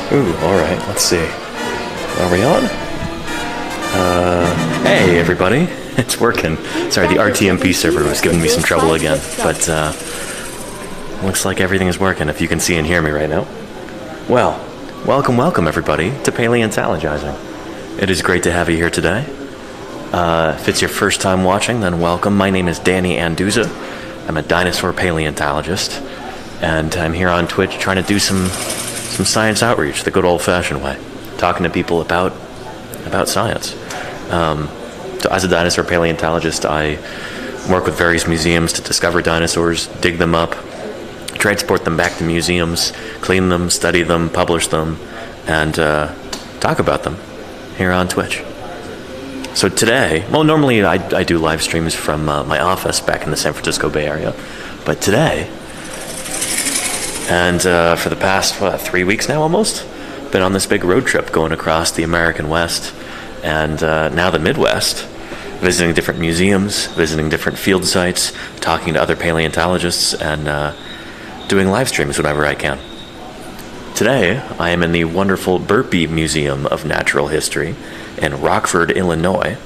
Ooh, alright, let's see. Are we on? Hey everybody. It's working. Sorry, the RTMP server was giving me some trouble again, but looks like everything is working if you can see and hear me right now. Well, welcome everybody to Paleontologizing. It is great to have you here today. If it's your first time watching, then welcome. My name is Danny Anduza. I'm a dinosaur paleontologist, and I'm here on Twitch trying to do some science outreach the good old-fashioned way, talking to people about science. So as a dinosaur paleontologist, I work with various museums to discover dinosaurs, dig them up, transport them back to museums, clean them, study them, publish them, and talk about them here on Twitch. So today, well, normally I do live streams from my office back in the San Francisco Bay Area, but today, and for the past 3 weeks now almost, been on this big road trip going across the American West and now the Midwest, visiting different museums, visiting different field sites, talking to other paleontologists, and doing live streams whenever I can. Today, I am in the wonderful Burpee Museum of Natural History in Rockford, Illinois,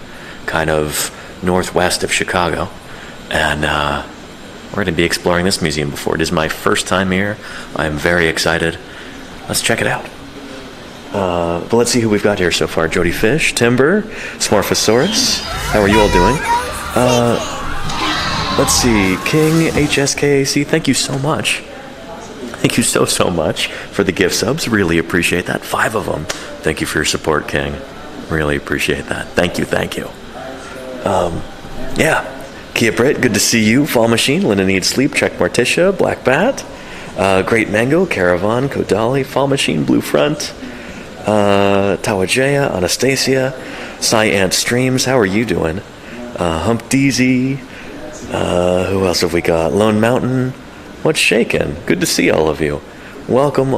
kind of northwest of Chicago, and we're going to be exploring this museum before. It is my first time here. I am very excited. Let's check it out. But let's see who we've got here so far. Jody Fish, Timber, Smorphosaurus. How are you all doing? Let's see. King, HSKAC, thank you so much. Thank you so much for the gift subs. Really appreciate that. 5 of them. Thank you for your support, King. Really appreciate that. Thank you. Yeah. Kia Britt, good to see you. Fall Machine, Linda Needs Sleep, Check Morticia, Black Bat, Great Mango, Caravan, Kodali, Fall Machine, Blue Front, Tawajaya, Anastasia, Cyant Streams, how are you doing? Hump Deezy, who else have we got? Lone Mountain, what's shaking? Good to see all of you. Welcome.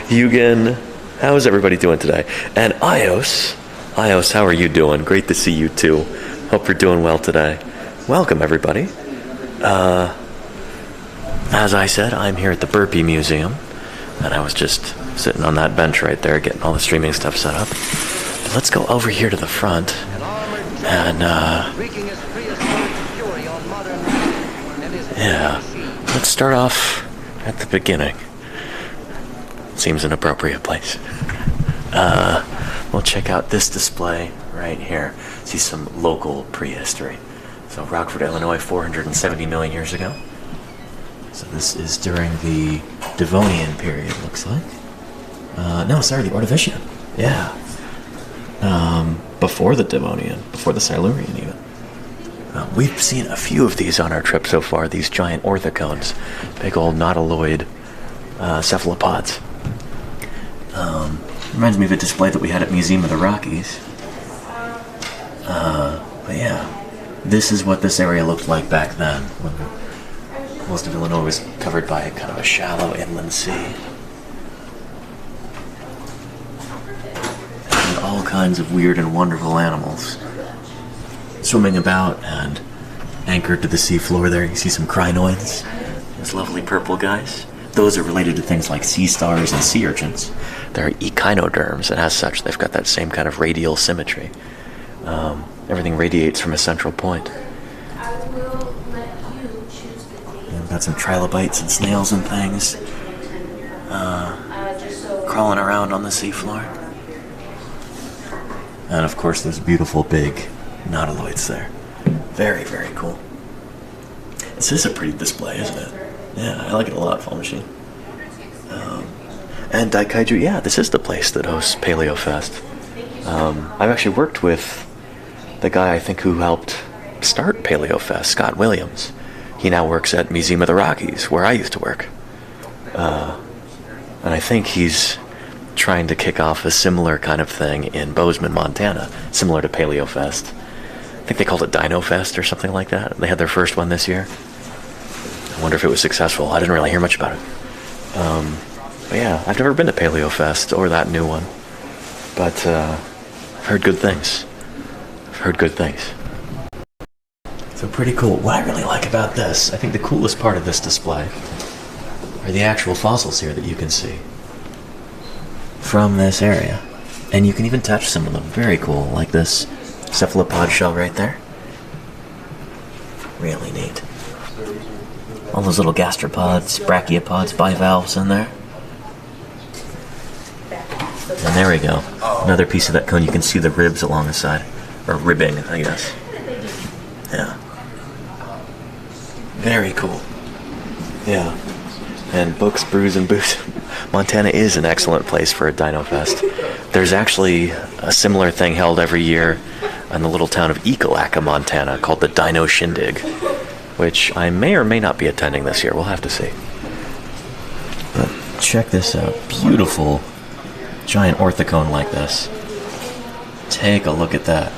Hugan, how is everybody doing today? And Ios, how are you doing? Great to see you too. Hope you're doing well today. Welcome everybody. As I said, I'm here at the Burpee Museum, and I was just sitting on that bench right there getting all the streaming stuff set up. But let's go over here to the front, and yeah, let's start off at the beginning. Seems an appropriate place. We'll check out this display right here. See some local prehistory. So Rockford, Illinois, 470 million years ago. So this is during the Devonian period, looks like. The Ordovician. Yeah. Before the Devonian, before the Silurian even. We've seen a few of these on our trip so far, these giant orthocones. Big old nautiloid cephalopods. Reminds me of a display that we had at Museum of the Rockies. But yeah, this is what this area looked like back then, when most of Illinois was covered by kind of a shallow inland sea. And all kinds of weird and wonderful animals swimming about and anchored to the seafloor there. You see some crinoids, those lovely purple guys. Those are related to things like sea stars and sea urchins. They're echinoderms, and as such, they've got that same kind of radial symmetry. Everything radiates from a central point. We've got some trilobites and snails and things crawling around on the seafloor. And of course, there's beautiful big nautiloids there. Very, very cool. This is a pretty display, isn't it? Yeah, I like it a lot, Fall Machine. And Daikaiju, yeah, this is the place that hosts PaleoFest. I've actually worked with the guy I think who helped start PaleoFest, Scott Williams. He now works at Museum of the Rockies, where I used to work. And I think he's trying to kick off a similar kind of thing in Bozeman, Montana, similar to PaleoFest. I think they called it DinoFest or something like that. They had their first one this year. I wonder if it was successful. I didn't really hear much about it. But yeah, I've never been to PaleoFest or that new one. But I've heard good things. So pretty cool. What I really like about this, I think the coolest part of this display are the actual fossils here that you can see from this area. And you can even touch some of them. Very cool, like this cephalopod shell right there. Really neat. All those little gastropods, brachiopods, bivalves in there. And there we go. Another piece of that cone. You can see the ribs along the side. Or ribbing, I guess. Yeah. Very cool. Yeah. And books, brews, and booze. Montana is an excellent place for a Dino Fest. There's actually a similar thing held every year in the little town of Ekalaka, Montana, called the Dino Shindig, which I may or may not be attending this year. We'll have to see. But check this out. Beautiful giant orthicone like this. Take a look at that.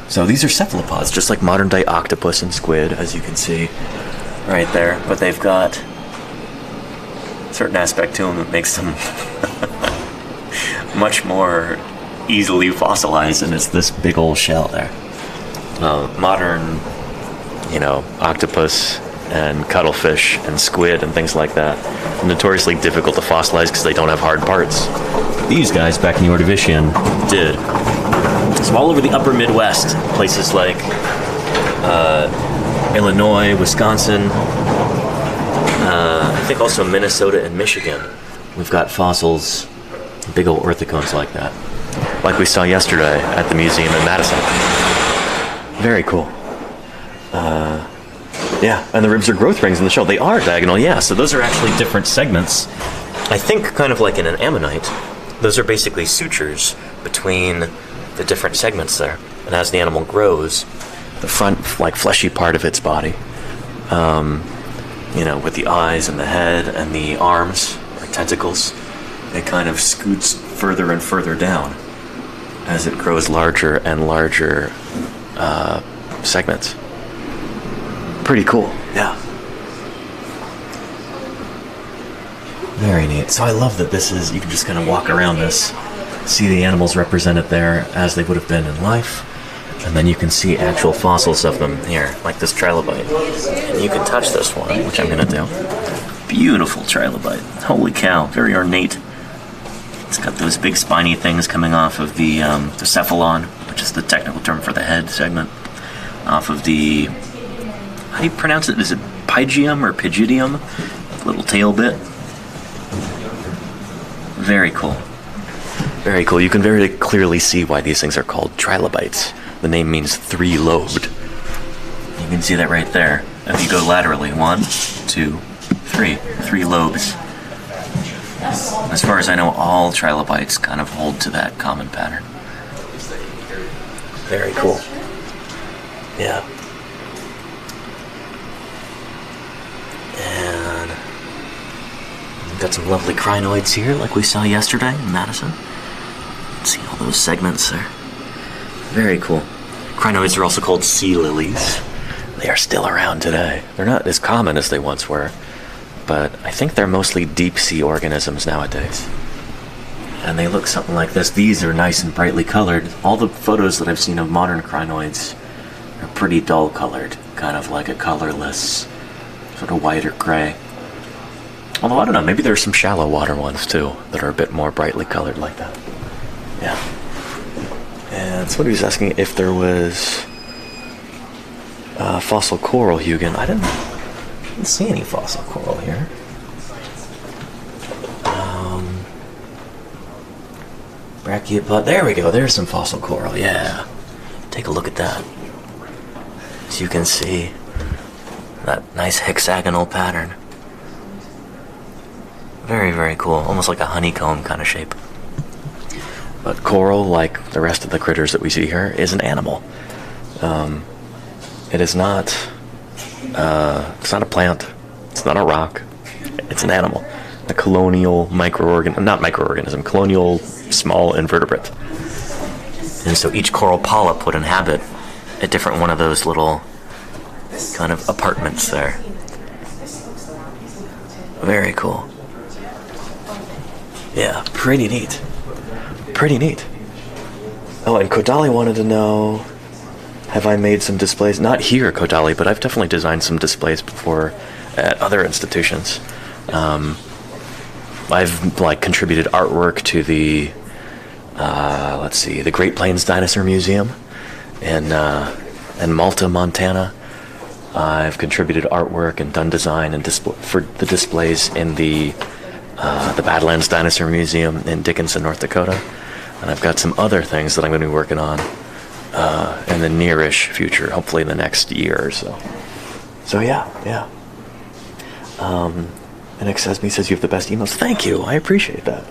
So these are cephalopods, just like modern day octopus and squid, as you can see right there. But they've got a certain aspect to them that makes them much more easily fossilized, and it's this big old shell there. Modern, octopus and cuttlefish and squid and things like that are notoriously difficult to fossilize because they don't have hard parts. But these guys back in the Ordovician did. So all over the upper Midwest, places like Illinois, Wisconsin, I think also Minnesota and Michigan, we've got fossils, big old orthocones like that, like we saw yesterday at the museum in Madison. Very cool. Yeah, and the ribs are growth rings in the shell. They are diagonal, yeah, so those are actually different segments. I think kind of like in an ammonite, those are basically sutures between the different segments there. And as the animal grows, the front, like fleshy part of its body, with the eyes and the head and the arms, or tentacles, it kind of scoots further and further down as it grows larger and larger segments. Pretty cool, yeah. Very neat. So I love that this is, you can just kind of walk around this, see the animals represented there as they would have been in life, and then you can see actual fossils of them here, like this trilobite. And you can touch this one, which I'm going to do. Beautiful trilobite. Holy cow, very ornate. It's got those big spiny things coming off of the cephalon, which is the technical term for the head segment, off of the, how do you pronounce it? Is it pygium or pygidium? Little tail bit. Very cool. Very cool. You can very clearly see why these things are called trilobites. The name means three-lobed. You can see that right there. If you go laterally, 1, 2, 3. 3 lobes. As far as I know, all trilobites kind of hold to that common pattern. Very cool. Yeah. And we've got some lovely crinoids here, like we saw yesterday in Madison. See all those segments there. Very cool. Crinoids are also called sea lilies. They are still around today. They're not as common as they once were, but I think they're mostly deep sea organisms nowadays. And they look something like this. These are nice and brightly colored. All the photos that I've seen of modern crinoids are pretty dull colored, kind of like a colorless, sort of white or gray. Although, I don't know, maybe there's some shallow water ones too that are a bit more brightly colored like that. Yeah. And somebody was asking if there was fossil coral, Hugin. I didn't see any fossil coral here. Brachiopod. There we go. There's some fossil coral. Yeah. Take a look at that. As you can see, that nice hexagonal pattern. Very, very cool. Almost like a honeycomb kind of shape. But coral, like the rest of the critters that we see here, is an animal. It is not. It's not a plant. It's not a rock. It's an animal. A colonial colonial small invertebrate. And so each coral polyp would inhabit a different one of those little kind of apartments there. Very cool. Yeah, pretty neat. Pretty neat. Oh, and Kodali wanted to know, have I made some displays? Not here, Kodali, but I've definitely designed some displays before at other institutions. I've contributed artwork to the the Great Plains Dinosaur Museum in Malta, Montana. I've contributed artwork and done design and for the displays in the Badlands Dinosaur Museum in Dickinson, North Dakota. And I've got some other things that I'm going to be working on in the nearish future, hopefully in the next year or so. So yeah. And Exesme says you have the best emails. Thank you, I appreciate that.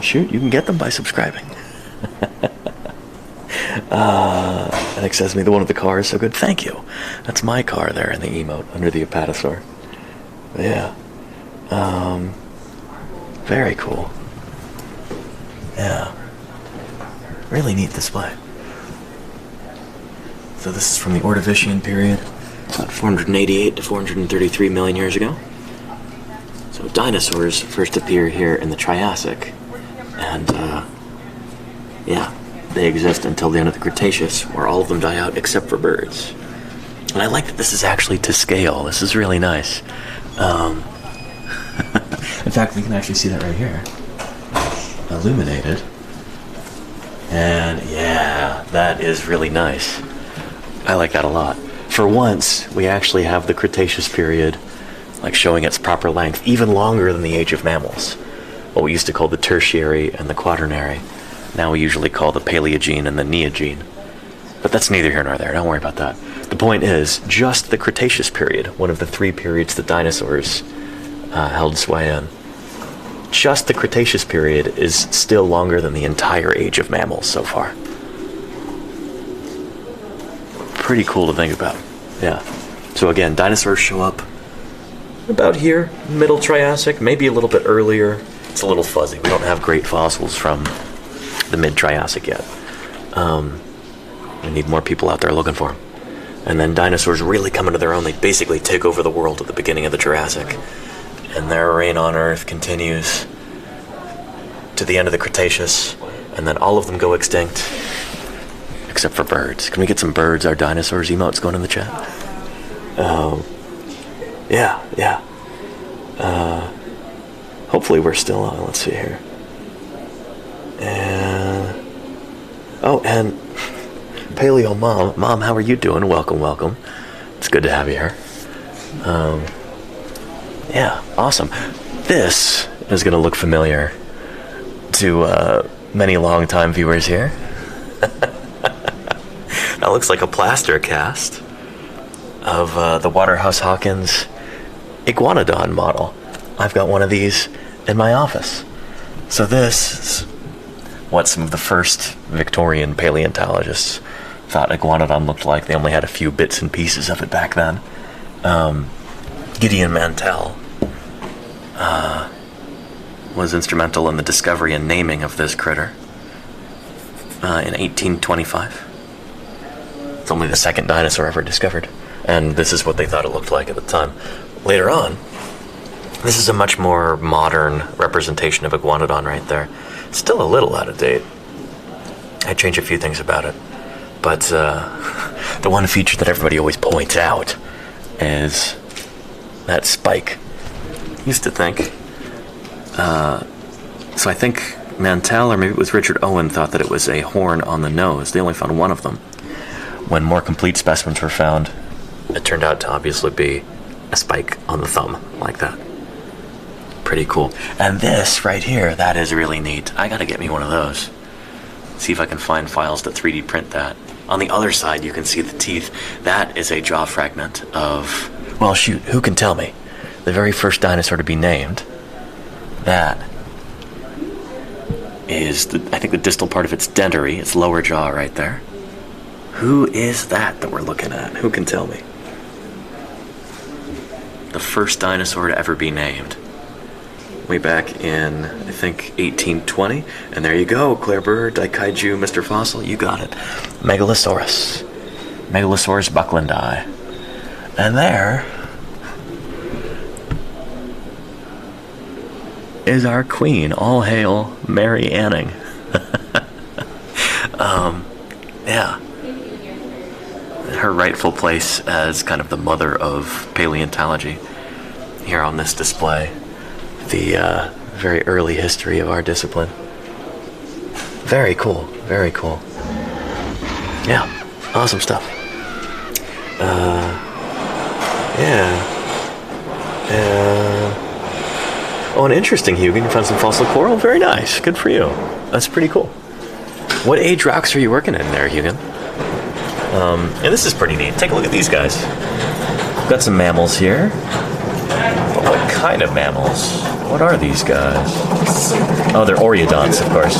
Shoot, you can get them by subscribing. And Exesme, the one with the car is so good. Thank you. That's my car there in the emote under the apatosaur. But yeah. Very cool. Yeah. Really neat display. So this is from the Ordovician period, about 488 to 433 million years ago. So dinosaurs first appear here in the Triassic, and they exist until the end of the Cretaceous, where all of them die out except for birds. And I like that this is actually to scale. This is really nice. In fact, we can actually see that right here, illuminated. And yeah, that is really nice. I like that a lot. For once, we actually have the Cretaceous period showing its proper length, even longer than the age of mammals. What we used to call the Tertiary and the Quaternary. Now we usually call the Paleogene and the Neogene. But that's neither here nor there, don't worry about that. The point is, just the Cretaceous period, one of the three periods that dinosaurs held sway in, just the Cretaceous period is still longer than the entire age of mammals so far. Pretty cool to think about. Yeah. So again, dinosaurs show up about here, middle Triassic, maybe a little bit earlier. It's a little fuzzy. We don't have great fossils from the mid-Triassic yet. We need more people out there looking for them. And then dinosaurs really come into their own. They basically take over the world at the beginning of the Jurassic. And their reign on Earth continues to the end of the Cretaceous. And then all of them go extinct, except for birds. Can we get some birds, our dinosaurs emotes going in the chat? Yeah. Hopefully we're still on. Let's see here. And Paleo Mom, how are you doing? Welcome. It's good to have you here. Yeah, awesome. This is going to look familiar to many long-time viewers here. That looks like a plaster cast of the Waterhouse-Hawkins Iguanodon model. I've got one of these in my office. So this is what some of the first Victorian paleontologists thought Iguanodon looked like. They only had a few bits and pieces of it back then. Gideon Mantell was instrumental in the discovery and naming of this critter in 1825. It's only the second dinosaur ever discovered, and this is what they thought it looked like at the time. Later on, this is a much more modern representation of Iguanodon right there. Still a little out of date. I changed a few things about it, but the one feature that everybody always points out is that spike. Used to think, so I think Mantell, or maybe it was Richard Owen, thought that it was a horn on the nose. They only found one of them. When more complete specimens were found, it turned out to obviously be a spike on the thumb, like that. Pretty cool. And this right here, that is really neat. I gotta get me one of those. See if I can find files to 3D print that. On the other side, you can see the teeth. That is a jaw fragment of, well, shoot, who can tell me? The very first dinosaur to be named. That is, I think, the distal part of its dentary, its lower jaw right there. Who is that we're looking at? Who can tell me? The first dinosaur to ever be named. Way back in, I think, 1820. And there you go, Claire Bird, Daikaiju, Mr. Fossil, you got it. Megalosaurus. Megalosaurus bucklandi. And there is our queen. All hail Mary Anning. Yeah. Her rightful place as kind of the mother of paleontology here on this display the very early history of our discipline. Very cool, very cool. Yeah, awesome stuff. Oh, and interesting, Hugo. You found some fossil coral. Very nice. Good for you. That's pretty cool. What age rocks are you working in there, Hugo? And this is pretty neat. Take a look at these guys. Got some mammals here. But what kind of mammals? What are these guys? Oh, they're oreodonts, of course.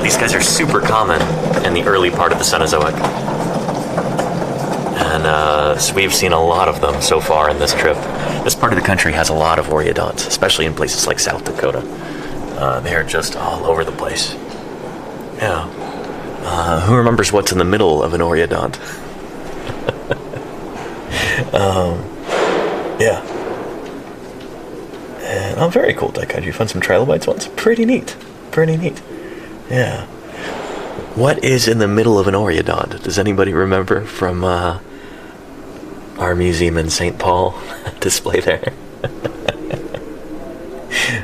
These guys are super common in the early part of the Cenozoic. And so we've seen a lot of them so far in this trip. This part of the country has a lot of oreodonts, especially in places like South Dakota. They're just all over the place. Yeah. Who remembers what's in the middle of an oreodont? Yeah. And, oh, very cool, Daikaiju. You found some trilobites once? Pretty neat. Pretty neat. Yeah. What is in the middle of an oreodont? Does anybody remember from our museum in St. Paul display there?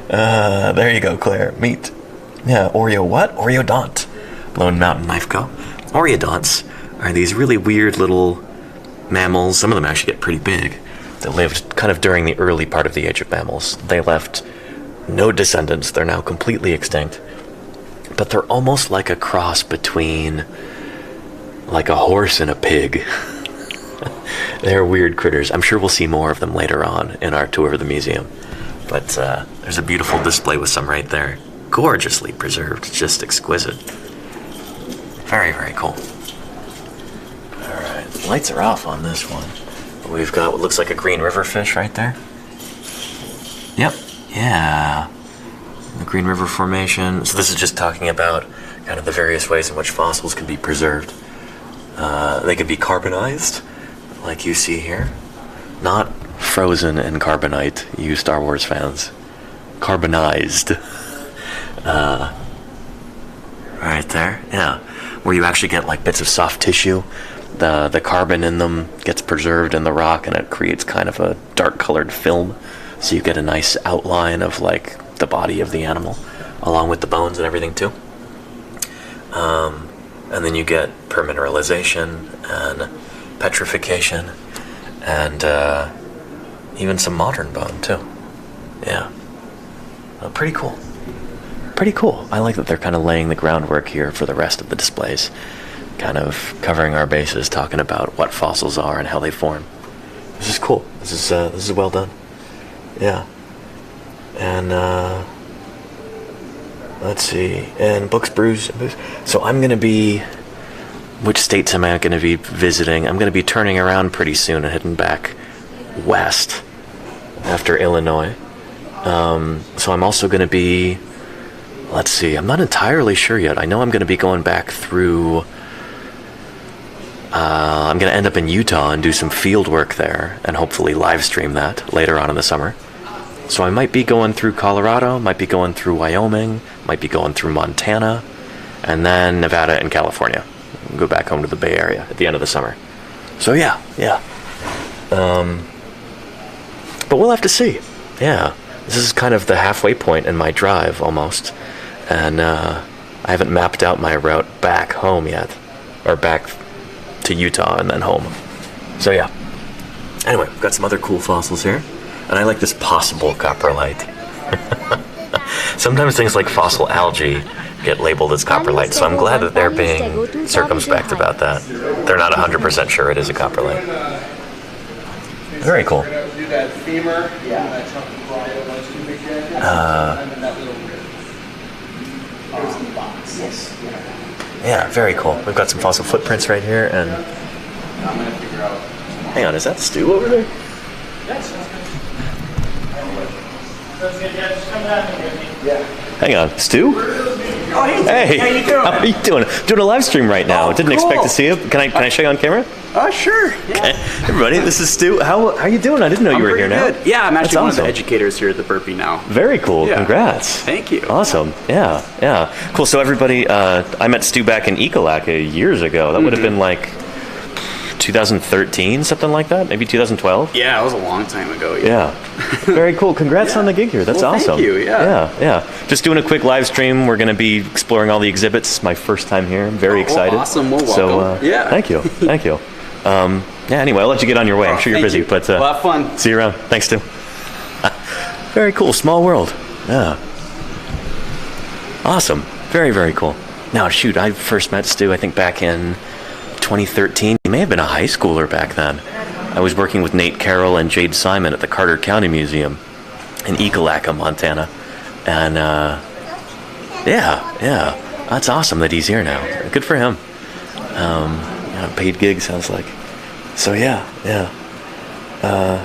There you go, Claire. Meat. Yeah, Oreo what? Oreodont. Lone Mountain Knife Co. Oreodonts are these really weird little mammals. Some of them actually get pretty big. That lived kind of during the early part of the Age of Mammals. They left no descendants. They're now completely extinct. But they're almost like a cross between like a horse and a pig. They're weird critters. I'm sure we'll see more of them later on in our tour of the museum. But there's a beautiful display with some right there. Gorgeously preserved. Just exquisite. Very, very cool. Alright, lights are off on this one. We've got what looks like a green river fish right there. Yep, yeah. The Green River Formation. So this is just talking about kind of the various ways in which fossils can be preserved. They can be carbonized, like you see here. Not frozen in carbonite, you Star Wars fans. Carbonized. Right there, yeah. Where you actually get like bits of soft tissue. The carbon in them gets preserved in the rock and it creates kind of a dark colored film. So you get a nice outline of like the body of the animal along with the bones and everything too. And then you get permineralization and petrification and even some modern bone too. Yeah. Pretty cool. Pretty cool. I like that they're kind of laying the groundwork here for the rest of the displays. Kind of covering our bases, talking about what fossils are and how they form. This is cool. This is well done. Yeah. And let's see. And books, brews. So I'm gonna be. Which states am I gonna be visiting? I'm gonna be turning around pretty soon and heading back west after Illinois. So I'm also gonna be. Let's see. I'm not entirely sure yet. I know I'm gonna be going back through. I'm going to end up in Utah and do some field work there and hopefully live stream that later on in the summer. So I might be going through Colorado, might be going through Wyoming, might be going through Montana, and then Nevada and California. Go back home to the Bay Area at the end of the summer. So yeah. But we'll have to see. Yeah. This is kind of the halfway point in my drive almost. And I haven't mapped out my route back home yet. Or back to Utah and then home. So yeah. Anyway, we've got some other cool fossils here. And I like this possible coprolite. Sometimes things like fossil algae get labeled as coprolite, so I'm glad that they're being circumspect about that. They're not 100% sure it is a coprolite. Very cool. Yeah, very cool. We've got some fossil footprints right here, and hang on, is that Stu over there? Hang on, Stu? Oh, hey, how you doing? How are you doing? Doing a live stream right now. Didn't expect to see you. Can I show you on camera? Sure. Yeah. Okay. Everybody, this is Stu. How are you doing? I didn't know you were here now. Good. Yeah, I'm actually one of awesome. the educators here at the Burpee now. Very cool. Yeah. Congrats. Thank you. Awesome. Yeah. Cool. So everybody, I met Stu back in Ecolak years ago. That would have been like 2013, something like that? Maybe 2012? Yeah, it was a long time ago. Yeah. Very cool. Congrats on the gig here. That's awesome. Thank you. Yeah. Just doing a quick live stream. We're going to be exploring all the exhibits. My first time here. I'm very excited. Awesome. Well, So, welcome. thank you. Anyway, I'll let you get on your way. I'm sure you're busy. You. But have fun. See you around. Thanks, Stu. Very cool. Small world. Yeah. Awesome. Very, very cool. Now, shoot, I first met Stu, I think, back in 2013. He may have been a high schooler back then. I was working with Nate Carroll and Jade Simon at the Carter County Museum in Ekalaka, Montana. And, that's awesome that he's here now. Good for him. Paid gig, sounds like. So,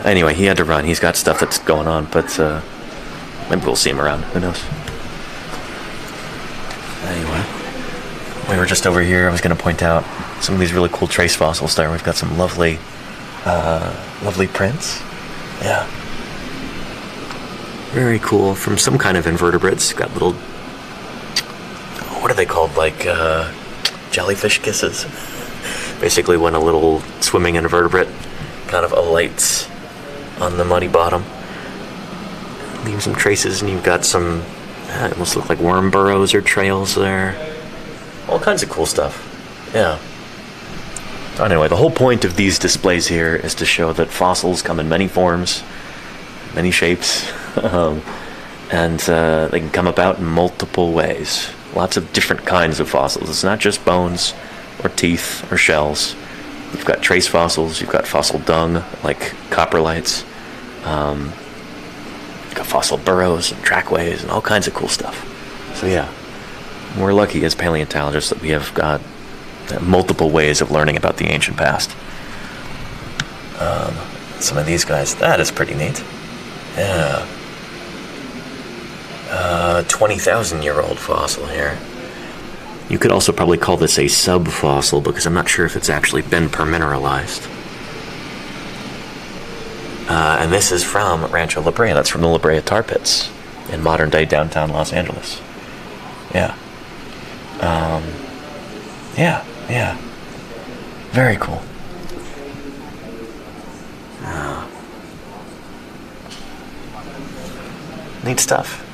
anyway, he had to run. He's got stuff that's going on, but maybe we'll see him around. Who knows? Anyway, we were just over here. I was going to point out some of these really cool trace fossils there. We've got some lovely prints. Yeah. Very cool. From some kind of invertebrates. Got little, what are they called? Like jellyfish kisses. Basically when a little swimming invertebrate kind of alights on the muddy bottom. Leave some traces, and you've got some, it almost look like worm burrows or trails there. All kinds of cool stuff. Yeah. So anyway, the whole point of these displays here is to show that fossils come in many forms, many shapes, and they can come about in multiple ways. Lots of different kinds of fossils. It's not just bones or teeth or shells. You've got trace fossils, you've got fossil dung, like coprolites, you've got fossil burrows and trackways and all kinds of cool stuff. So yeah, we're lucky as paleontologists that we have got multiple ways of learning about the ancient past. Some of these guys, that is pretty neat. Yeah. 20,000-year-old fossil here. You could also probably call this a subfossil because I'm not sure if it's actually been permineralized. And this is from Rancho La Brea. That's from the La Brea tar pits in modern-day downtown Los Angeles. Yeah. Yeah. Very cool. Neat stuff.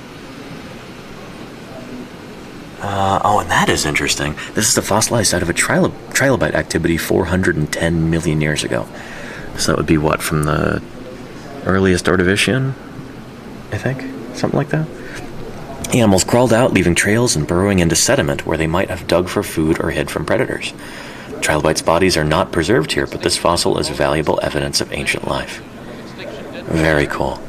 And that is interesting. This is the fossilized site of a trilobite activity 410 million years ago. So that would be what, from the earliest Ordovician, I think? Something like that? The animals crawled out, leaving trails and burrowing into sediment where they might have dug for food or hid from predators. Trilobites' bodies are not preserved here, but this fossil is valuable evidence of ancient life. Very cool.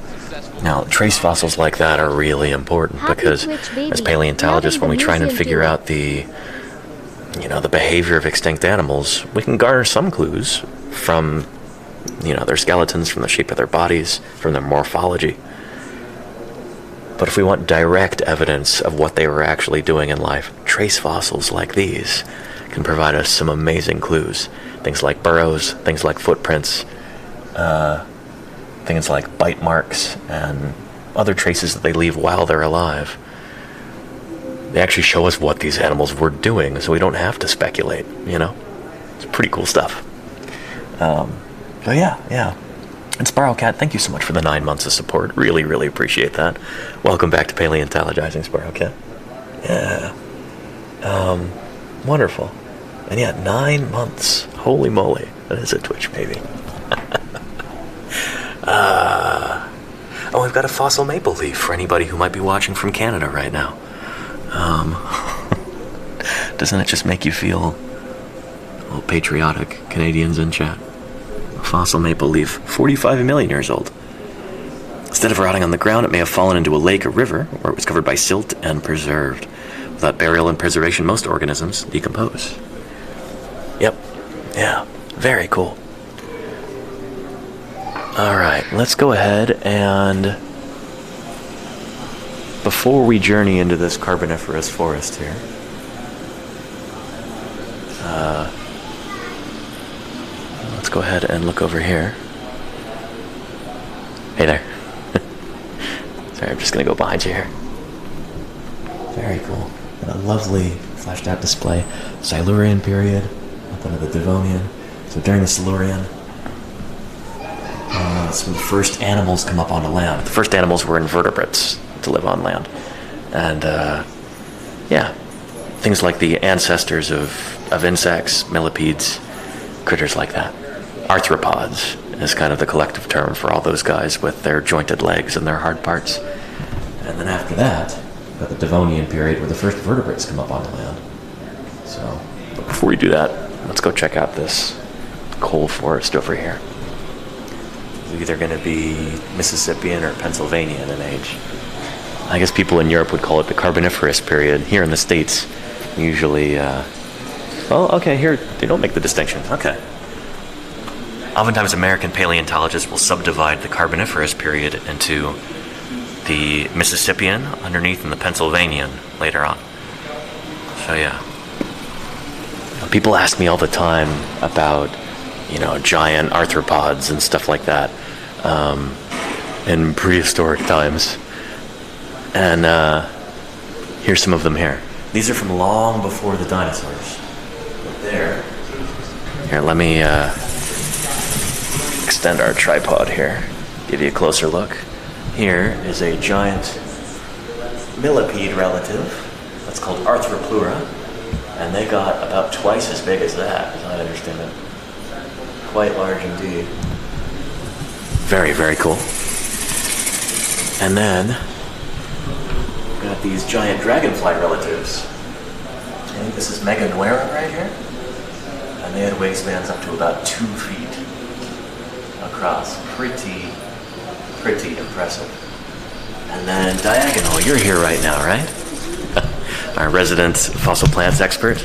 Now, trace fossils like that are really important because as paleontologists, when we try and figure out the behavior of extinct animals, we can garner some clues from, their skeletons, from the shape of their bodies, from their morphology. But if we want direct evidence of what they were actually doing in life, trace fossils like these can provide us some amazing clues. Things like burrows, things like footprints, things like bite marks and other traces that they leave while they're alive. They actually show us what these animals were doing, so we don't have to speculate, It's pretty cool stuff. So yeah. And Sparrowcat, thank you so much for the 9 months of support. Really, really appreciate that. Welcome back to Paleontologizing, Sparrowcat. Yeah. Wonderful. And yeah, 9 months. Holy moly. That is a Twitch baby. We've got a fossil maple leaf for anybody who might be watching from Canada right now. Doesn't it just make you feel a little patriotic, Canadians in chat? A fossil maple leaf, 45 million years old. Instead of rotting on the ground, it may have fallen into a lake or river, where it was covered by silt and preserved. Without burial and preservation, most organisms decompose. Yep. Yeah. Very cool. Alright, let's go ahead and, before we journey into this Carboniferous forest here, let's go ahead and look over here. Hey there. Sorry, I'm just going to go behind you here. Very cool. And a lovely fleshed out display. Silurian period, up into the Devonian. So during the Silurian, some of the first animals come up onto land. The first animals were invertebrates to live on land. And, things like the ancestors of insects, millipedes, critters like that. Arthropods is kind of the collective term for all those guys with their jointed legs and their hard parts. And then after that, got the Devonian period where the first vertebrates come up onto land. So, but before we do that, let's go check out this coal forest over here. It's either going to be Mississippian or Pennsylvanian in age. I guess people in Europe would call it the Carboniferous period. Here in the States, usually, here, they don't make the distinction. Okay. Oftentimes, American paleontologists will subdivide the Carboniferous period into the Mississippian underneath and the Pennsylvanian later on. So, yeah. People ask me all the time about, giant arthropods and stuff like that in prehistoric times. And here's some of them here. These are from long before the dinosaurs. But there. Here, let me extend our tripod here. Give you a closer look. Here is a giant millipede relative. That's called Arthropleura. And they got about twice as big as that, as I understand it. Quite large indeed. Very, very cool. And then, we've got these giant dragonfly relatives. I think this is Meganuera right here. And they had wingspans up to about 2 feet across. Pretty impressive. And then Diagonal, you're here right now, right? Our resident fossil plants expert.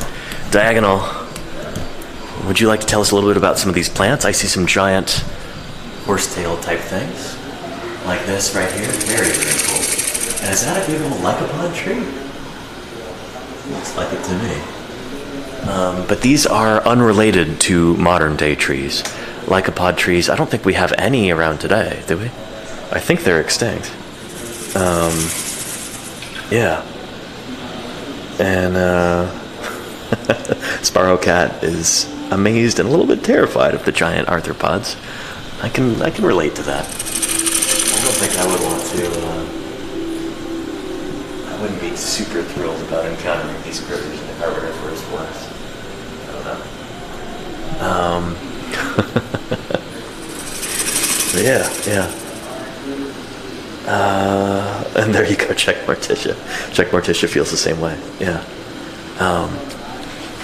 Diagonal, would you like to tell us a little bit about some of these plants? I see some giant horsetail type things, like this right here. Very, very cool. And is that a big old lycopod tree? Looks like it to me. But these are unrelated to modern day trees. Lycopod trees, I don't think we have any around today, do we? I think they're extinct. Yeah. And Sparrow Cat is amazed and a little bit terrified of the giant arthropods. I can relate to that. I don't think I would want to. I wouldn't be super thrilled about encountering these critters in the Carboniferous forest. I don't know. Yeah. And there you go, Check Morticia. Check Morticia feels the same way. Yeah.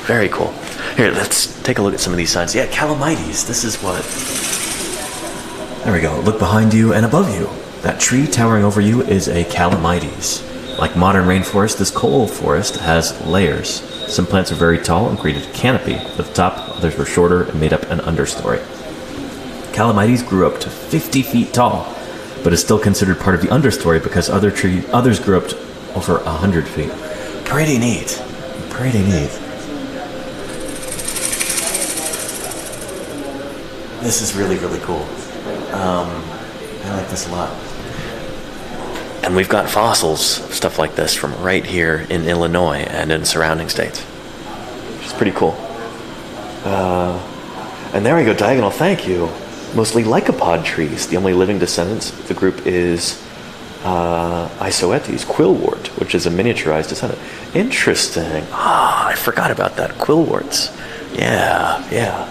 Very cool. Here, let's take a look at some of these signs. Yeah, Calamites. This is what... There we go. Look behind you and above you. That tree towering over you is a Calamites. Like modern rainforest, this coal forest has layers. Some plants are very tall and created a canopy at the top. Others were shorter and made up an understory. Calamites grew up to 50 feet tall, but is still considered part of the understory because others grew up to over 100 feet. Pretty neat. This is really, really cool. I like this a lot. And we've got fossils of stuff like this from right here in Illinois and in surrounding states, which is pretty cool. And there we go, Diagonal, thank you. Mostly lycopod trees. The only living descendants of the group is Isoetes, quillwort, which is a miniaturized descendant. Interesting. I forgot about that. Quillworts. Yeah.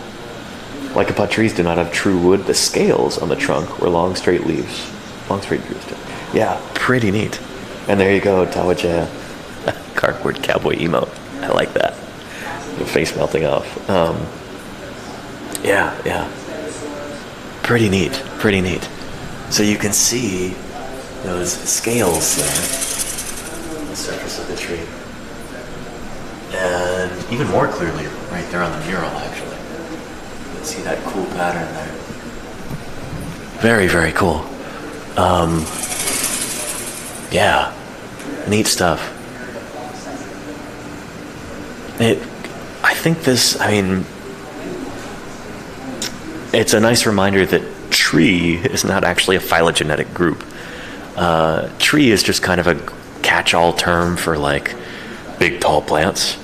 Lycopod trees do not have true wood. The scales on the trunk were long, straight leaves. Yeah, pretty neat. And there you go, Tawajea. Cardboard cowboy emote. I like that. The face melting off. Yeah. Pretty neat. So you can see those scales there on the surface of the tree. And even more clearly, right there on the mural, actually. You can see that cool pattern there. Very, very cool. Yeah. Neat stuff. It's a nice reminder that tree is not actually a phylogenetic group. Tree is just kind of a catch-all term for like big tall plants.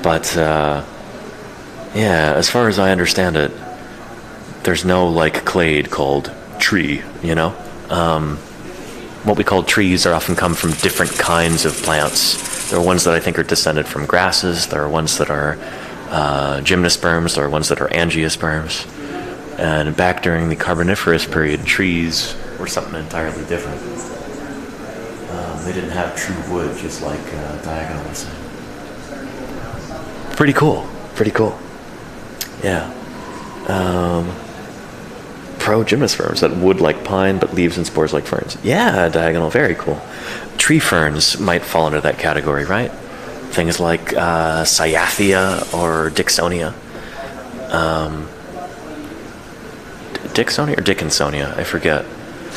But Yeah, as far as I understand it, there's no like clade called tree, you know? What we call trees are often come from different kinds of plants. There are ones that I think are descended from grasses. There are ones that are gymnosperms. There are ones that are angiosperms. And back during the Carboniferous period, trees were something entirely different. They didn't have true wood, just like Diagonal was saying. Pretty cool. Pretty cool. Yeah. Pro-gymnosperms, that wood like pine, but leaves and spores like ferns. Yeah, Diagonal, very cool. Tree ferns might fall into that category, right? Things like Cyathea or Dicksonia. Dicksonia or Dickinsonia? I forget.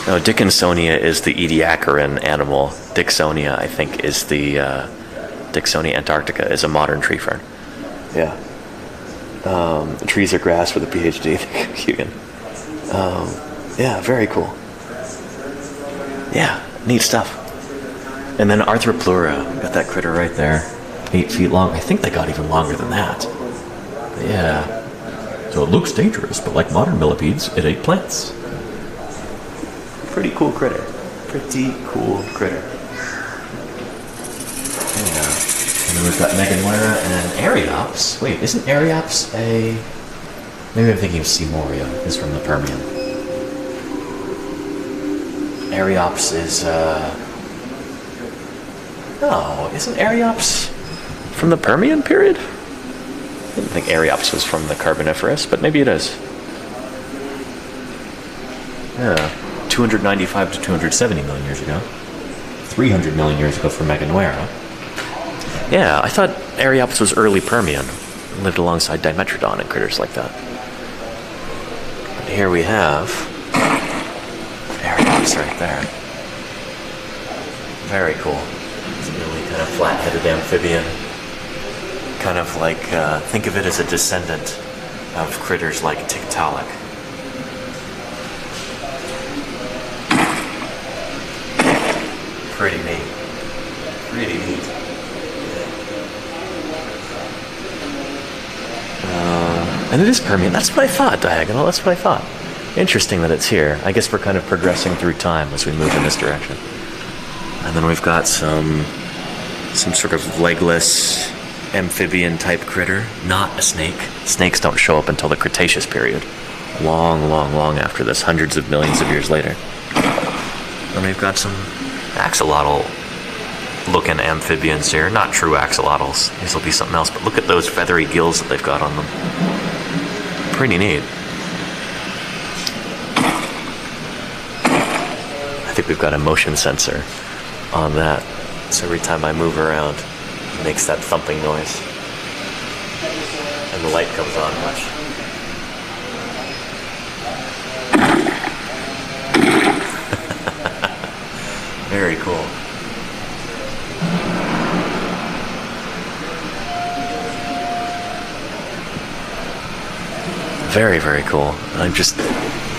No, Dickinsonia is the Ediacaran animal. Dicksonia, I think, is the Dicksonia antarctica, is a modern tree fern. Yeah. Trees are grass with a PhD. Hugan. Yeah, very cool. Yeah, neat stuff. And then Arthropleura, got that critter right there. 8 feet long. I think they got even longer than that. But yeah. So it looks dangerous, but like modern millipedes, it ate plants. Pretty cool critter. Pretty cool critter. Yeah. And then we've got Meganeura and Ariops. Wait, isn't Ariops a... Maybe I'm thinking of Seamoria. It's from the Permian. Ariops is, No, isn't Ariops from the Permian period? I didn't think Ariops was from the Carboniferous, but maybe it is. Yeah, 295 to 270 million years ago. 300 million years ago for Meganeura. Yeah, I thought Ariops was early Permian. Lived alongside Dimetrodon and critters like that. But here we have Ariops right there. Very cool. It's a really kind of flat-headed amphibian. Kind of like, think of it as a descendant of critters like Tiktaalik. Pretty neat. Pretty neat. And it is Permian. That's what I thought, Diagonal. That's what I thought. Interesting that it's here. I guess we're kind of progressing through time as we move in this direction. And then we've got some sort of legless amphibian type critter. Not a snake. Snakes don't show up until the Cretaceous period. Long, long, long after this. Hundreds of millions of years later. And we've got some axolotl looking amphibians here. Not true axolotls. These will be something else. But look at those feathery gills that they've got on them. Pretty neat. I think we've got a motion sensor on that. So every time I move around, it makes that thumping noise. And the light comes on, watch. Very cool. Very, very cool. I just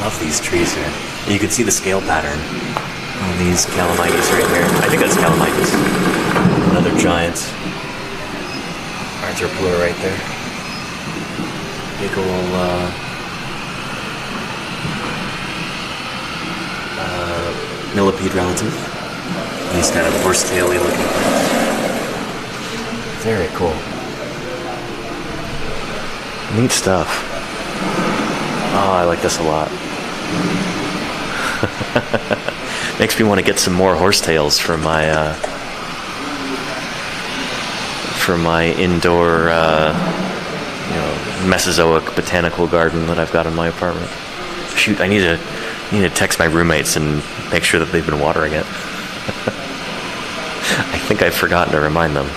love these trees here. And you can see the scale pattern on these Calamites right here. I think that's Calamites. Another giant Arthropleura right there. Big ol' millipede relative. These kind of horsetail-y looking things. Very cool. Neat stuff. Oh, I like this a lot. Makes me want to get some more horsetails for my indoor, Mesozoic botanical garden that I've got in my apartment. Shoot, I need to text my roommates and make sure that they've been watering it. I think I've forgotten to remind them.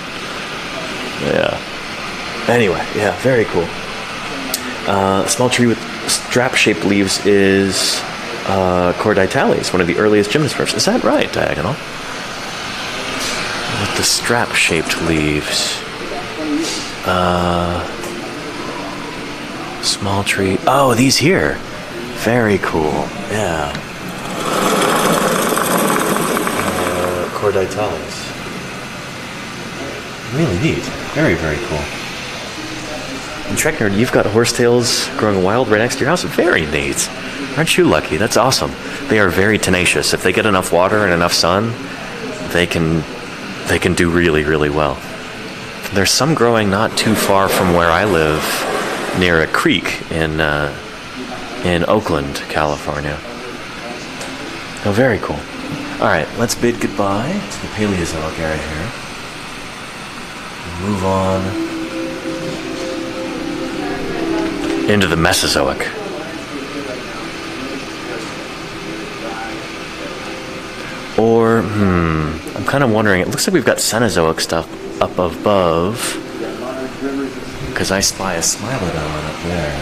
Yeah. Anyway, yeah, very cool. A small tree with strap-shaped leaves is Corditalis, one of the earliest gymnosperms. Is that right, Diagonal? With the strap-shaped leaves. Small tree. Oh, these here. Very cool. Yeah. Corditalis. Really neat. Very, very cool. And Trek Nerd, you've got horsetails growing wild right next to your house. Very neat. Aren't you lucky? That's awesome. They are very tenacious. If they get enough water and enough sun, they can do really, really well. There's some growing not too far from where I live, near a creek in Oakland, California. Oh, very cool. All right, let's bid goodbye to the Paleozoic area here. Move on into the Mesozoic. Or, I'm kind of wondering, it looks like we've got Cenozoic stuff up above, because I spy a Smilodon up there.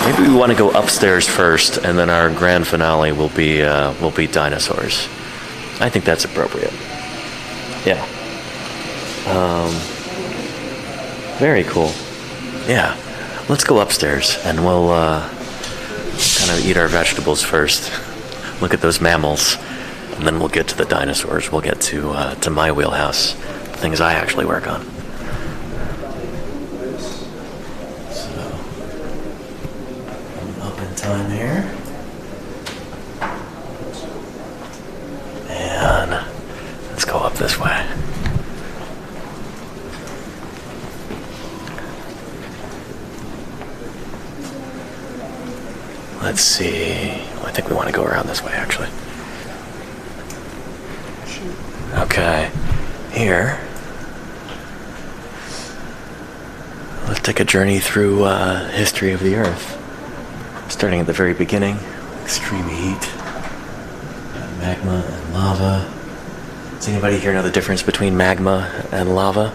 Maybe we want to go upstairs first, and then our grand finale will be dinosaurs. I think that's appropriate. Yeah. Very cool. Yeah. Let's go upstairs, and we'll kind of eat our vegetables first. Look at those mammals, and then we'll get to the dinosaurs. We'll get to my wheelhouse, the things I actually work on. So, up in time here, and let's go up this way. Let's see. I think we want to go around this way, actually. Okay. Here. Let's take a journey through history of the Earth. Starting at the very beginning. Extreme heat. Magma and lava. Does anybody here know the difference between magma and lava?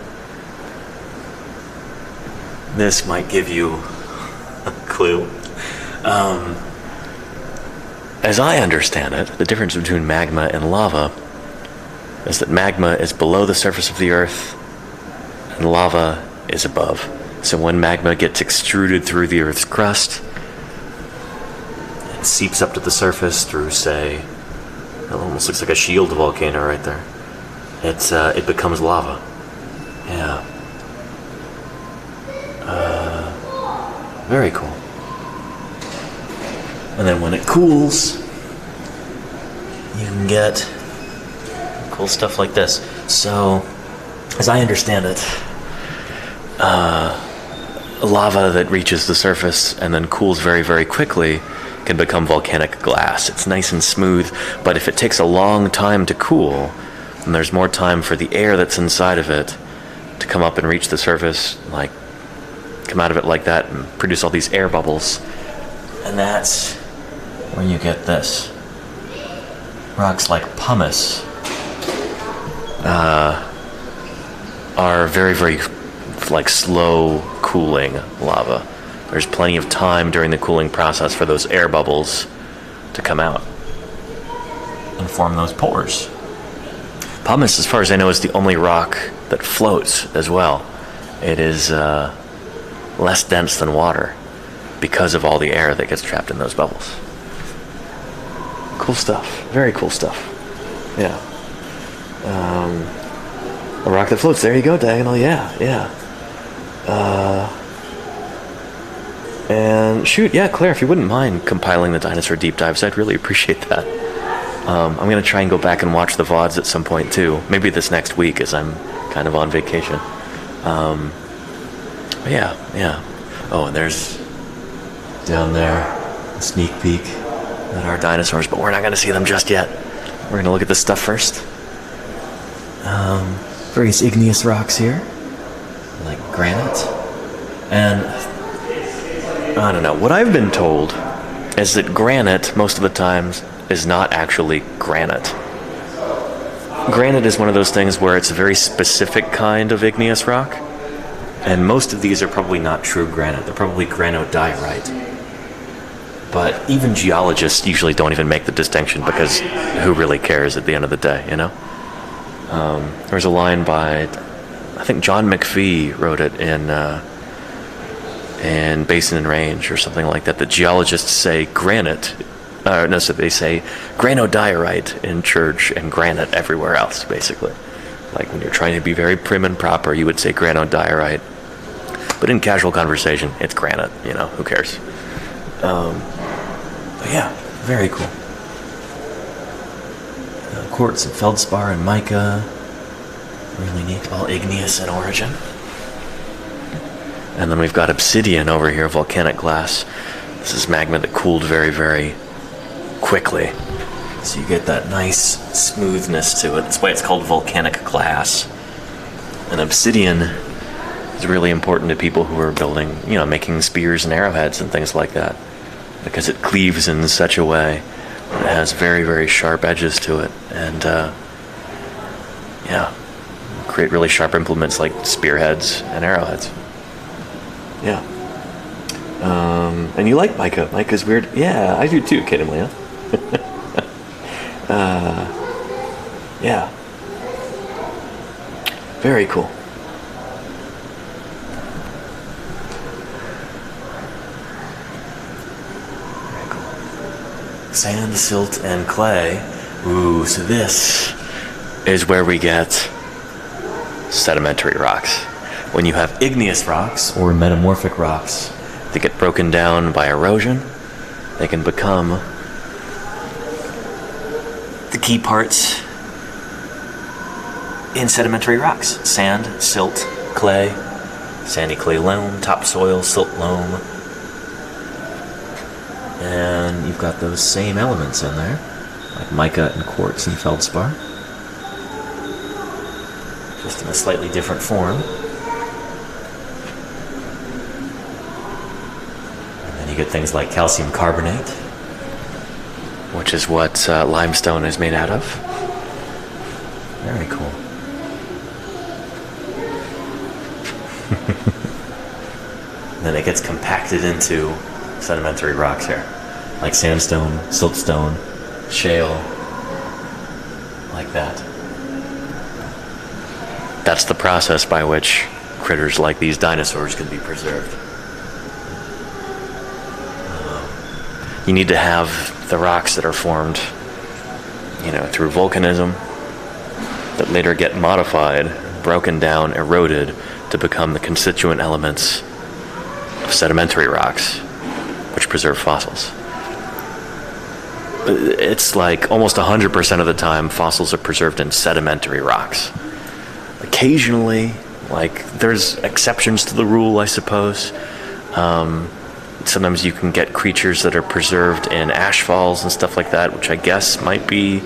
This might give you a clue. As I understand it, the difference between magma and lava is that magma is below the surface of the Earth and lava is above. So when magma gets extruded through the Earth's crust and seeps up to the surface through, say, it almost looks like a shield volcano right there, it becomes lava. Yeah. Very cool. And then when it cools, you can get cool stuff like this. So, as I understand it, lava that reaches the surface and then cools very, very quickly can become volcanic glass. It's nice and smooth, but if it takes a long time to cool, and there's more time for the air that's inside of it to come up and reach the surface, like come out of it like that and produce all these air bubbles, and that's where you get this. Rocks like pumice are very, very like slow cooling lava. There's plenty of time during the cooling process for those air bubbles to come out and form those pores. Pumice, as far as I know, is the only rock that floats as well. It is less dense than water because of all the air that gets trapped in those bubbles. Cool stuff. Very cool stuff. Yeah. A rock that floats. There you go, Diagonal. Yeah. And shoot, yeah, Claire, if you wouldn't mind compiling the dinosaur deep dives, I'd really appreciate that. I'm going to try and go back and watch the VODs at some point, too. Maybe this next week, as I'm kind of on vacation. Yeah. Oh, and there's down there a sneak peek at our dinosaurs, but we're not going to see them just yet. We're going to look at this stuff first. Various igneous rocks here, like granite. And I don't know, what I've been told is that granite, most of the times, is not actually granite. Granite is one of those things where it's a very specific kind of igneous rock, and most of these are probably not true granite. They're probably granodiorite. But even geologists usually don't even make the distinction, because who really cares at the end of the day, you know? There's a line by, I think John McPhee wrote it in Basin and Range or something like that. The geologists say granite, so they say granodiorite in church and granite everywhere else, basically. Like when you're trying to be very prim and proper, you would say granodiorite. But in casual conversation, it's granite, who cares? But yeah, very cool. Quartz and feldspar and mica. Really neat, all igneous in origin. And then we've got obsidian over here, volcanic glass. This is magma that cooled very, very quickly. So you get that nice smoothness to it. That's why it's called volcanic glass. And obsidian is really important to people who are building, making spears and arrowheads and things like that. Because it cleaves in such a way that it has very, very sharp edges to it. And, create really sharp implements like spearheads and arrowheads. Yeah. And you like mica. Mica's weird. Yeah, I do too, Kate and Leah. Yeah. Very cool. Very cool. Sand, silt, and clay. Ooh, so this is where we get sedimentary rocks. When you have igneous rocks or metamorphic rocks, they get broken down by erosion. They can become the key parts in sedimentary rocks. Sand, silt, clay, sandy clay loam, topsoil, silt loam. And you've got those same elements in there, like mica and quartz and feldspar. Just in a slightly different form. And then you get things like calcium carbonate, which is what limestone is made out of. Very cool. Then it gets compacted into sedimentary rocks here, like sandstone, siltstone, shale, like that. That's the process by which critters like these dinosaurs can be preserved. You need to have the rocks that are formed, through volcanism, that later get modified, broken down, eroded to become the constituent elements of sedimentary rocks, which preserve fossils. It's like almost 100% of the time fossils are preserved in sedimentary rocks. Occasionally, there's exceptions to the rule, I suppose. Sometimes you can get creatures that are preserved in ash falls and stuff like that, which I guess might be,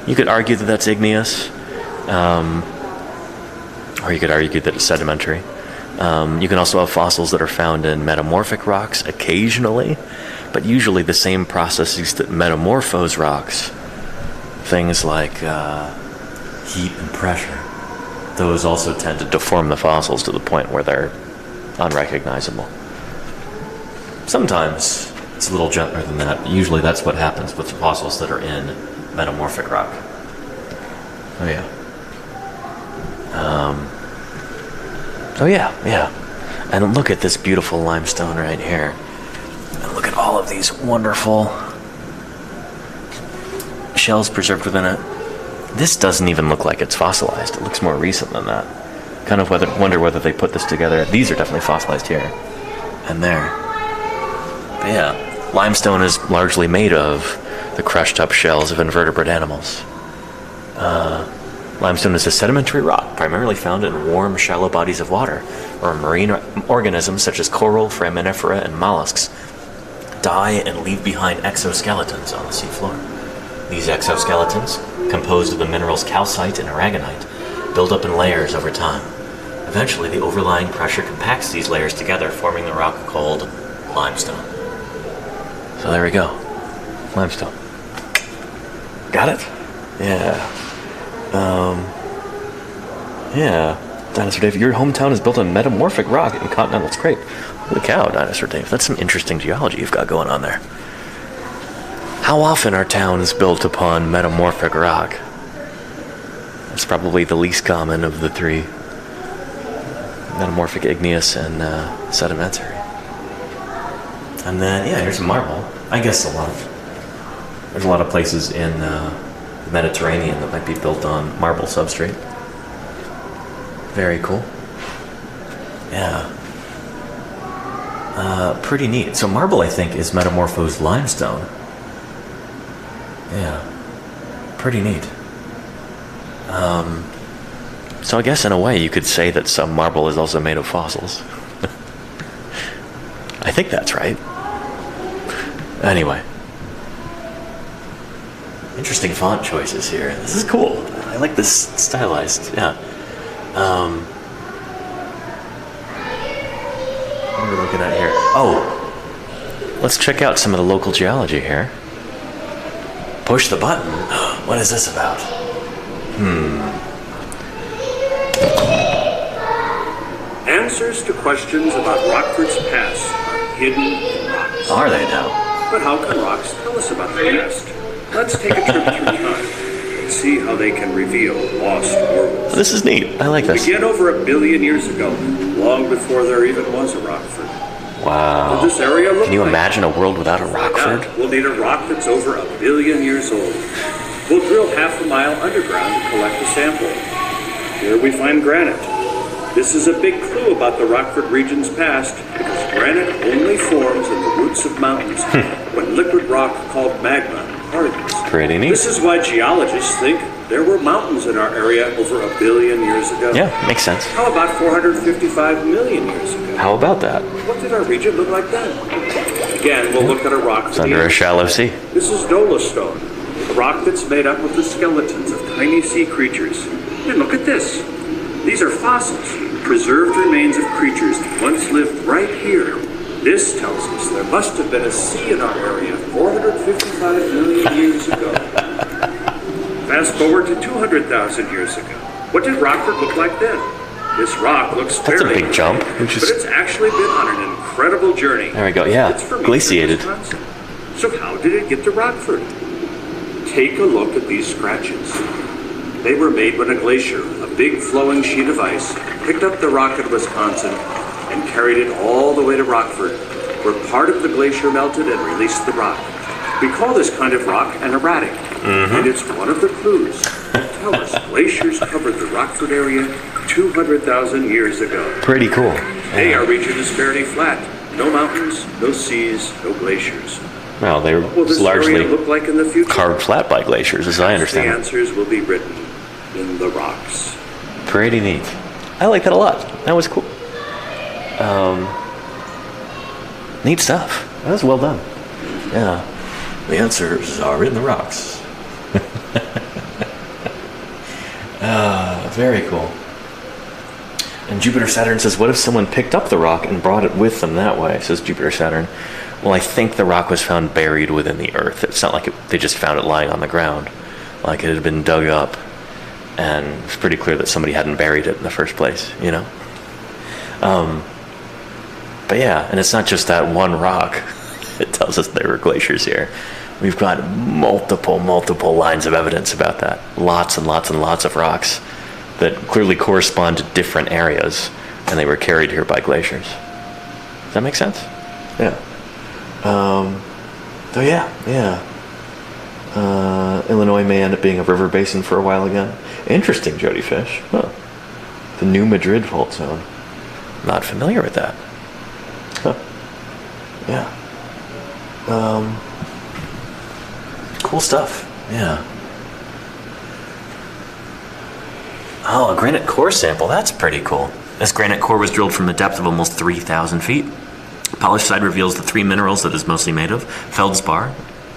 you could argue that that's igneous, or you could argue that it's sedimentary. You can also have fossils that are found in metamorphic rocks occasionally, but usually the same processes that metamorphose rocks, things like heat and pressure, those also tend to deform the fossils to the point where they're unrecognizable. Sometimes it's a little gentler than that, but usually that's what happens with fossils that are in metamorphic rock. Oh yeah. And look at this beautiful limestone right here. And look at all of these wonderful shells preserved within it. This doesn't even look like it's fossilized. It looks more recent than that. Kind of wonder whether they put this together. These are definitely fossilized here and there. But yeah, limestone is largely made of the crushed up shells of invertebrate animals. Limestone is a sedimentary rock primarily found in warm, shallow bodies of water, where marine organisms such as coral, foraminifera, and mollusks die and leave behind exoskeletons on the seafloor. These exoskeletons, composed of the minerals calcite and aragonite, build up in layers over time. Eventually, the overlying pressure compacts these layers together, forming the rock called limestone. So there we go. Limestone. Got it? Yeah. Dinosaur Dave, your hometown is built on metamorphic rock in continental scrape. Holy cow, Dinosaur Dave. That's some interesting geology you've got going on there. How often are towns built upon metamorphic rock? It's probably the least common of the three. Metamorphic, igneous, and sedimentary. And then, here's some marble. I guess there's a lot of places in the Mediterranean that might be built on marble substrate. Very cool. Yeah. Pretty neat. So marble, I think, is metamorphosed limestone. Yeah. Pretty neat. So I guess in a way you could say that some marble is also made of fossils. I think that's right. Anyway. Interesting font choices here. This is cool. I like this stylized. Yeah. What are we looking at here? Oh, let's check out some of the local geology here. Push the button. What is this about? Answers to questions about Rockford's past are hidden in rocks. Are they now? But how can rocks tell us about the past? Let's take a trip through time and see how they can reveal lost worlds. This is neat. I like this. Begin over 1 billion years ago, long before there even was a Rockford. Wow. What does this area look Can you like? imagine a world without a Rockford? We'll need a rock that's over 1 billion years old. We'll drill half a mile underground to collect a sample. Here we find granite. This is a big clue about the Rockford region's past because granite only forms in the roots of mountains when liquid rock called magma hardens. Pretty neat. This is why geologists think there were mountains in our area over 1 billion years ago. Yeah, makes sense. How about 455 million years ago? How about that? What did our region look like then? Again, we'll look at a rock. It's under a shallow sea. This is dolostone, a rock that's made up of the skeletons of tiny sea creatures. And look at this. These are fossils, preserved remains of creatures that once lived right here. This tells us there must have been a sea in our area 455 million years ago. Fast forward to 200,000 years ago. What did Rockford look like then? This rock looks That's a fairly big jump. but it's actually been on an incredible journey. There we go. Yeah, It's from glaciated. Wisconsin. So how did it get to Rockford? Take a look at these scratches. They were made when a glacier, a big flowing sheet of ice, picked up the rock in Wisconsin and carried it all the way to Rockford, where part of the glacier melted and released the rock. We call this kind of rock an erratic, and it's one of the clues that tell us glaciers covered the Rockford area 200,000 years ago. Pretty cool. Today our region is fairly flat. No mountains, no seas, no glaciers. Well, they What will were this largely area look like in the future? carved flat by glaciers, as I The understand it. answers will be written in the rocks. Pretty neat. I like that a lot. That was cool. Neat stuff. That was well done. Yeah. The answers are in the rocks. Very cool. And Jupiter Saturn says, what if someone picked up the rock and brought it with them that way, says Jupiter Saturn. Well, I think the rock was found buried within the earth. It's not like they just found it lying on the ground. Like it had been dug up. And it's pretty clear that somebody hadn't buried it in the first place, you know? But yeah, and it's not just that one rock. It tells us there were glaciers here. We've got multiple lines of evidence about that. Lots and lots and lots of rocks that clearly correspond to different areas, and they were carried here by glaciers. Does that make sense? Yeah. So yeah. Illinois may end up being a river basin for a while again. Interesting, Jody Fish. Huh. The New Madrid fault zone. Not familiar with that. Huh. Yeah. Cool stuff. Yeah. Oh, a granite core sample. That's pretty cool. This granite core was drilled from a depth of almost 3,000 feet. Polished side reveals the three minerals that it's mostly made of: feldspar,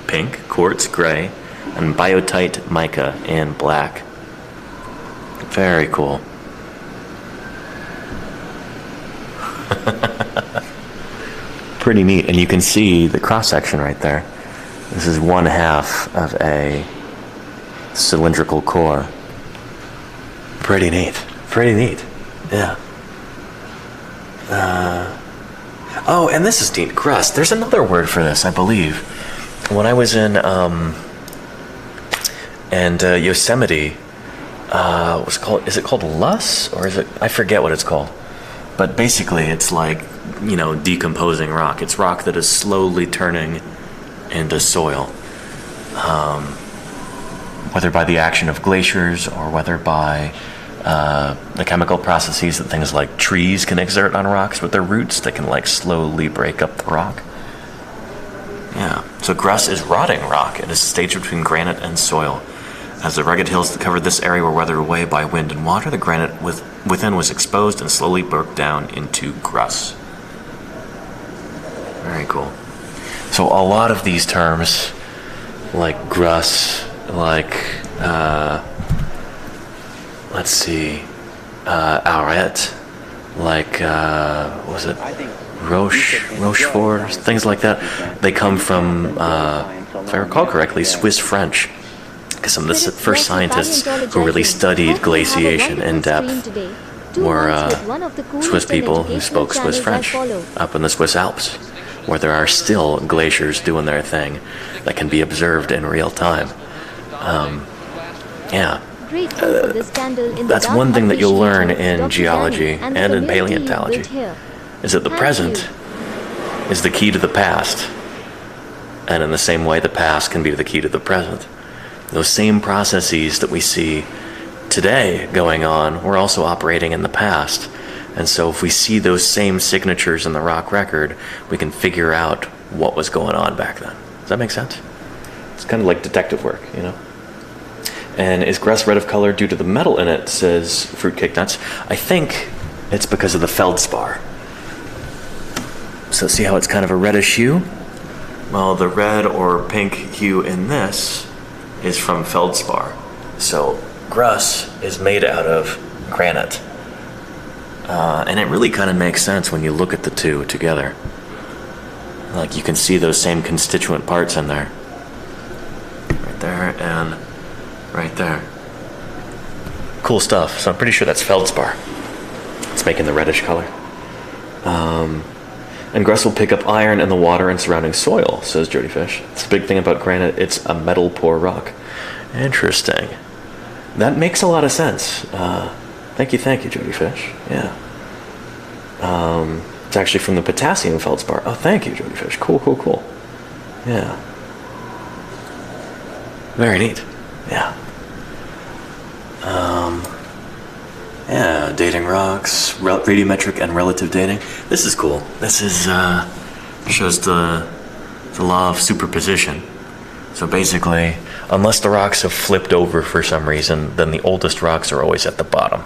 pink, quartz, gray, and biotite mica in black. Very cool. Pretty neat. And you can see the cross-section right there. This is one half of a cylindrical core. Pretty neat. Yeah. Oh, and this is neat. Crust. There's another word for this, I believe. When I was in Yosemite, is it called loess, or is it? I forget what it's called. But basically, it's like, decomposing rock. It's rock that is slowly turning into soil. Whether by the action of glaciers or whether by the chemical processes that things like trees can exert on rocks with their roots that can like slowly break up the rock. Yeah, so grus is rotting rock. It is a stage between granite and soil. As the rugged hills that covered this area were weathered away by wind and water, the granite within was exposed and slowly broke down into grus. Very cool. So a lot of these terms, like grus, like, let's see, arete, like, what was it? Rochefort, things like that. They come from, if I recall correctly, Swiss French. Because some of the first scientists who really studied glaciation in depth were Swiss people who spoke Swiss French up in the Swiss Alps, where there are still glaciers doing their thing that can be observed in real time. Yeah. That's one thing that you'll learn in geology and in paleontology, is that the present is the key to the past, and in the same way the past can be the key to the present. Those same processes that we see today going on, we're also operating in the past. And so if we see those same signatures in the rock record, we can figure out what was going on back then. Does that make sense? It's kind of like detective work, you know? And is grus red of color due to the metal in it, says Fruitcake Nuts. I think it's because of the feldspar. So see how it's kind of a reddish hue? Well, the red or pink hue in this is from feldspar. So grus is made out of granite. And it really kind of makes sense when you look at the two together. Like you can see those same constituent parts in there. Right there and right there. Cool stuff. So I'm pretty sure that's feldspar. It's making the reddish color. And grus will pick up iron in the water and surrounding soil, says Jody Fish. It's a big thing about granite. It's a metal poor rock. Interesting. That makes a lot of sense. Thank you, Jody Fish. Yeah. It's actually from the potassium feldspar. Oh, thank you, Jody Fish. Cool. Yeah. Very neat. Yeah. Yeah, dating rocks, radiometric and relative dating. This is cool. This is shows the law of superposition. So basically, unless the rocks have flipped over for some reason, then the oldest rocks are always at the bottom.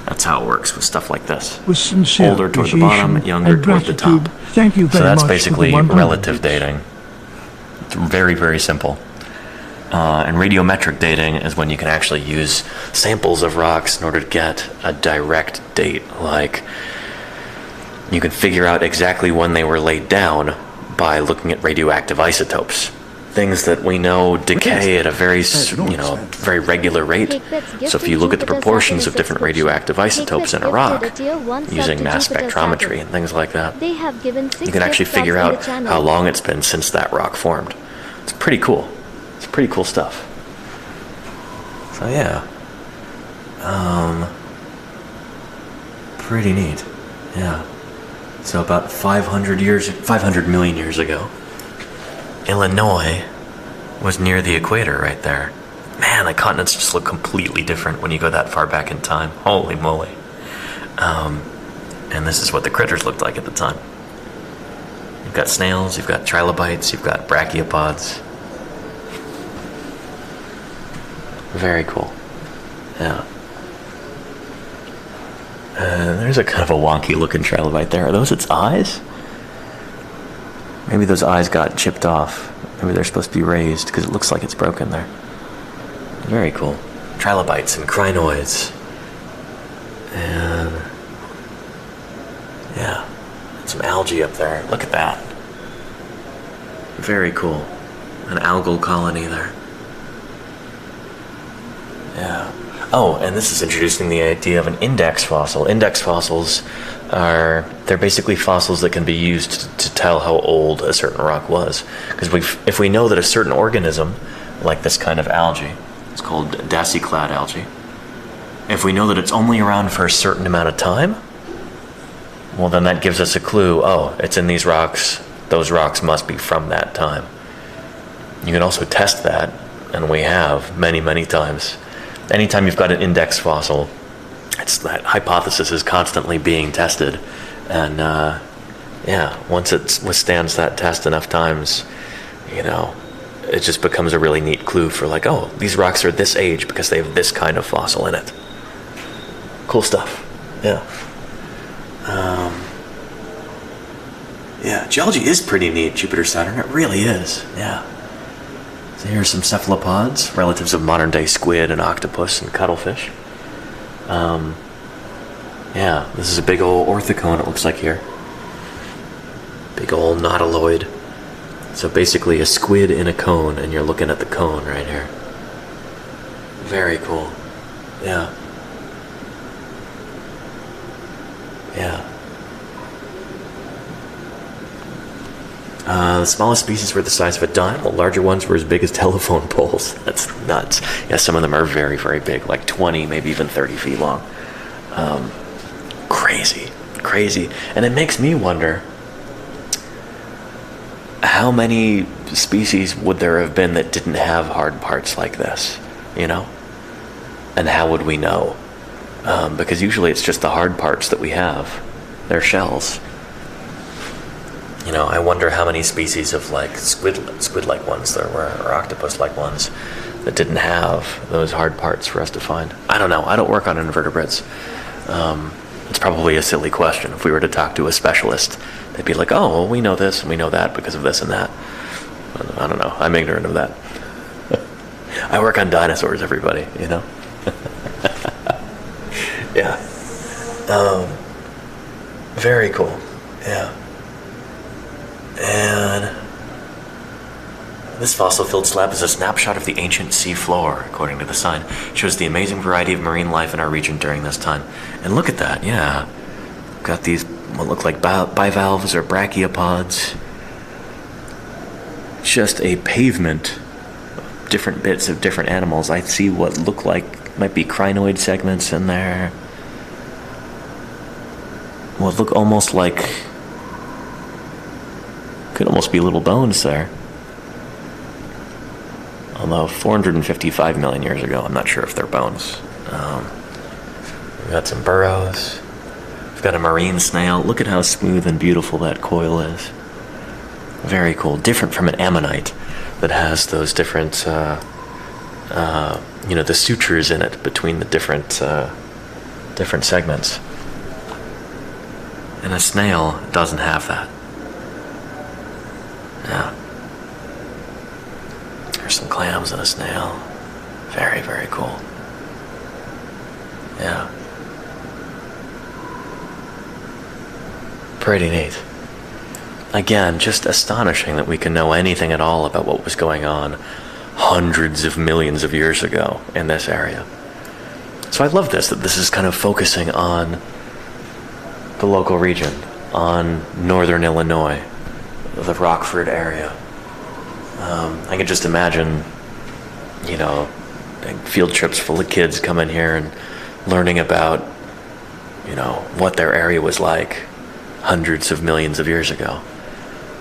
That's how it works with stuff like this. With sincere older toward the bottom, younger toward the top. Thank you very much. So that's basically relative dating. It's very, very simple. And radiometric dating is when you can actually use samples of rocks in order to get a direct date. Like, you can figure out exactly when they were laid down by looking at radioactive isotopes. Things that we know decay at a very, very regular rate. So if you look at the proportions of different radioactive isotopes in a rock, using mass spectrometry and things like that, you can actually figure out how long it's been since that rock formed. It's pretty cool. It's pretty cool stuff. So yeah. Pretty neat. Yeah. So about 500 million years ago, Illinois was near the equator right there. Man, the continents just look completely different when you go that far back in time. Holy moly. And this is what the critters looked like at the time. You've got snails, you've got trilobites, you've got brachiopods. Very cool. Yeah. There's a kind of a wonky looking trilobite there. Are those its eyes? Maybe those eyes got chipped off. Maybe they're supposed to be raised because it looks like it's broken there. Very cool. Trilobites and crinoids. And yeah, some algae up there. Look at that. Very cool. An algal colony there. Yeah. Oh, and this is introducing the idea of an index fossil. Index fossils they're basically fossils that can be used to tell how old a certain rock was. Because if we know that a certain organism, like this kind of algae, it's called dasyclad algae, if we know that it's only around for a certain amount of time, well then that gives us a clue, oh, it's in these rocks, those rocks must be from that time. You can also test that, and we have many, many times. Anytime you've got an index fossil, it's that hypothesis is constantly being tested, and once it withstands that test enough times, it just becomes a really neat clue for like, oh, these rocks are this age because they have this kind of fossil in it. Cool stuff. Yeah. Geology is pretty neat, Jupiter, Saturn. It really is. Yeah. So here's some cephalopods, relatives of modern-day squid and octopus and cuttlefish. This is a big old orthicone, it looks like here. Big old nautiloid. So basically a squid in a cone, and you're looking at the cone right here. Very cool. Yeah. The smallest species were the size of a dime. The larger ones were as big as telephone poles. That's nuts. Yeah, some of them are very, very big, like 20, maybe even 30 feet long. Crazy. And it makes me wonder, how many species would there have been that didn't have hard parts like this, And how would we know? Because usually it's just the hard parts that we have. They're shells. I wonder how many species of like squid-like ones there were, or octopus-like ones, that didn't have those hard parts for us to find. I don't know. I don't work on invertebrates. It's probably a silly question. If we were to talk to a specialist, they'd be like, oh, well, we know this and we know that because of this and that. I don't know. I'm ignorant of that. I work on dinosaurs, everybody, Yeah. Very cool. Yeah. And this fossil-filled slab is a snapshot of the ancient sea floor, according to the sign. It shows the amazing variety of marine life in our region during this time. And look at that, yeah. Got these, what look like bivalves or brachiopods. Just a pavement of different bits of different animals. I see what look like, might be crinoid segments in there. What look almost like, could almost be little bones there. Although 455 million years ago, I'm not sure if they're bones. We've got some burrows. We've got a marine snail. Look at how smooth and beautiful that coil is. Very cool. Different from an ammonite that has those different, the sutures in it between the different segments. And a snail doesn't have that. Yeah. There's some clams and a snail. Very, very cool. Yeah. Pretty neat. Again, just astonishing that we can know anything at all about what was going on hundreds of millions of years ago in this area. So I love that this is kind of focusing on the local region, on northern Illinois, the Rockford area. I can just imagine, field trips full of kids coming here and learning about, what their area was like hundreds of millions of years ago.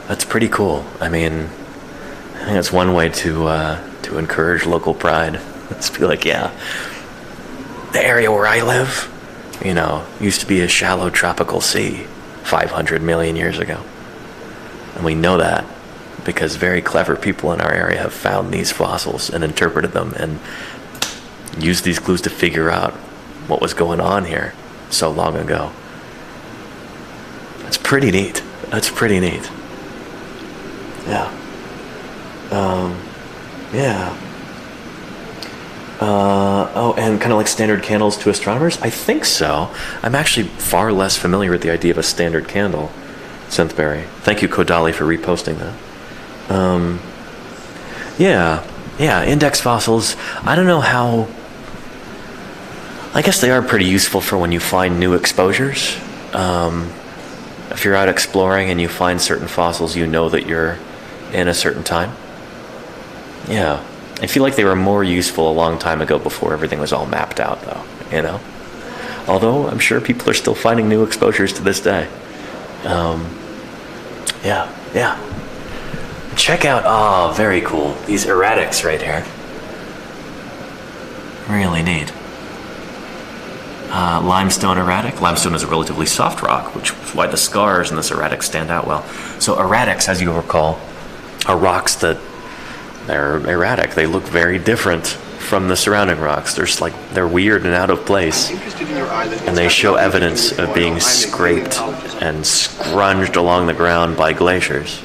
That's pretty cool. I think that's one way to encourage local pride. Let's be like, yeah, the area where I live, used to be a shallow tropical sea 500 million years ago. And we know that because very clever people in our area have found these fossils and interpreted them and used these clues to figure out what was going on here so long ago. That's pretty neat. Yeah. And kind of like standard candles to astronomers? I think so. I'm actually far less familiar with the idea of a standard candle, Synthberry. Thank you, Kodali, for reposting that. Index fossils. I don't know how. I guess they are pretty useful for when you find new exposures. If you're out exploring and you find certain fossils, you know that you're in a certain time. Yeah. I feel like they were more useful a long time ago before everything was all mapped out, though, Although I'm sure people are still finding new exposures to this day. Check out, very cool, these erratics right here. Really neat. Limestone erratic. Limestone is a relatively soft rock, which is why the scars in this erratic stand out well. So erratics, as you recall, are rocks that they're erratic. They look very different from the surrounding rocks. They're weird and out of place, and they show evidence of being scraped and scrunged along the ground by glaciers.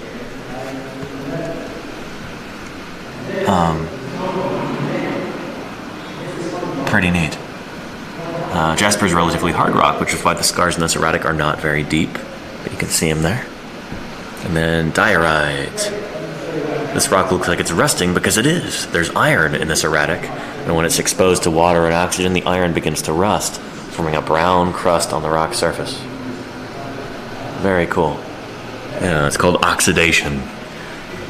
Pretty neat. Jasper is a relatively hard rock, which is why the scars in this erratic are not very deep, but you can see them there. And then diorite. This rock looks like it's rusting because it is. There's iron in this erratic, and when it's exposed to water and oxygen, the iron begins to rust, forming a brown crust on the rock surface. Very cool. Yeah, it's called oxidation.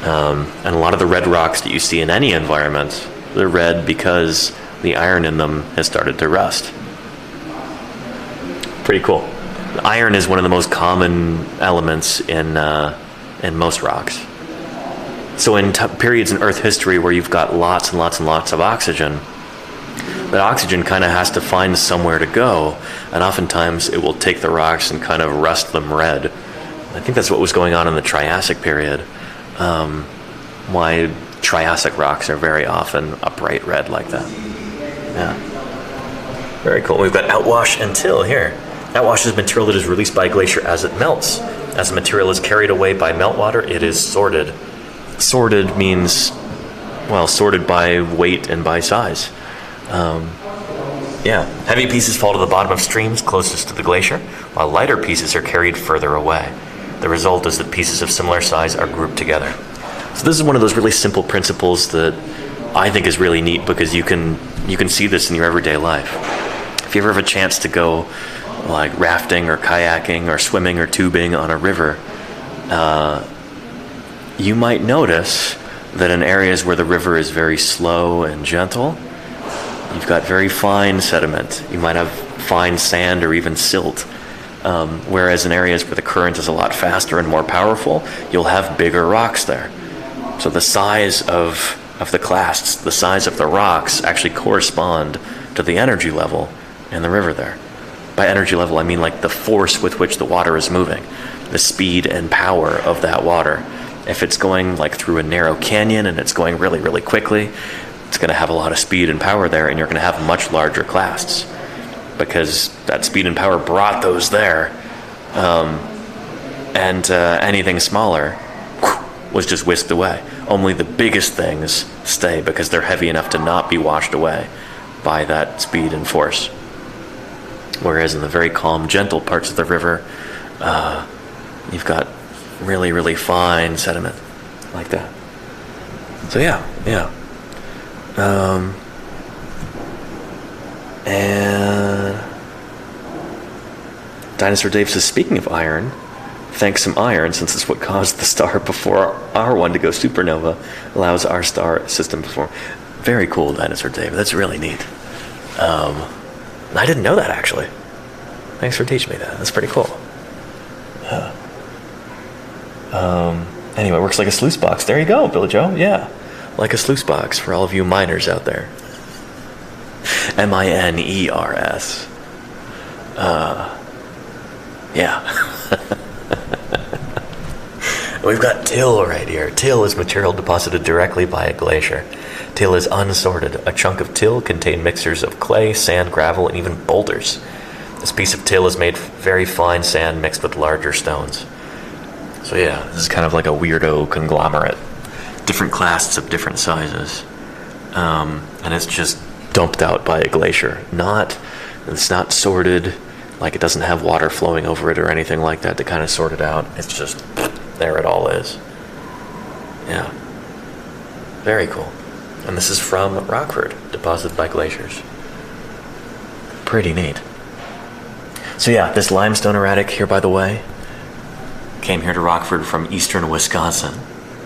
And a lot of the red rocks that you see in any environment, they're red because the iron in them has started to rust. Pretty cool. Iron is one of the most common elements in most rocks. So in periods in Earth history where you've got lots and lots and lots of oxygen, that oxygen kind of has to find somewhere to go, and oftentimes it will take the rocks and kind of rust them red. I think that's what was going on in the Triassic period. Why Triassic rocks are very often a bright red like that. Yeah. Very cool. We've got outwash and till here. Outwash is material that is released by a glacier as it melts. As the material is carried away by meltwater, it is sorted. Sorted means, well, sorted by weight and by size. Heavy pieces fall to the bottom of streams closest to the glacier, while lighter pieces are carried further away. The result is that pieces of similar size are grouped together. So this is one of those really simple principles that I think is really neat because you can see this in your everyday life. If you ever have a chance to go like rafting or kayaking or swimming or tubing on a river, you might notice that in areas where the river is very slow and gentle, you've got very fine sediment. You might have fine sand or even silt. Whereas in areas where the current is a lot faster and more powerful, you'll have bigger rocks there. So the size of the clasts, the size of the rocks actually correspond to the energy level in the river there. By energy level, I mean like the force with which the water is moving, the speed and power of that water. If it's going like through a narrow canyon and it's going really, really quickly, it's going to have a lot of speed and power there, and you're going to have much larger clasts because that speed and power brought those there. Anything smaller was just whisked away. Only the biggest things stay because they're heavy enough to not be washed away by that speed and force. Whereas in the very calm, gentle parts of the river, you've got really, really fine sediment like that. So yeah. And Dinosaur Dave says, speaking of iron, thanks some iron, since it's what caused the star before our one to go supernova, allows our star system to form. Very cool, Dinosaur Dave. That's really neat. I didn't know that, actually. Thanks for teaching me that. That's pretty cool. Anyway, it works like a sluice box. There you go, Billy Joe. Yeah. Like a sluice box for all of you miners out there. MINERS. Yeah. We've got till right here. Till is material deposited directly by a glacier. Till is unsorted. A chunk of till contains mixtures of clay, sand, gravel, and even boulders. This piece of till is made very fine sand mixed with larger stones. So yeah, this is kind of like a weirdo conglomerate. Different clasts of different sizes. And it's just dumped out by a glacier. It's not sorted, like it doesn't have water flowing over it or anything like that to kind of sort it out. It's just, there it all is. Yeah. Very cool. And this is from Rockford, deposited by glaciers. Pretty neat. So yeah, this limestone erratic here, by the way, came here to Rockford from eastern Wisconsin,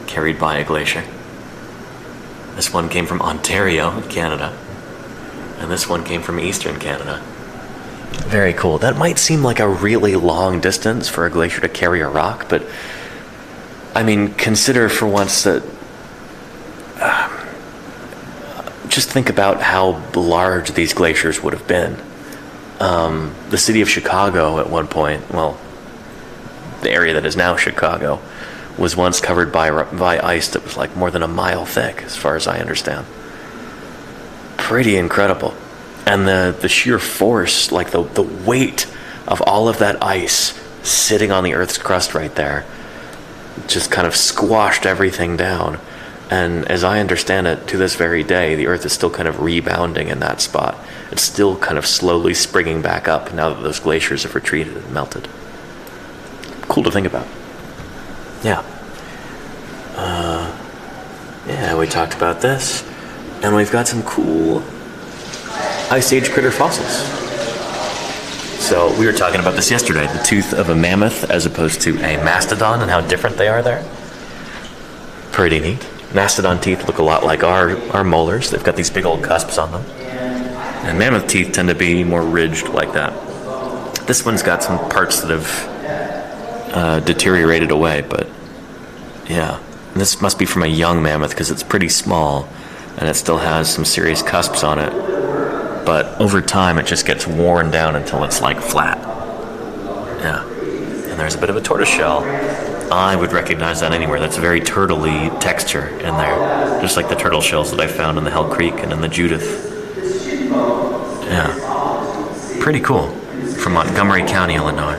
carried by a glacier. This one came from Ontario, Canada. And this one came from eastern Canada. Very cool. That might seem like a really long distance for a glacier to carry a rock, but I mean, consider for once that just think about how large these glaciers would have been. The city of Chicago at one point, well, the area that is now Chicago, was once covered by ice that was like more than a mile thick, as far as I understand. Pretty incredible. And the sheer force, like the weight of all of that ice sitting on the Earth's crust right there, just kind of squashed everything down. And as I understand it, to this very day, the Earth is still kind of rebounding in that spot. It's still kind of slowly springing back up now that those glaciers have retreated and melted. Cool to think about. Yeah. Yeah, we talked about this. And we've got some cool Ice Age critter fossils. So we were talking about this yesterday, the tooth of a mammoth as opposed to a mastodon and how different they are there. Pretty neat. Mastodon teeth look a lot like our molars. They've got these big old cusps on them. And mammoth teeth tend to be more ridged like that. This one's got some parts that have deteriorated away, but yeah. And this must be from a young mammoth because it's pretty small and it still has some serious cusps on it. But over time it just gets worn down until it's like flat. Yeah. And there's a bit of a tortoiseshell. I would recognize that anywhere. That's a very turtle-y texture in there. Just like the turtle shells that I found in the Hell Creek and in the Judith. Yeah. Pretty cool. From Montgomery County, Illinois.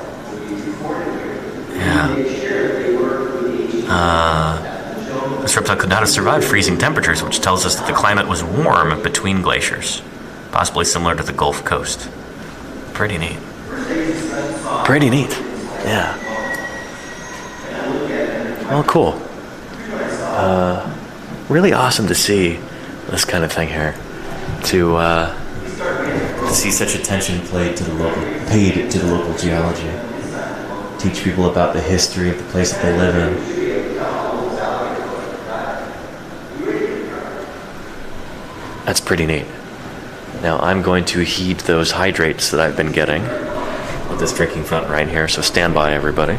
Yeah. This reptile could not have survived freezing temperatures, which tells us that the climate was warm between glaciers. Possibly similar to the Gulf Coast. Pretty neat. Pretty neat. Yeah. Well, cool. Really awesome to see this kind of thing here. To see such attention paid to the local geology. Teach people about the history of the place that they live in. That's pretty neat. Now I'm going to heat those hydrates that I've been getting with this drinking fountain right here, so stand by, everybody.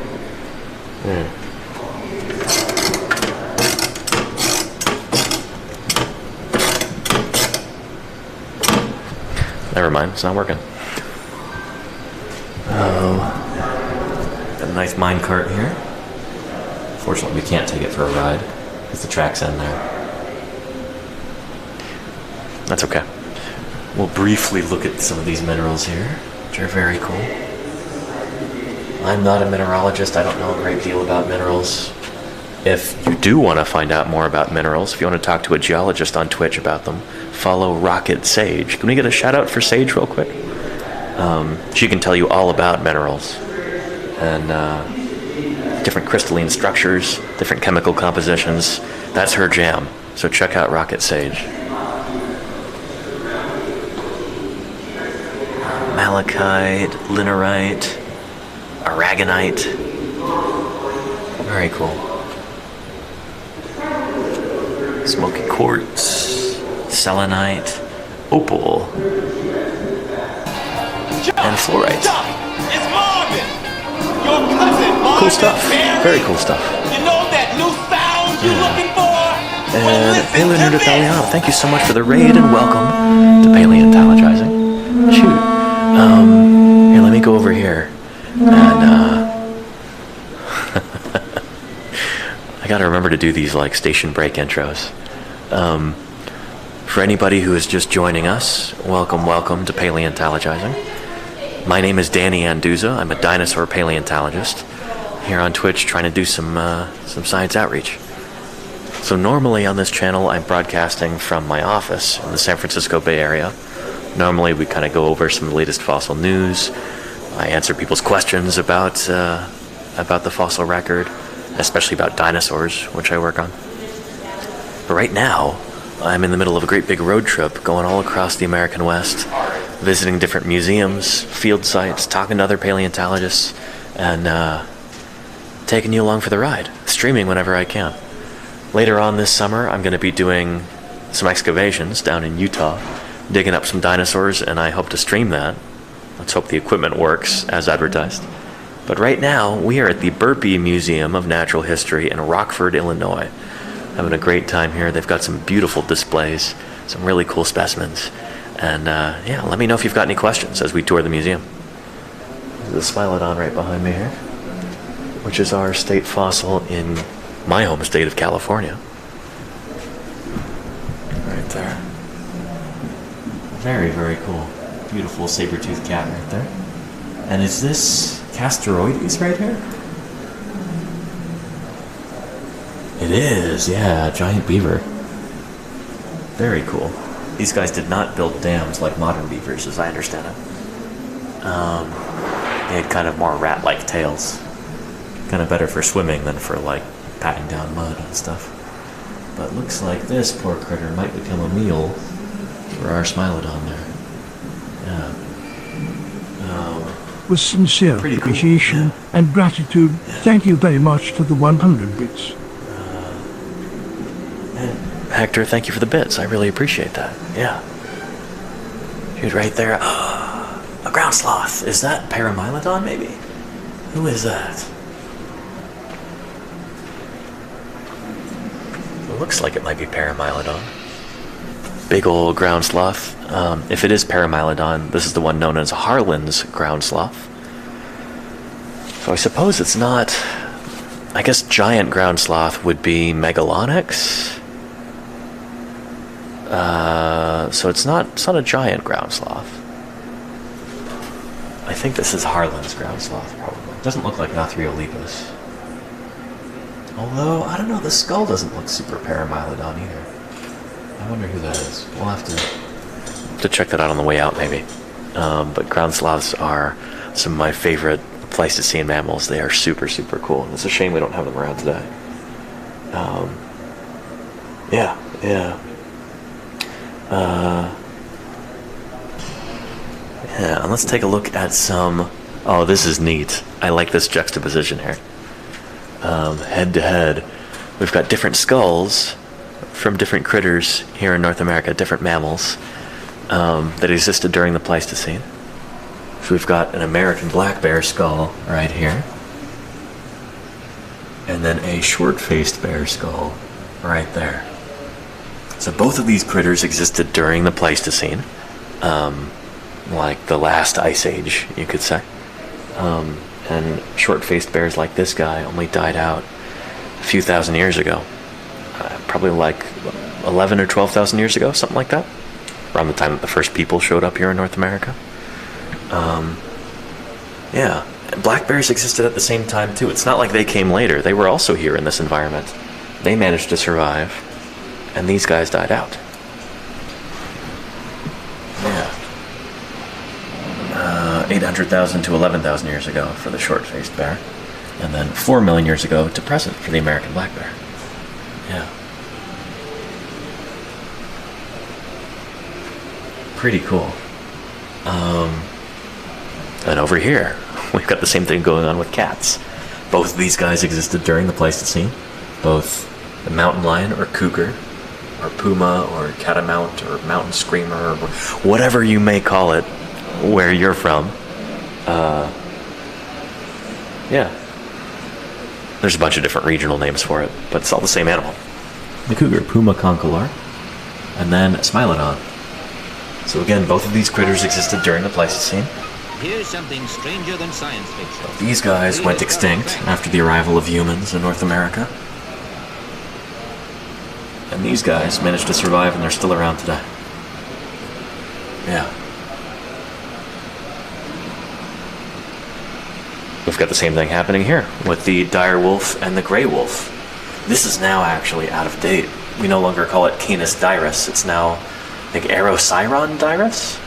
Never mind, it's not working. Got a nice mine cart here. Fortunately, we can't take it for a ride because the track's in there. That's okay. We'll briefly look at some of these minerals here, which are very cool. I'm not a mineralogist. I don't know a great deal about minerals. If you do want to find out more about minerals, if you want to talk to a geologist on Twitch about them, follow Rocket Sage. Can we get a shout out for Sage real quick? She can tell you all about minerals and different crystalline structures, different chemical compositions. That's her jam. So check out Rocket Sage. Malachite, linerite, aragonite. Very cool. Smoky quartz, selenite, opal, and fluorite. It's Marvin, your cousin, Marvin. Cool stuff. Very cool stuff. You know that new sound you're looking for? And Paleontologist, thank you so much for the raid and welcome to Paleontologizing. Shoot. Here, let me go over here and I gotta remember to do these like station break intros. For anybody who is just joining us, welcome to Paleontologizing. My name is Danny Anduza. I'm a dinosaur paleontologist here on Twitch trying to do some science outreach. So normally on this channel I'm broadcasting from my office in the San Francisco Bay Area. Normally we kind of go over some of the latest fossil news. I answer people's questions about the fossil record, especially about dinosaurs, which I work on. But right now, I'm in the middle of a great big road trip going all across the American West, visiting different museums, field sites, talking to other paleontologists, and taking you along for the ride, streaming whenever I can. Later on this summer, I'm going to be doing some excavations down in Utah, digging up some dinosaurs, and I hope to stream that. Let's hope the equipment works as advertised. But right now, we are at the Burpee Museum of Natural History in Rockford, Illinois. Having a great time here. They've got some beautiful displays, some really cool specimens. And yeah, let me know if you've got any questions as we tour the museum. There's a Smilodon right behind me here, which is our state fossil in my home state of California. Right there. Very, very cool. Beautiful saber-toothed cat right there. And is this Castorides right here? It is, yeah, giant beaver. Very cool. These guys did not build dams like modern beavers, as I understand it. They had kind of more rat-like tails. Kind of better for swimming than for, like, patting down mud and stuff. But looks like this poor critter might become a meal for our Smilodon there. Yeah. With sincere appreciation and gratitude, thank you very much for the 100 bits. Hector, thank you for the bits. I really appreciate that. Yeah. Dude, right there. A ground sloth. Is that Paramylodon, maybe? Who is that? It looks like it might be Paramylodon. Big old ground sloth. If it is Paramylodon, this is the one known as Harlan's ground sloth. So I suppose it's not... I guess giant ground sloth would be Megalonyx. So it's not a giant ground sloth. I think this is Harlan's ground sloth, probably. It doesn't look like Nathriolipus. Although, I don't know, the skull doesn't look super Paramylodon either. I wonder who that is. We'll have to check that out on the way out, maybe. But ground sloths are some of my favorite Pleistocene mammals. They are super, super cool. And it's a shame we don't have them around today. Yeah. Yeah, and let's take a look at some... Oh, this is neat. I like this juxtaposition here. Head to head. We've got different skulls from different critters here in North America, different mammals that existed during the Pleistocene. So we've got an American black bear skull right here. And then a short-faced bear skull right there. So both of these critters existed during the Pleistocene, like the last ice age, you could say. And short-faced bears like this guy only died out a few thousand years ago. Probably like 11 or 12,000 years ago, something like that. Around the time that the first people showed up here in North America. Yeah, and black bears existed at the same time too. It's not like they came later. They were also here in this environment. They managed to survive, and these guys died out. Yeah. 800,000 to 11,000 years ago for the short-faced bear, and then 4 million years ago to present for the American black bear. Yeah. Pretty cool. And over here, we've got the same thing going on with cats. Both of these guys existed during the Pleistocene. Both the mountain lion or cougar, or puma or catamount or mountain screamer, or whatever you may call it, where you're from. Yeah. There's a bunch of different regional names for it, but it's all the same animal. The cougar, Puma concolor, and then Smilodon. So again, both of these critters existed during the Pleistocene. Here's something stranger than science fiction. These guys went extinct after the arrival of humans in North America. And these guys managed to survive, and they're still around today. Yeah. We've got the same thing happening here with the dire wolf and the gray wolf. This is now actually out of date. We no longer call it Canis dirus. It's now, I think, Aerocyron dirus?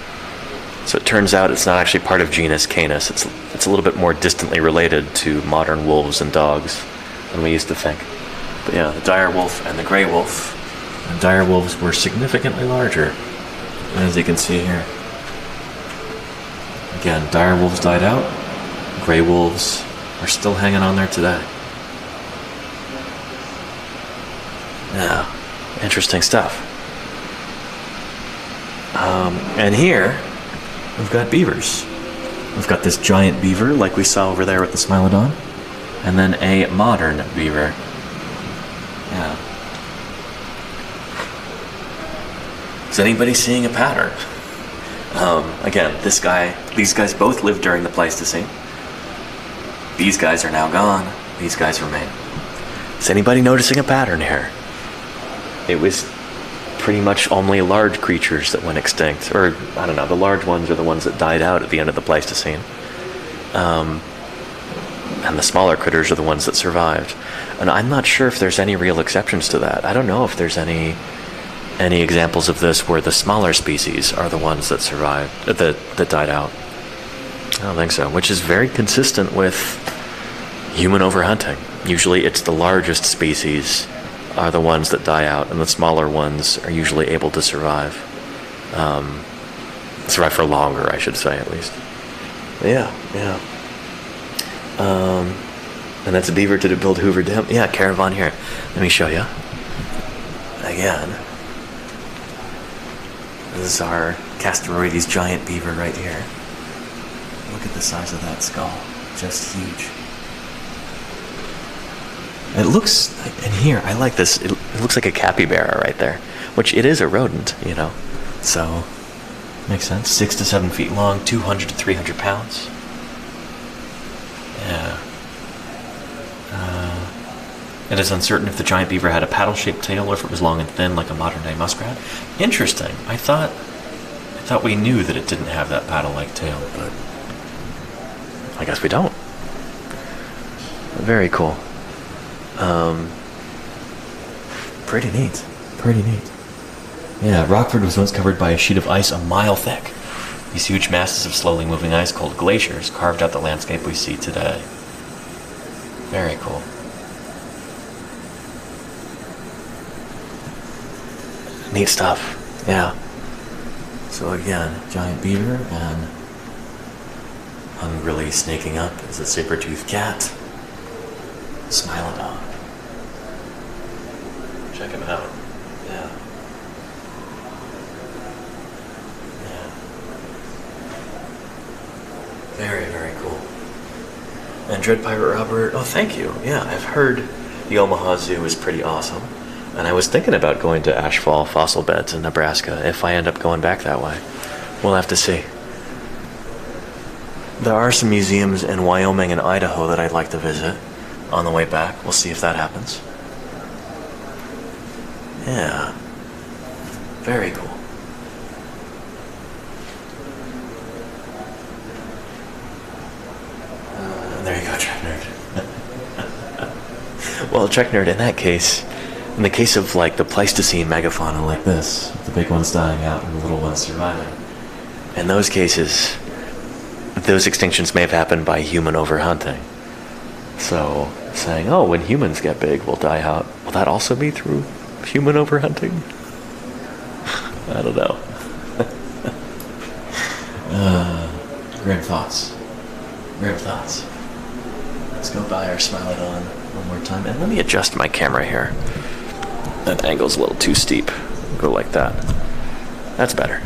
So it turns out it's not actually part of genus Canis. It's a little bit more distantly related to modern wolves and dogs than we used to think. But yeah, the dire wolf and the gray wolf. The dire wolves were significantly larger, as you can see here. Again, dire wolves died out. Gray wolves are still hanging on there today. Yeah, interesting stuff. And here, we've got beavers. We've got this giant beaver, like we saw over there with the Smilodon, and then a modern beaver. Yeah. Is anybody seeing a pattern? Again, these guys both lived during the Pleistocene. These guys are now gone. These guys remain. Is anybody noticing a pattern here? It was pretty much only large creatures that went extinct. Or, I don't know, the large ones are the ones that died out at the end of the Pleistocene. And the smaller critters are the ones that survived. And I'm not sure if there's any real exceptions to that. I don't know if there's any examples of this where the smaller species are the ones that survived, that died out. I don't think so, which is very consistent with human overhunting. Usually it's the largest species are the ones that die out, and the smaller ones are usually able to survive. Survive for longer, I should say, at least. Yeah. And that's a beaver to build Hoover Dam. Yeah, caravan here. Let me show you. Again. This is our Castorides giant beaver right here. Look at the size of that skull. Just huge. It looks, and here, I like this, it looks like a capybara right there, which it is a rodent, you know, so, makes sense. 6 to 7 feet long, 200 to 300 pounds. Yeah. It is uncertain if the giant beaver had a paddle-shaped tail or if it was long and thin like a modern-day muskrat. Interesting. I thought we knew that it didn't have that paddle-like tail, but I guess we don't. Very cool. Pretty neat. Yeah, Rockford was once covered by a sheet of ice a mile thick. These huge masses of slowly moving ice called glaciers carved out the landscape we see today. Very cool. Neat stuff. Yeah. So again, giant beaver, and hungrily snaking up is a saber-toothed cat. Smilodon. Check him out. Yeah. Very, very cool. And Dread Pirate Robert, oh, thank you. Yeah, I've heard the Omaha Zoo is pretty awesome. And I was thinking about going to Ashfall Fossil Beds in Nebraska if I end up going back that way. We'll have to see. There are some museums in Wyoming and Idaho that I'd like to visit on the way back. We'll see if that happens. Yeah. Very cool. There you go, Trek Nerd. Well, Trek Nerd, in that case, in the case of like the Pleistocene megafauna like this, with the big ones dying out and the little ones surviving, in those cases, those extinctions may have happened by human overhunting. So, saying, oh, when humans get big, we'll die out, will that also be through human overhunting? I don't know. Grim thoughts. Let's go by our Smilodon one more time. And let me adjust my camera here. That angle's a little too steep. Go like that. That's better.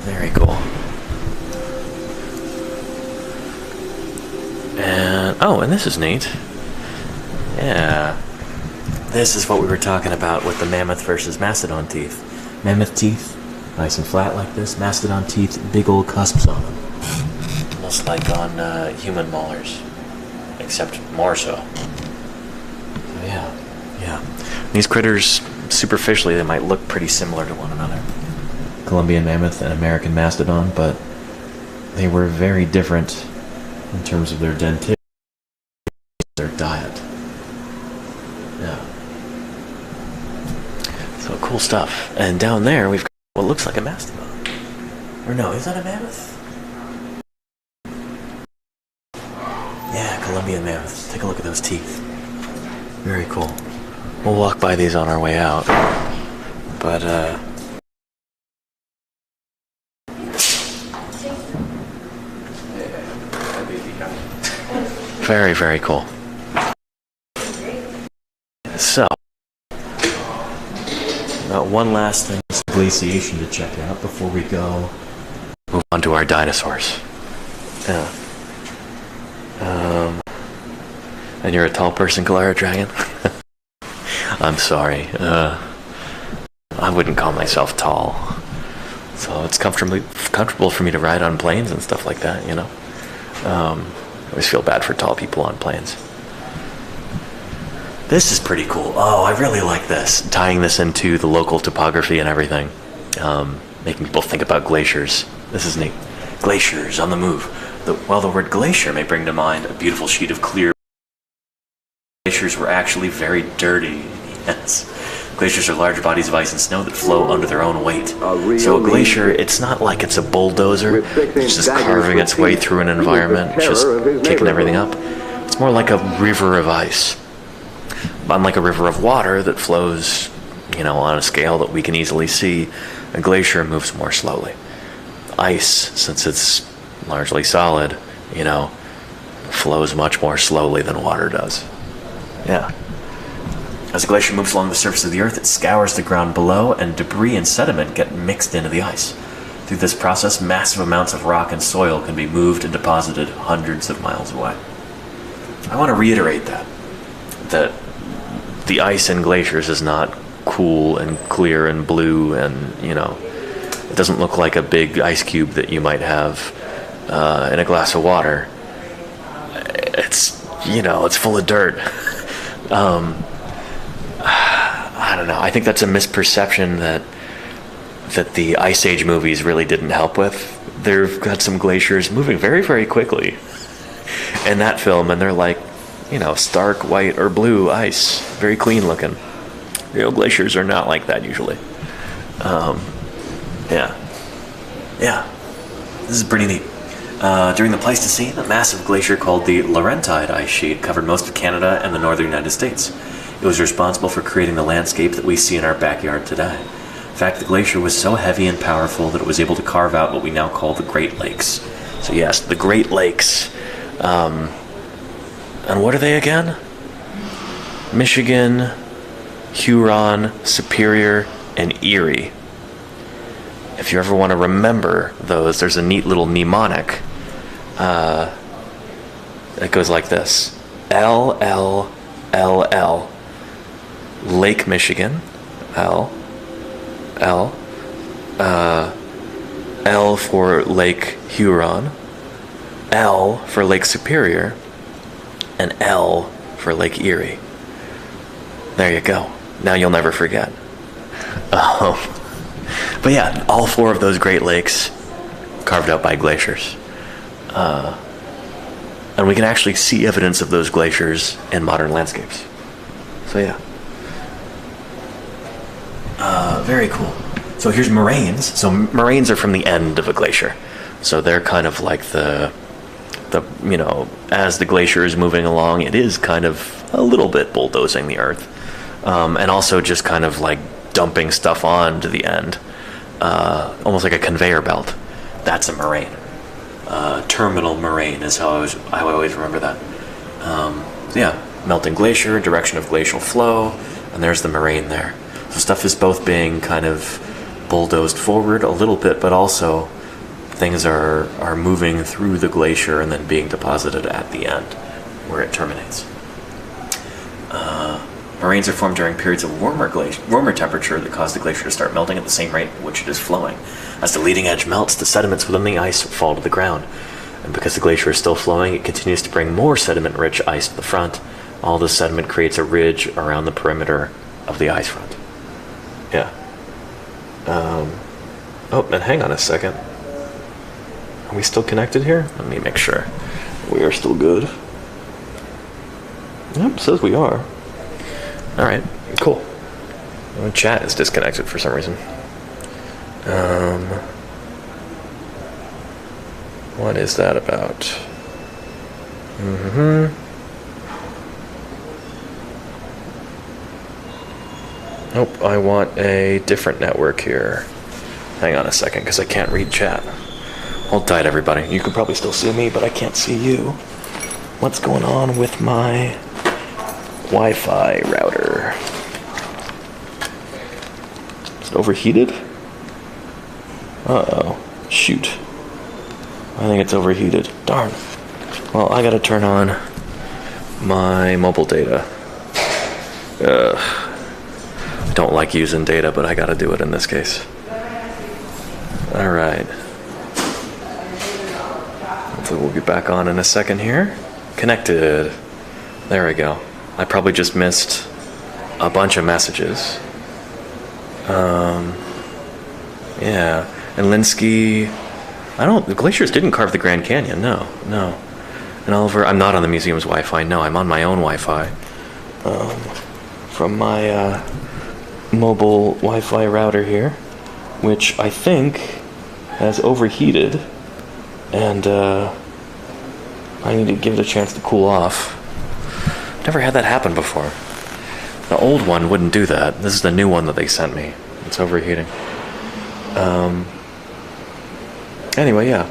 Very cool. And, oh, and this is neat. Yeah. This is what we were talking about with the mammoth versus mastodon teeth. Mammoth teeth, nice and flat like this. Mastodon teeth, big old cusps on them. Almost like on human molars, except more so. Yeah. These critters, superficially, they might look pretty similar to one another. Columbian mammoth and American mastodon, but they were very different in terms of their dentition, their diet. Yeah. So cool stuff. And down there we've got what looks like a mastodon. Or no, is that a mammoth? Yeah, Columbian mammoth. Take a look at those teeth. Very cool. We'll walk by these on our way out. But very, very cool. So, one last thing, glaciation to check out before we go move on to our dinosaurs. Yeah. And you're a tall person, Galera Dragon? I'm sorry. I wouldn't call myself tall. So it's comfortable for me to ride on planes and stuff like that, you know? I always feel bad for tall people on planes. This is pretty cool. Oh, I really like this. Tying this into the local topography and everything. Making people think about glaciers. This is neat. Glaciers on the move. While the word glacier may bring to mind a beautiful sheet of clear, glaciers were actually very dirty. Yes. Glaciers are large bodies of ice and snow that flow under their own weight. So a glacier, it's not like it's a bulldozer. It's just carving its way through an environment, just kicking everything up. It's more like a river of ice. Unlike a river of water that flows, you know, on a scale that we can easily see, a glacier moves more slowly. Ice, since it's largely solid, you know, flows much more slowly than water does. Yeah. As a glacier moves along the surface of the earth, it scours the ground below, and debris and sediment get mixed into the ice. Through this process, massive amounts of rock and soil can be moved and deposited hundreds of miles away. I want to reiterate that the ice in glaciers is not cool and clear and blue, and, you know, it doesn't look like a big ice cube that you might have in a glass of water. It's, you know, it's full of dirt. I don't know. I think that's a misperception that the Ice Age movies really didn't help with. They've got some glaciers moving very, very quickly in that film, and they're like, you know, stark white or blue ice, very clean looking. Real glaciers are not like that usually. Yeah. This is pretty neat. During the Pleistocene, a massive glacier called the Laurentide ice sheet covered most of Canada and the northern United States. It was responsible for creating the landscape that we see in our backyard today. In fact, the glacier was so heavy and powerful that it was able to carve out what we now call the Great Lakes. So yes, the Great Lakes. And what are they again? Michigan, Huron, Superior, and Erie. If you ever want to remember those, there's a neat little mnemonic. It goes like this. L. Lake Michigan. L for Lake Huron. L for Lake Superior. And L for Lake Erie. There you go. Now you'll never forget. But yeah, all four of those Great Lakes carved out by glaciers. And we can actually see evidence of those glaciers in modern landscapes. So yeah. Very cool. So here's moraines. So moraines are from the end of a glacier. So they're kind of like the you know, as the glacier is moving along, it is kind of a little bit bulldozing the earth. And also just kind of like dumping stuff on to the end. Almost like a conveyor belt. That's a moraine. Terminal moraine is how I always remember that. So yeah, melting glacier, direction of glacial flow, and there's the moraine there. So stuff is both being kind of bulldozed forward a little bit, but also things are moving through the glacier and then being deposited at the end where it terminates. Moraines are formed during periods of warmer temperature that cause the glacier to start melting at the same rate at which it is flowing. As the leading edge melts, the sediments within the ice fall to the ground. And because the glacier is still flowing, it continues to bring more sediment-rich ice to the front. All this sediment creates a ridge around the perimeter of the ice front. Yeah. Oh, and hang on a second. Are we still connected here? Let me make sure. We are still good. Yep, says we are. Alright, cool. My chat is disconnected for some reason. What is that about? Nope, I want a different network here. Hang on a second, because I can't read chat. Hold tight, everybody. You can probably still see me, but I can't see you. What's going on with my Wi-Fi router? Is it overheated? Uh-oh. Shoot. I think it's overheated. Darn. Well, I gotta turn on my mobile data. I don't like using data, but I gotta do it in this case. Alright. Hopefully we'll be back on in a second here. Connected. There we go. I probably just missed a bunch of messages. Yeah. And Linsky... the glaciers didn't carve the Grand Canyon, no. And Oliver, I'm not on the museum's Wi-Fi, no, I'm on my own Wi-Fi. From my mobile Wi-Fi router here, which I think has overheated, and I need to give it a chance to cool off. Never had that happen before. The old one wouldn't do that. This is the new one that they sent me. It's overheating. Anyway, yeah.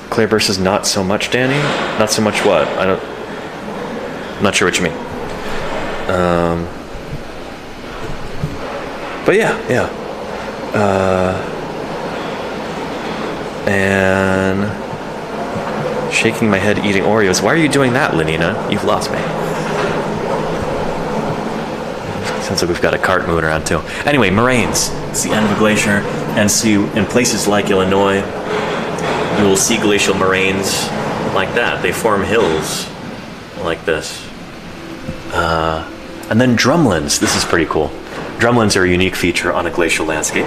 Clear versus not so much, Danny? Not so much what? I'm not sure what you mean. But yeah. And shaking my head eating Oreos. Why are you doing that, Lenina? You've lost me. Sounds like we've got a cart moving around too. Anyway, moraines. It's the end of a glacier, and see in places like Illinois, you will see glacial moraines like that. They form hills like this. And then drumlins. This is pretty cool. Drumlins are a unique feature on a glacial landscape.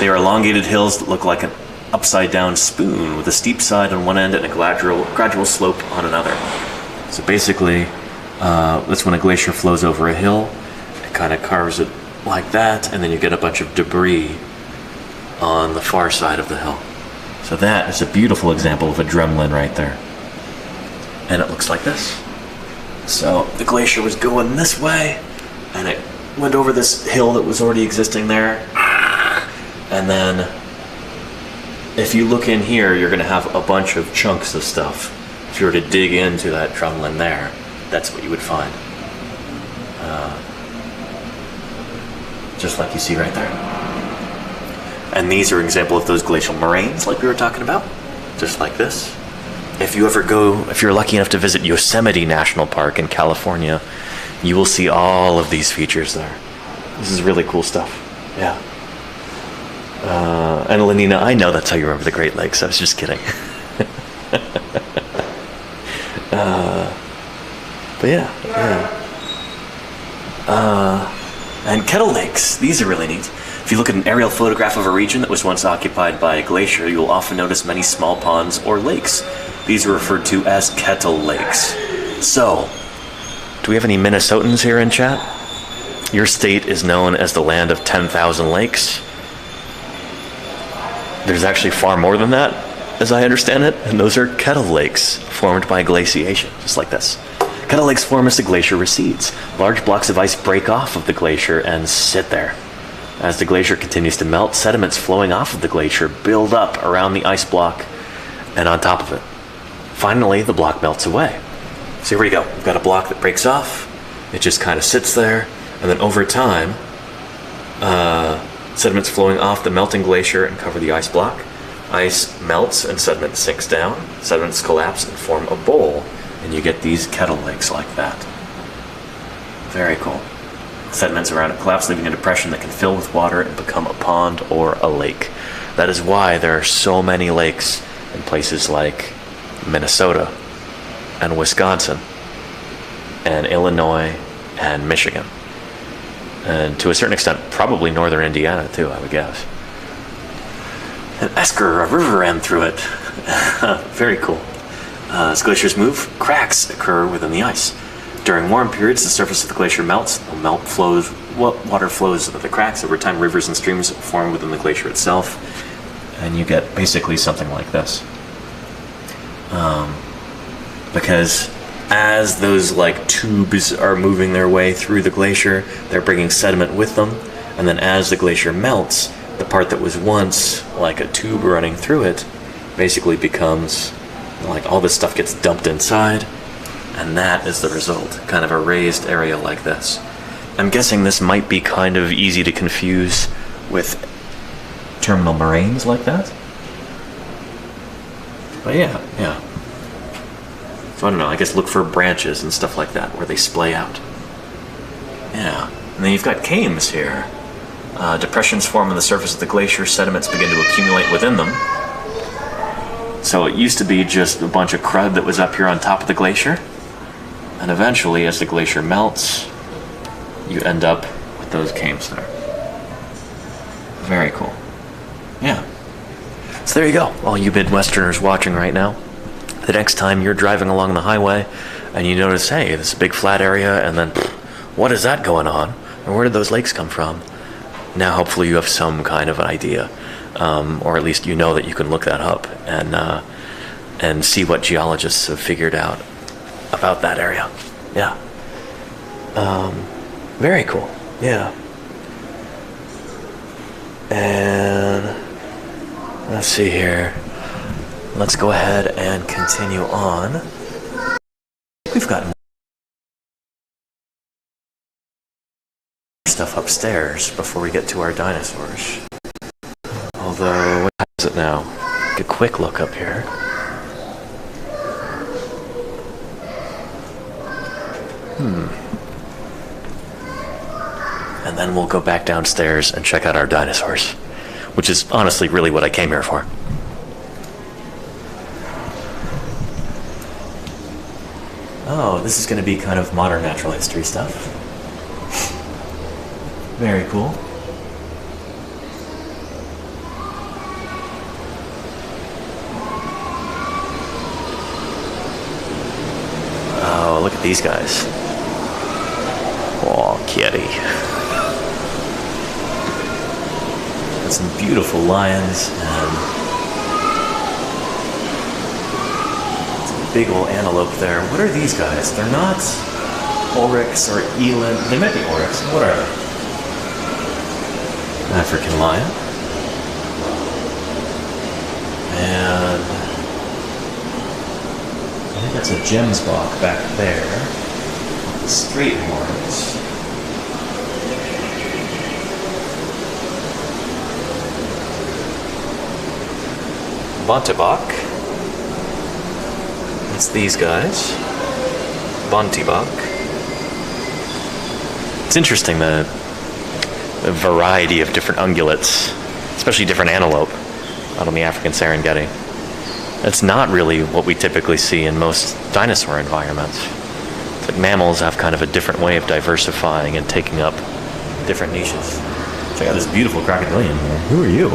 They are elongated hills that look like an upside-down spoon with a steep side on one end and a gradual slope on another. So basically, that's when a glacier flows over a hill. It kind of carves it like that, and then you get a bunch of debris on the far side of the hill. So that is a beautiful example of a drumlin right there. And it looks like this. So the glacier was going this way, and it went over this hill that was already existing there. And then if you look in here, you're going to have a bunch of chunks of stuff. If you were to dig into that drumlin there, that's what you would find. Just like you see right there. And these are an example of those glacial moraines like we were talking about. Just like this. If you're lucky enough to visit Yosemite National Park in California, you will see all of these features there. This is really cool stuff. Yeah. And Lenina, I know that's how you remember the Great Lakes. I was just kidding. But yeah. And kettle lakes. These are really neat. If you look at an aerial photograph of a region that was once occupied by a glacier, you will often notice many small ponds or lakes. These are referred to as kettle lakes. So, do we have any Minnesotans here in chat? Your state is known as the land of 10,000 lakes. There's actually far more than that, as I understand it, and those are kettle lakes formed by glaciation, just like this. Kettle lakes form as the glacier recedes. Large blocks of ice break off of the glacier and sit there. As the glacier continues to melt, sediments flowing off of the glacier build up around the ice block and on top of it. Finally, the block melts away. So here we go. We've got a block that breaks off. It just kind of sits there, and then over time, sediments flowing off the melting glacier and cover the ice block. Ice melts and sediment sinks down. Sediments collapse and form a bowl, and you get these kettle lakes like that. Very cool. Sediments around it collapse, leaving a depression that can fill with water and become a pond or a lake. That is why there are so many lakes in places like Minnesota and Wisconsin and Illinois and Michigan. And to a certain extent, probably northern Indiana too, I would guess. And Esker, a river ran through it. Very cool. As glaciers move, cracks occur within the ice. During warm periods, the surface of the glacier melts. Water flows into the cracks. Over time, rivers and streams form within the glacier itself. And you get basically something like this. Because as those like tubes are moving their way through the glacier, they're bringing sediment with them. And then as the glacier melts, the part that was once like a tube running through it basically becomes like all this stuff gets dumped inside. And that is the result, kind of a raised area like this. I'm guessing this might be kind of easy to confuse with terminal moraines like that. But yeah. So I don't know, I guess look for branches and stuff like that where they splay out. Yeah. And then you've got cames here. Depressions form on the surface of the glacier, sediments begin to accumulate within them. So it used to be just a bunch of crud that was up here on top of the glacier. And eventually, as the glacier melts, you end up with those cames there. Very cool. Yeah. So there you go, all you Midwesterners watching right now. The next time you're driving along the highway and you notice, hey, this big flat area, and then, what is that going on? Or where did those lakes come from? Now hopefully you have some kind of an idea. Or at least you know that you can look that up and see what geologists have figured out about that area. Yeah. Very cool. Yeah. And let's see here. Let's go ahead and continue on. We've got stuff upstairs before we get to our dinosaurs. Although, what time is it now? Take a quick look up here. And then we'll go back downstairs and check out our dinosaurs, which is honestly really what I came here for. Oh, this is going to be kind of modern natural history stuff. Very cool. Oh, look at these guys. Oh, kitty. Got some beautiful lions and some big old antelope there. What are these guys? They're not oryx or eland. They might be oryx. What are they? African lion. And I think that's a gemsbok back there. The straight horns. Bontebok. That's these guys. Bontebok. It's interesting the variety of different ungulates, especially different antelope out on the African Serengeti. That's not really what we typically see in most dinosaur environments. It's like mammals have kind of a different way of diversifying and taking up different niches. Check out this beautiful crocodilian here. Who are you?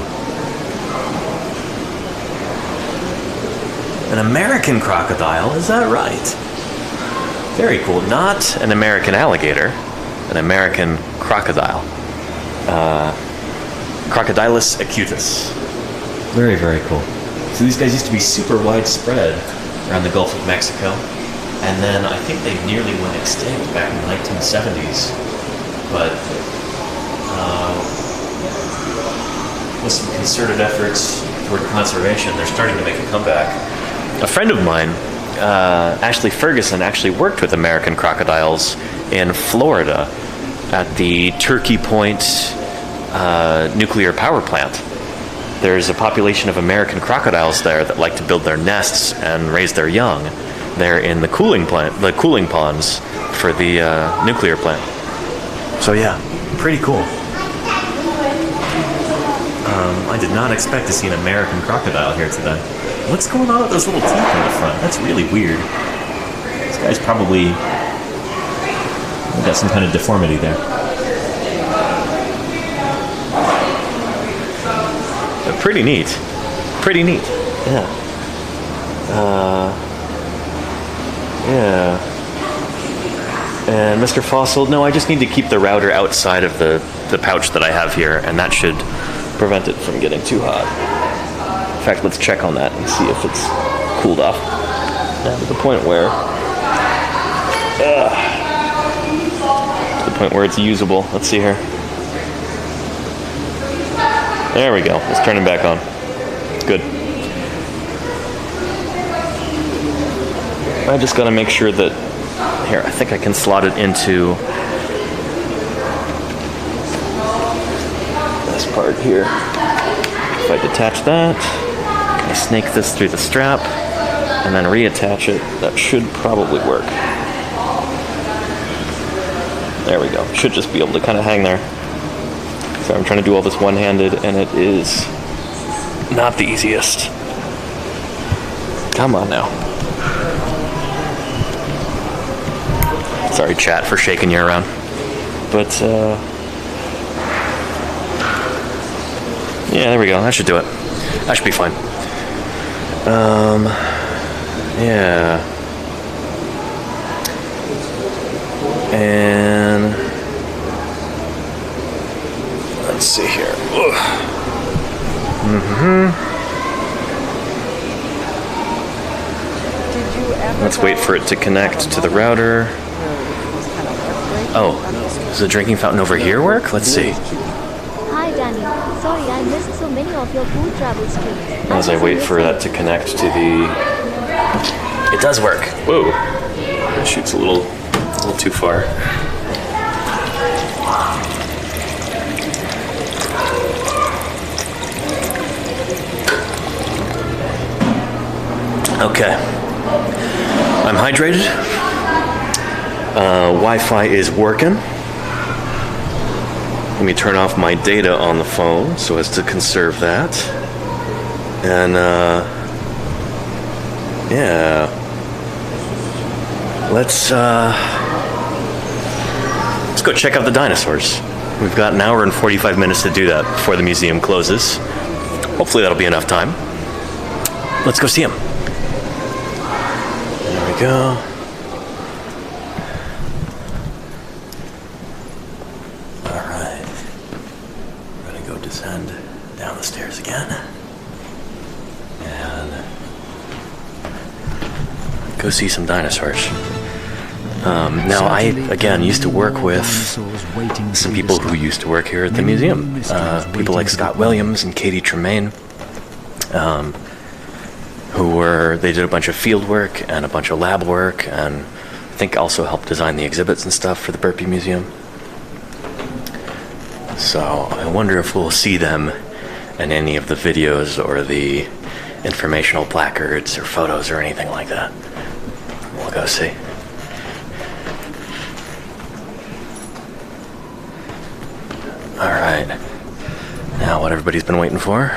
An American crocodile, is that right? Very cool. Not an American alligator, an American crocodile. Crocodilus acutus. Very, very cool. So these guys used to be super widespread around the Gulf of Mexico, and then I think they nearly went extinct back in the 1970s. But with some concerted efforts toward conservation, they're starting to make a comeback. A friend of mine, Ashley Ferguson, actually worked with American crocodiles in Florida at the Turkey Point nuclear power plant. There's a population of American crocodiles there that like to build their nests and raise their young. They're in the cooling ponds for the nuclear plant. So yeah, pretty cool. I did not expect to see an American crocodile here today. What's going on with those little teeth in the front? That's really weird. This guy's probably got some kind of deformity there. Pretty neat. Pretty neat. Yeah. Yeah. And Mr. Fossil, no, I just need to keep the router outside of the pouch that I have here, and that should prevent it from getting too hot. In fact, let's check on that and see if it's cooled off. To the point where... to the point where it's usable. Let's see here. There we go. Let's turn it back on. Good. I just gotta make sure that... Here, I think I can slot it into this part here. If I detach that, I snake this through the strap and then reattach it. That should probably work. There we go. Should just be able to kind of hang there. So I'm trying to do all this one-handed, and it is not the easiest. Come on now. Sorry, chat, for shaking you around. But, yeah, there we go. That should do it. That should be fine. Yeah. And let's see here. Let's wait for it to connect to the router. Oh, does the drinking fountain over here work? Let's see. Hi, Danny. Sorry, I missed so many of your food travel streams. As I wait for that to connect to the... It does work. Whoa. It shoots a little too far. Okay. I'm hydrated. Wi-Fi is working. Let me turn off my data on the phone so as to conserve that. And, yeah. Let's go check out the dinosaurs. We've got an hour and 45 minutes to do that before the museum closes. Hopefully that'll be enough time. Let's go see them. There we go. Descend down the stairs again and go see some dinosaurs. Now, I, again, used to work with some people who used to work here at the museum. People like Scott Williams and Katie Tremaine, they did a bunch of field work and a bunch of lab work, and I think also helped design the exhibits and stuff for the Burpee Museum. So I wonder if we'll see them in any of the videos or the informational placards or photos or anything like that. We'll go see. All right. Now what everybody's been waiting for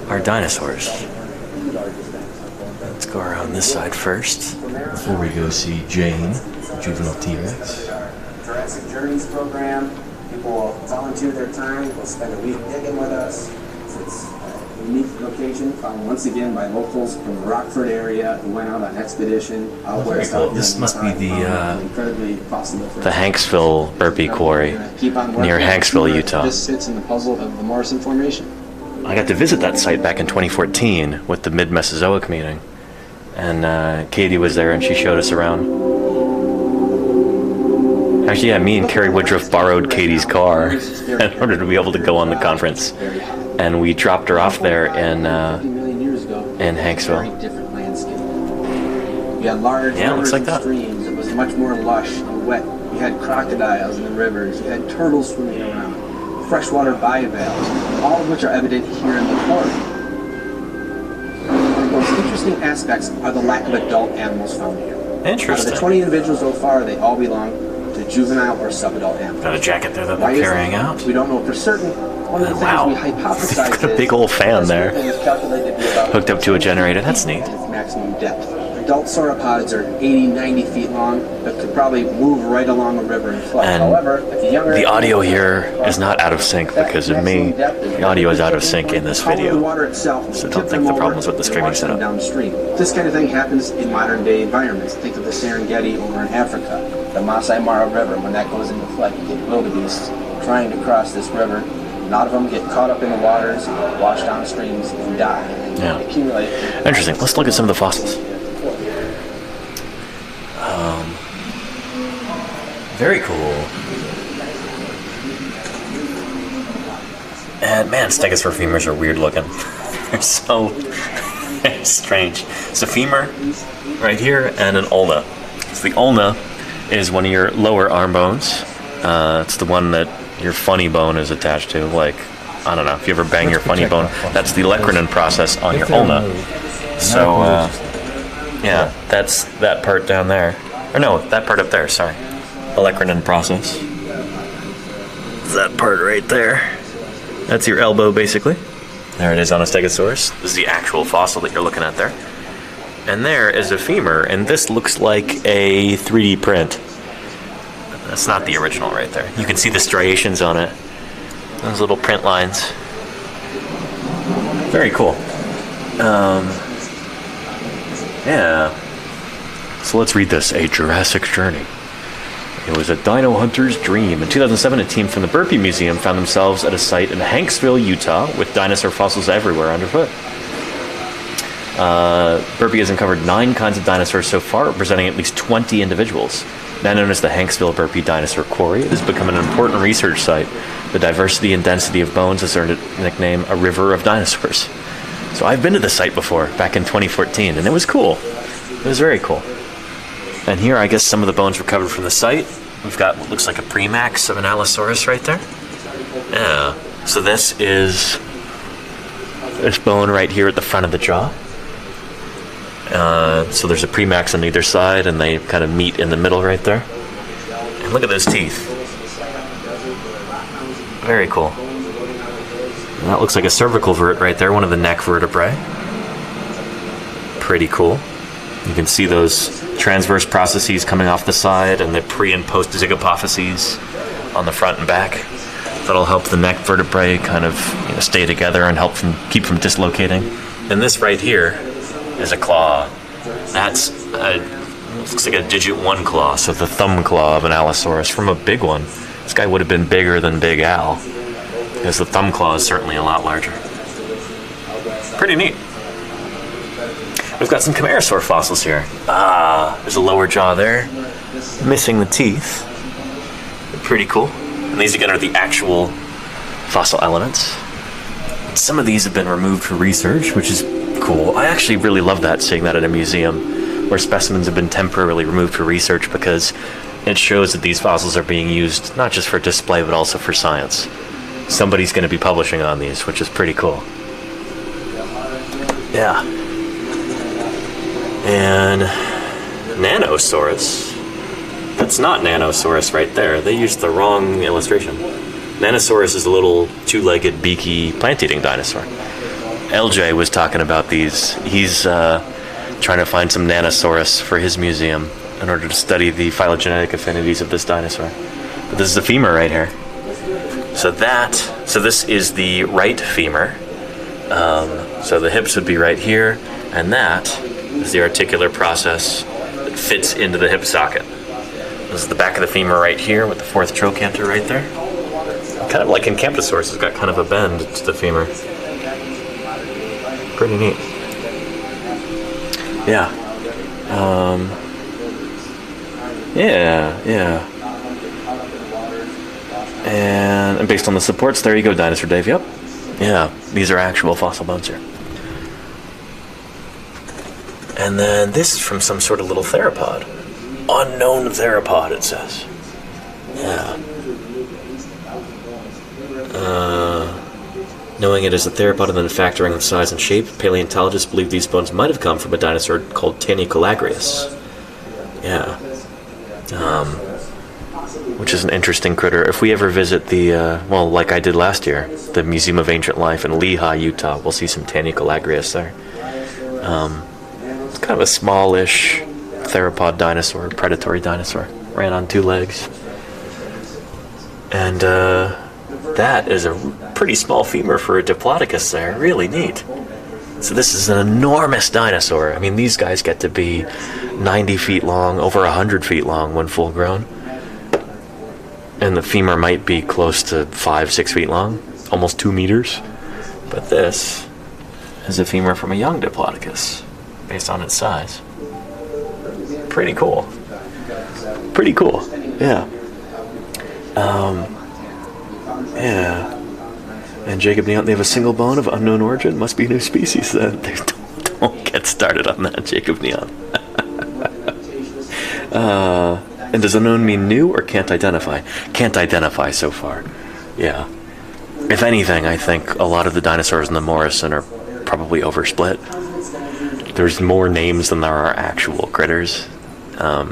are dinosaurs. Let's go around this side first before we go see Jane, juvenile T-Rex. Jurassic Journeys program. People will volunteer their time. They'll spend a week digging with us. It's a unique location found once again by locals from the Rockford area who went out on expedition. Very cool. This must be the Hanksville Burpee Quarry near Hanksville, Utah. This sits in the puzzle of the Morrison Formation. I got to visit that site back in 2014 with the Mid-Mesozoic meeting. And Katie was there and she showed us around. Actually, yeah, me and Carrie Woodruff borrowed Katie's car in order to be able to go on the conference. And we dropped her off there in Hanksville. You had large looks like that. streams. It was much more lush and wet. You had crocodiles in the rivers. You had turtles swimming around. Freshwater bivalves, all of which are evident here in the quarry. One of the most interesting aspects are the lack of adult animals found here. Interesting. Out of the 20 individuals so far, they all belong to juvenile or subadult animals. Got a jacket there that they're carrying out. We don't know for certain. One of the things we hypothesize got a big old fan there. is calculated to be about Hooked up to a generator. That's neat. its maximum depth. Adult sauropods are 80, 90 feet long, but could probably move right along a river and flood. And however, if the younger the audio here is not out of sync because of me. The audio is out of sync in this video. So don't think the problem is with the streaming setup. Downstream. This kind of thing happens in modern day environments. Think of the Serengeti over in Africa, the Masai Mara River. When that goes into flood, you get wildebeests trying to cross this river. A lot of them get caught up in the waters, wash down streams, and die. Yeah. Accumulate. Interesting. Let's look at some of the fossils. Very cool. And man, stegosaur femurs are weird looking. They're so strange. It's a femur right here and an ulna. So the ulna is one of your lower arm bones. It's the one that your funny bone is attached to, like I don't know, if you ever bang your funny bone, that's the olecranon process on your ulna. So, yeah, that's that part down there. Or no, that part up there, sorry. Olecranon process. That part right there. That's your elbow, basically. There it is on a Stegosaurus. This is the actual fossil that you're looking at there. And there is a femur, and this looks like a 3D print. That's not the original right there. You can see the striations on it. Those little print lines. Very cool. Yeah. So let's read this. A Jurassic Journey. It was a dino hunter's dream. In 2007, a team from the Burpee Museum found themselves at a site in Hanksville, Utah, with dinosaur fossils everywhere underfoot. Burpee has uncovered 9 kinds of dinosaurs so far, representing at least 20 individuals. Now known as the Hanksville Burpee Dinosaur Quarry, it has become an important research site. The diversity and density of bones has earned it the nickname a river of dinosaurs. So I've been to the site before, back in 2014, and it was cool. It was very cool. And here, I guess some of the bones recovered from the site. We've got what looks like a premax of an Allosaurus right there. Yeah. So this is this bone right here at the front of the jaw. So there's a premax on either side, and they kind of meet in the middle right there. And look at those teeth. Very cool. And that looks like a cervical vert right there, one of the neck vertebrae. Pretty cool. You can see those transverse processes coming off the side and the pre- and post-zygapophyses on the front and back. That'll help the neck vertebrae kind of stay together and help keep from dislocating. And this right here is a claw. That's looks like a digit 1 claw, so the thumb claw of an Allosaurus from a big one. This guy would have been bigger than Big Al, because the thumb claw is certainly a lot larger. Pretty neat. We've got some Camarasaur fossils here. There's a lower jaw there, missing the teeth. Pretty cool. And these again are the actual fossil elements. Some of these have been removed for research, which is cool. I actually really love that, seeing that in a museum where specimens have been temporarily removed for research, because it shows that these fossils are being used not just for display but also for science. Somebody's going to be publishing on these, which is pretty cool. Yeah. And Nanosaurus. That's not Nanosaurus right there. They used the wrong illustration. Nanosaurus is a little 2-legged, beaky, plant-eating dinosaur. LJ was talking about these. He's trying to find some Nanosaurus for his museum in order to study the phylogenetic affinities of this dinosaur. But this is the femur right here. So this is the right femur. So the hips would be right here, and that is the articular process that fits into the hip socket. This is the back of the femur right here with the 4th trochanter right there. Kind of like in Camptosaurus, it's got kind of a bend to the femur. Pretty neat. Yeah. Yeah. And based on the supports, there you go, Dinosaur Dave. Yep. Yeah, these are actual fossil bones here. And then this is from some sort of little theropod. Unknown theropod, it says. Yeah. Knowing it as a theropod and then factoring the size and shape, paleontologists believe these bones might have come from a dinosaur called Tanicolagrius. Yeah. Which is an interesting critter. If we ever visit the, like I did last year, the Museum of Ancient Life in Lehi, Utah, we'll see some Tanicolagrius there. It's kind of a smallish theropod dinosaur, predatory dinosaur. Ran on 2 legs. And that is a pretty small femur for a Diplodocus there. Really neat. So this is an enormous dinosaur. I mean, these guys get to be 90 feet long, over 100 feet long when full grown. And the femur might be close to 5-6 feet long, almost 2 meters. But this is a femur from a young Diplodocus, based on its size. Pretty cool. Pretty cool, yeah. Yeah. And Jacob Neon, they have a single bone of unknown origin. Must be a new species then. Don't get started on that, Jacob Neon. And does unknown mean new or can't identify? Can't identify so far. Yeah. If anything, I think a lot of the dinosaurs in the Morrison are probably oversplit. There's more names than there are actual critters. I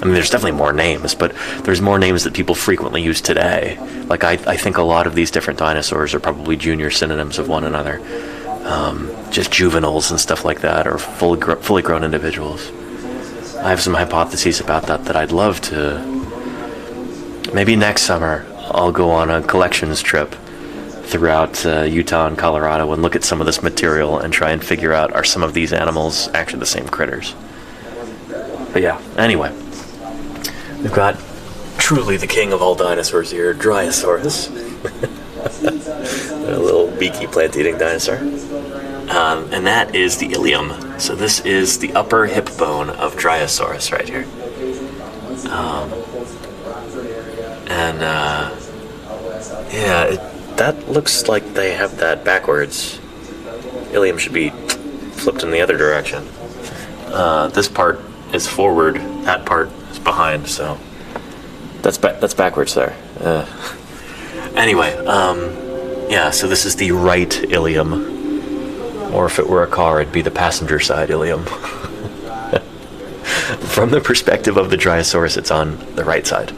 mean, there's definitely more names, but there's more names that people frequently use today. Like, I think a lot of these different dinosaurs are probably junior synonyms of one another. Just juveniles and stuff like that, or fully grown individuals. I have some hypotheses about that I'd love to... Maybe next summer, I'll go on a collections trip throughout Utah and Colorado and look at some of this material and try and figure out, are some of these animals actually the same critters? But yeah, anyway. We've got truly the king of all dinosaurs here, Dryosaurus. A little beaky plant-eating dinosaur. And that is the ilium. So this is the upper hip bone of Dryosaurus right here. That looks like they have that backwards. Ilium should be flipped in the other direction. This part is forward, that part is behind, so that's backwards there. Anyway, so this is the right ilium, or if it were a car, it'd be the passenger side ilium. From the perspective of the Dryosaurus, it's on the right side.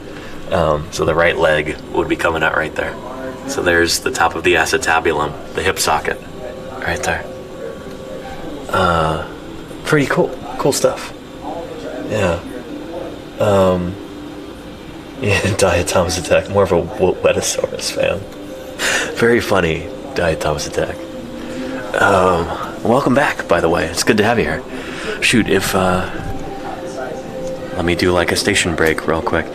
So the right leg would be coming out right there. So there's the top of the acetabulum, the hip socket, right there. Pretty cool stuff. Yeah. Diatoma's Attack, more of a Wetosaurus fan. Very funny, Diatoma's Attack. Welcome back, by the way. It's good to have you here. Shoot, let me do like a station break real quick.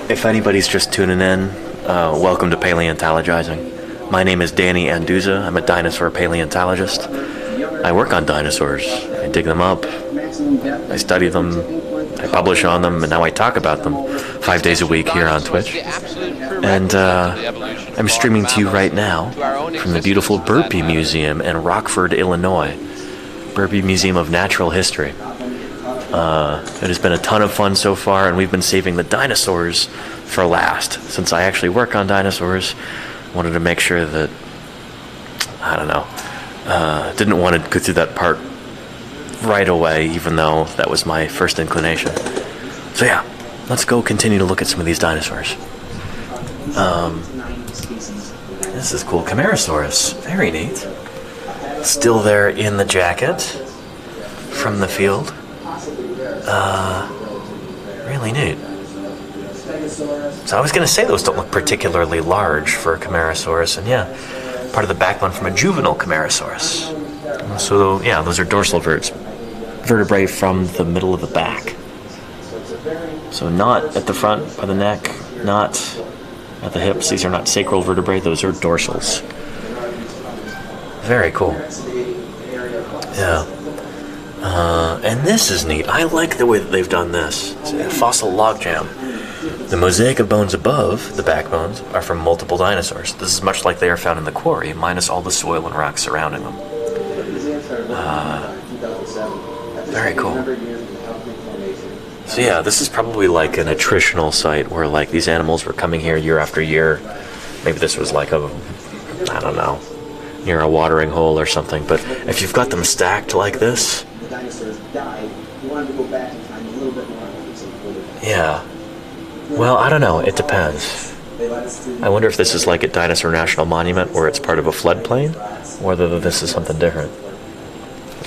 If anybody's just tuning in, welcome to Paleontologizing. My name is Danny Anduza. I'm a dinosaur paleontologist. I work on dinosaurs. I dig them up. I study them. I publish on them, and now I talk about them 5 days a week here on Twitch. And I'm streaming to you right now from the beautiful Burpee Museum in Rockford, Illinois. Burpee Museum of Natural History. It has been a ton of fun so far, and we've been saving the dinosaurs for last. Since I actually work on dinosaurs, wanted to make sure that, didn't want to go through that part right away, even though that was my first inclination. So yeah, let's go continue to look at some of these dinosaurs. This is cool. Camarasaurus, very neat. Still there in the jacket from the field. Really neat. So I was going to say those don't look particularly large for a Camarasaurus, and yeah, part of the backbone from a juvenile Camarasaurus. So yeah, those are dorsal vertebrae from the middle of the back. So not at the front of the neck, not at the hips. These are not sacral vertebrae, those are dorsals. Very cool. Yeah. And this is neat. I like the way that they've done this. It's a fossil logjam. The mosaic of bones above, the backbones, are from multiple dinosaurs. This is much like they are found in the quarry, minus all the soil and rocks surrounding them. Very cool. So yeah, this is probably like an attritional site where like these animals were coming here year after year. Maybe this was like near a watering hole or something. But if you've got them stacked like this, yeah. Well, I don't know. It depends. I wonder if this is like a Dinosaur National Monument where it's part of a floodplain, or whether this is something different.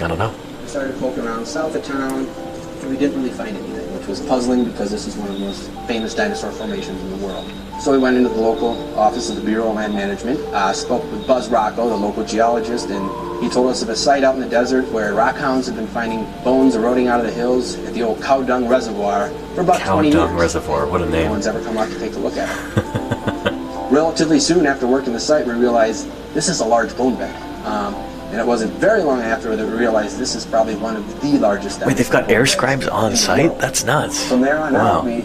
I don't know. We started poking around south of town, and we didn't really find anything, which was puzzling because this is one of the most famous dinosaur formations in the world. So we went into the local office of the Bureau of Land Management, spoke with Buzz Rocco, the local geologist, and he told us of a site out in the desert where rockhounds have been finding bones eroding out of the hills at the old Cow Dung Reservoir for about 20 years. Cow Dung Reservoir, what a name. No one's ever come out to take a look at it. Relatively soon after working the site, we realized this is a large bone bed. And it wasn't very long after that we realized this is probably one of the largest. Wait, they've got air scribes on site? That's nuts. From there on out, we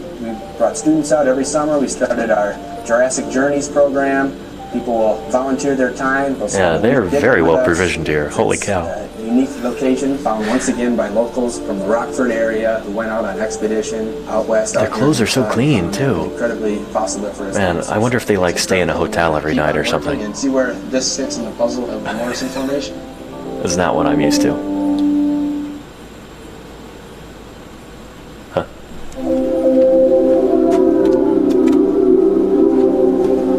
brought students out every summer. We started our Jurassic Journeys program. People will volunteer their time. Yeah, they're very well provisioned here. Holy cow. You unique location found once again by locals from the Rockford area who went out on expedition out west. Their clothes are so clean too. Incredibly fossiliferous. Man, I wonder if they like stay in a hotel every night or something. And see where this fits in the puzzle of the Morrison Formation? Isn't that what I'm used to? Huh.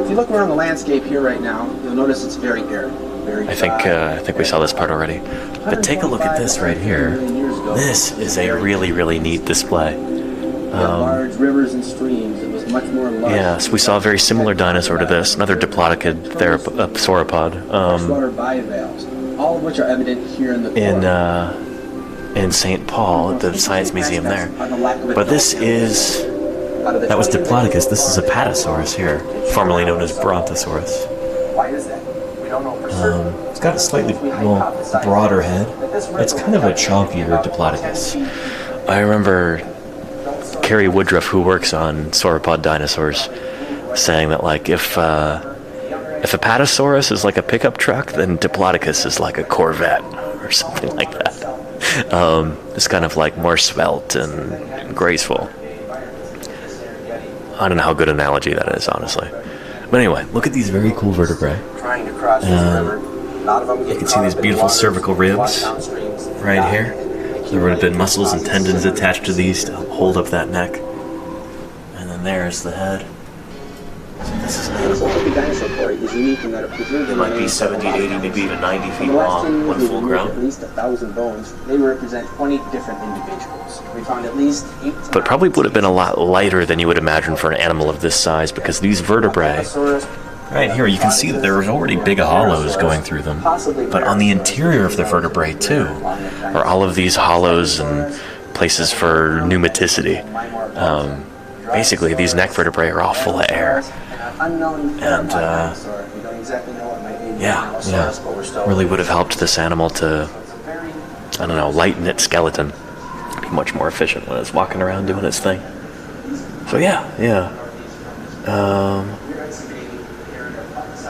If you look around the landscape here right now, you'll notice it's very arid. I think we saw this part already. But take a look at this right here. This is a really, really neat display. Large rivers and streams. It was much more lush. Yeah, so we saw a very similar dinosaur to this, another diplodocid sauropod. Freshwater bivalves, all of which are evident here in the in St. Paul at the Science Museum there. But this is... That was Diplodocus. This is Apatosaurus here, formerly known as Brontosaurus. Why is that? We don't know for certain. It's got a slightly broader head. It's kind of a chonkier Diplodocus. I remember Carrie Woodruff, who works on sauropod dinosaurs, saying that like if Apatosaurus is like a pickup truck, then Diplodocus is like a Corvette or something like that. It's kind of like more svelte and graceful. I don't know how good an analogy that is, honestly. But anyway, look at these very cool vertebrae. Trying to cross this river. A lot of them You can see these beautiful cervical ribs right here. There would have been muscles and tendons attached to these to hold up that neck. And then there's the head. So this is an animal. It might be 70, 80, maybe even 90 feet long when full grown. At least 1,000 bones. They represent 20 different individuals. We found at least 8 to But probably would have been a lot lighter than you would imagine for an animal of this size, because these vertebrae, right here, you can see that there was already big hollows going through them. But on the interior of the vertebrae, too, are all of these hollows and places for pneumaticity. Basically, these neck vertebrae are all full of air. And, really would have helped this animal to, I don't know, lighten its skeleton. Be much more efficient when it's walking around doing its thing. So yeah.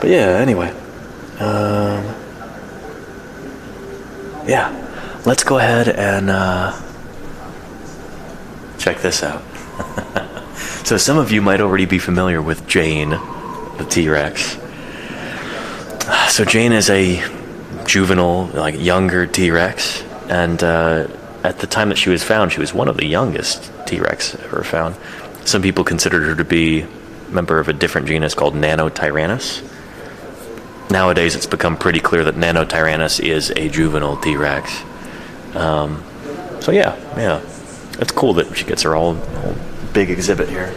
But yeah, anyway. Let's go ahead and check this out. So some of you might already be familiar with Jane, the T-Rex. So Jane is a juvenile, like younger T-Rex, and at the time that she was found, she was one of the youngest T-Rex ever found. Some people considered her to be a member of a different genus called Nanotyrannus. Nowadays, it's become pretty clear that Nanotyrannus is a juvenile T-Rex. So yeah, it's cool that she gets her whole big exhibit here.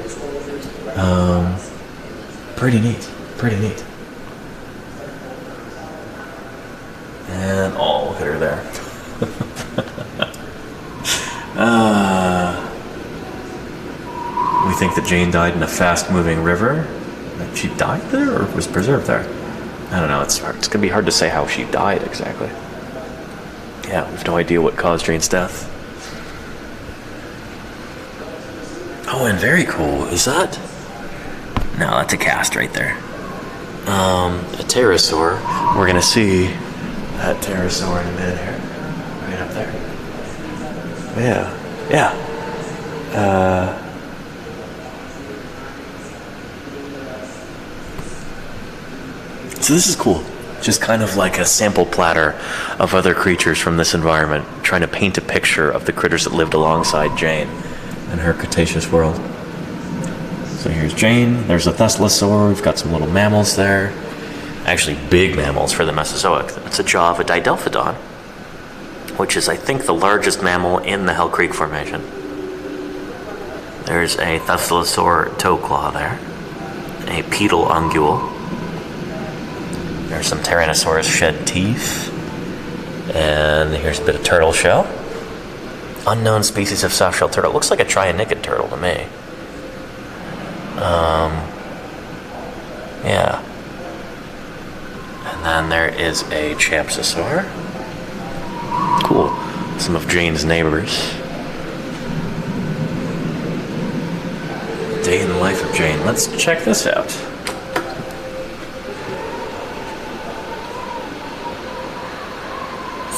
Pretty neat. And oh, look at her there. We think that Jane died in a fast-moving river. That she died there or was preserved there? I don't know. It's gonna be hard to say how she died exactly. Yeah, we have no idea what caused Jane's death. Oh, and very cool. Is that? No, that's a cast right there. A pterosaur. We're gonna see that pterosaur in a minute here. Right up there. Yeah. So this is cool. Just kind of like a sample platter of other creatures from this environment, trying to paint a picture of the critters that lived alongside Jane in her Cretaceous world. So here's Jane, there's a Thesalosaur, we've got some little mammals there. Actually big mammals for the Mesozoic. That's a jaw of a Didelphodon, which is, I think, the largest mammal in the Hell Creek Formation. There's a Thesalosaur toe claw there, a pedal ungule. There's some Tyrannosaurus shed teeth. And here's a bit of turtle shell. Unknown species of soft-shell turtle. Looks like a trionychid turtle to me. Yeah. And then there is a Champsosaur. Cool. Some of Jane's neighbors. Day in the life of Jane. Let's check this out.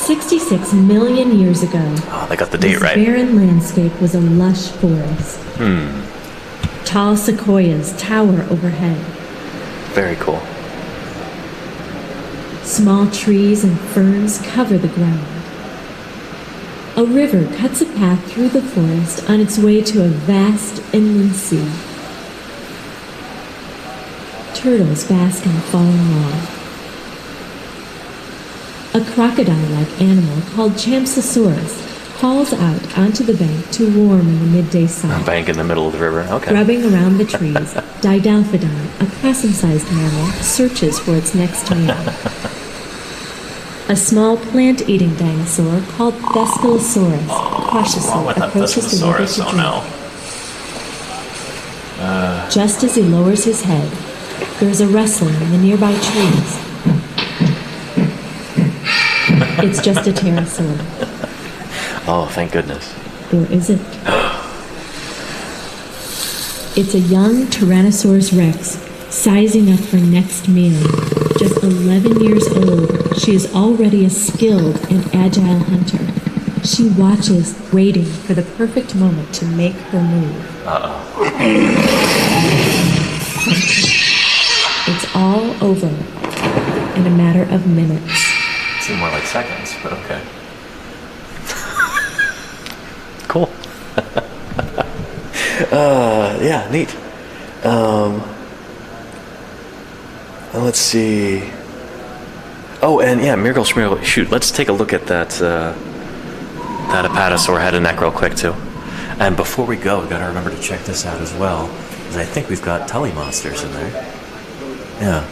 66 million years ago, Oh, they got the date this right. barren landscape was a lush forest. Tall sequoias tower overhead. Very cool. Small trees and ferns cover the ground. A river cuts a path through the forest on its way to a vast inland sea. Turtles bask in the falling log. A crocodile-like animal called Champsosaurus hauls out onto the bank to warm in the midday sun. A bank in the middle of the river. Okay. Grubbing around the trees, Didalphodon, a possum-sized mammal, searches for its next meal. A small plant-eating dinosaur called Thescelosaurus cautiously approaches the river to drink. Just as he lowers his head, there's a rustling in the nearby trees. It's just a pterosaur. Oh, thank goodness. Or is it? It's a young Tyrannosaurus rex, sizing up for next meal. Just 11 years old, she is already a skilled and agile hunter. She watches, waiting for the perfect moment to make her move. It's all over in a matter of minutes. Seem more like seconds, but okay. Cool. Yeah, neat. Let's see. Oh, and yeah, Miracle Schmiracle. Shoot, let's take a look at that apatosaur head and neck real quick too. And before we go, we gotta remember to check this out as well, because I think we've got Tully monsters in there. Yeah.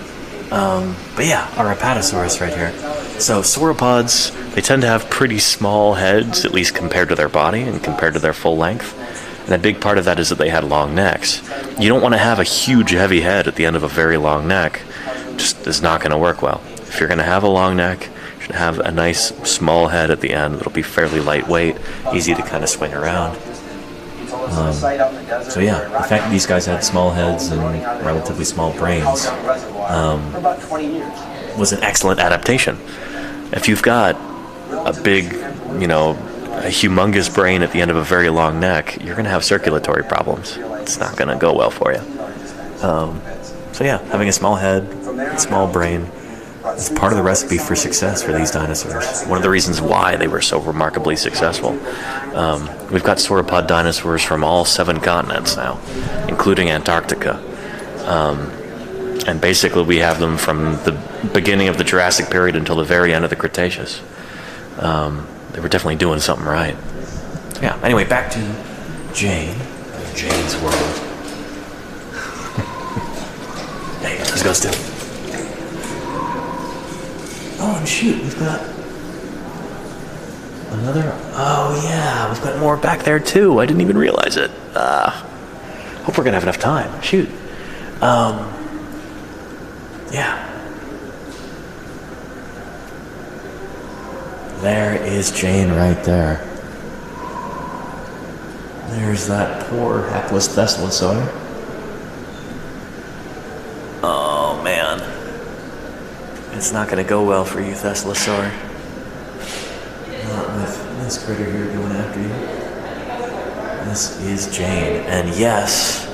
But yeah, our apatosaurus right here. So sauropods, they tend to have pretty small heads, at least compared to their body and compared to their full length. And a big part of that is that they had long necks. You don't want to have a huge, heavy head at the end of a very long neck. Just is not going to work well. If you're going to have a long neck, you should have a nice, small head at the end that'll be fairly lightweight, easy to kind of swing around. So yeah, the fact that these guys had small heads and relatively small brains was an excellent adaptation. If you've got a big, a humongous brain at the end of a very long neck, you're going to have circulatory problems. It's not going to go well for you. So yeah, having a small head, a small brain, is part of the recipe for success for these dinosaurs. One of the reasons why they were so remarkably successful. We've got sauropod dinosaurs from all 7 continents now, including Antarctica. And basically we have them from the beginning of the Jurassic period until the very end of the Cretaceous. They were definitely doing something right. Yeah, anyway, back to Jane's world. Hey, let's go, Stu. Oh, and shoot, we've got another. Oh, yeah, we've got more back there, too. I didn't even realize it. Hope we're going to have enough time. Shoot. Yeah. There is Jane right there. There's that poor hapless Thescelosaur. Oh, man. It's not going to go well for you, Thescelosaur. Not with this critter here going after you. This is Jane. And yes,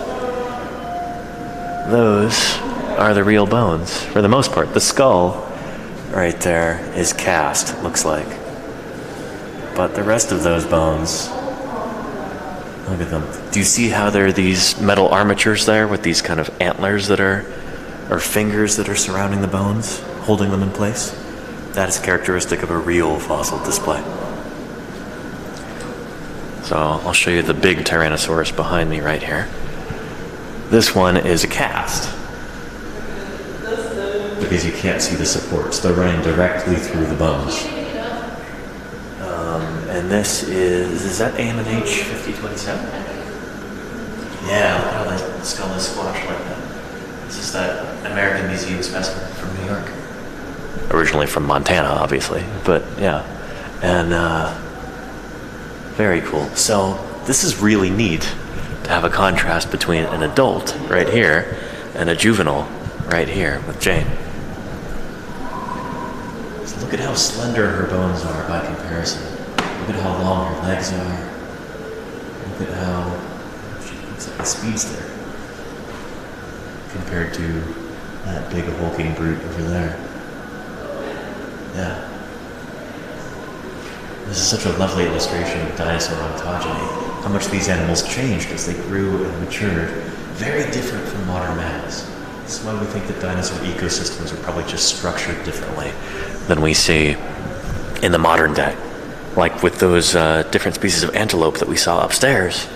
those are the real bones. For the most part, the skull right there is cast, looks like. But the rest of those bones, look at them. Do you see how there are these metal armatures there with these kind of antlers that are, or fingers that are surrounding the bones, holding them in place? That is characteristic of a real fossil display. So I'll show you the big Tyrannosaurus behind me right here. This one is a cast, because you can't see the supports. They're running directly through the bones. And this is that AMH 5027? Yeah, look how the skull is squashed like that. This is that American Museum specimen from New York. Originally from Montana, obviously, but yeah. And very cool. So this is really neat to have a contrast between an adult right here and a juvenile right here with Jane. So look at how slender her bones are by comparison. Look at how long her legs are. Look at how she looks like a speedster compared to that big hulking brute over there. Yeah. This is such a lovely illustration of dinosaur ontogeny. How much these animals changed as they grew and matured. Very different from modern mammals. This is why we think that dinosaur ecosystems are probably just structured differently than we see in the modern day. Like with those different species of antelope that we saw upstairs.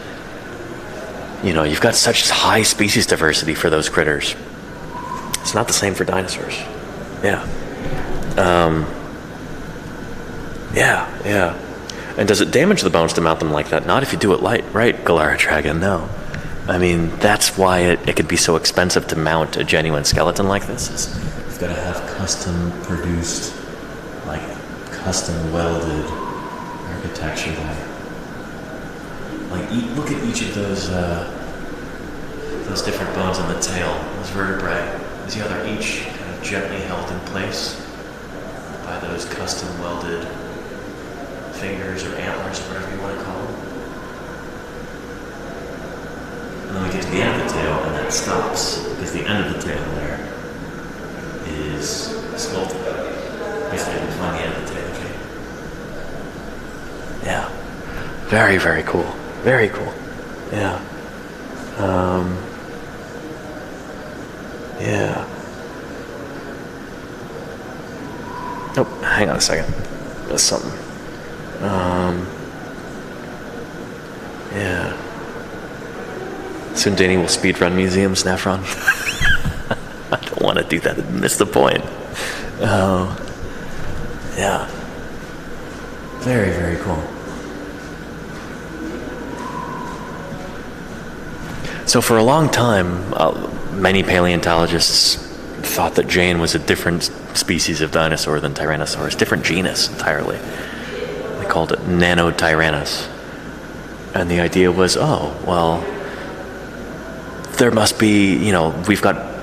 You know, you've got such high species diversity for those critters. It's not the same for dinosaurs. Yeah. Yeah. And does it damage the bones to mount them like that? Not if you do it right, Galara Dragon, no. I mean, that's why it could be so expensive to mount a genuine skeleton like this. You've got to have custom produced, like custom welded architecture there. Like, look at each of those different bones in the tail, those vertebrae. You see how they're each kind of gently held in place by those custom welded fingers or antlers, or whatever you want to call them. And then we get to the end of the tail, and that stops, because the end of the tail there is sculpted. Basically, we find the end of the tail, okay? Yeah. Very, very cool. Very cool. Yeah. Yeah. Oh, hang on a second. There's something. Yeah. Soon Danny will speedrun museums, Nafron. I don't want to do that and miss the point. Oh. Yeah. Very, very cool. So for a long time, many paleontologists thought that Jane was a different species of dinosaur than Tyrannosaurus, different genus entirely. They called it Nanotyrannus. And the idea was, oh, well, there must be, you know, we've got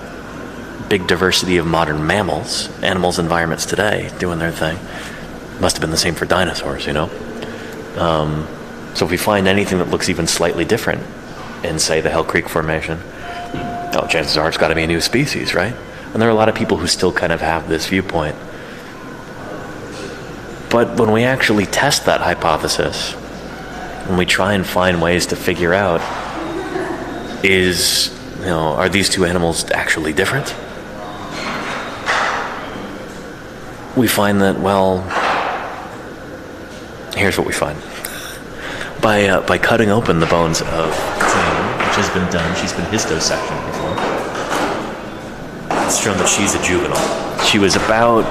big diversity of modern mammals, animals, environments today doing their thing. Must have been the same for dinosaurs, you know? So if we find anything that looks even slightly different in, say, the Hell Creek Formation, oh, chances are it's got to be a new species, right? And there are a lot of people who still kind of have this viewpoint. But when we actually test that hypothesis, when we try and find ways to figure out, are these two animals actually different? We find that, well, here's what we find. By cutting open the bones of Jane, which has been done, she's been histosectioned before. It's shown that she's a juvenile. She was about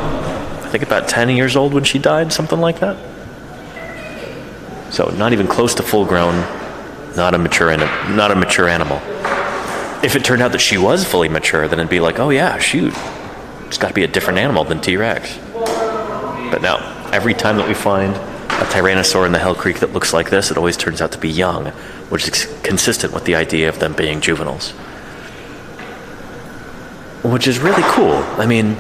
10 years old when she died, something like that. So not even close to full grown, not a mature animal. If it turned out that she was fully mature, then it'd be like, oh yeah, shoot, it's got to be a different animal than T-Rex. But no, every time that we find a Tyrannosaur in the Hell Creek that looks like this, it always turns out to be young, which is consistent with the idea of them being juveniles. Which is really cool. I mean,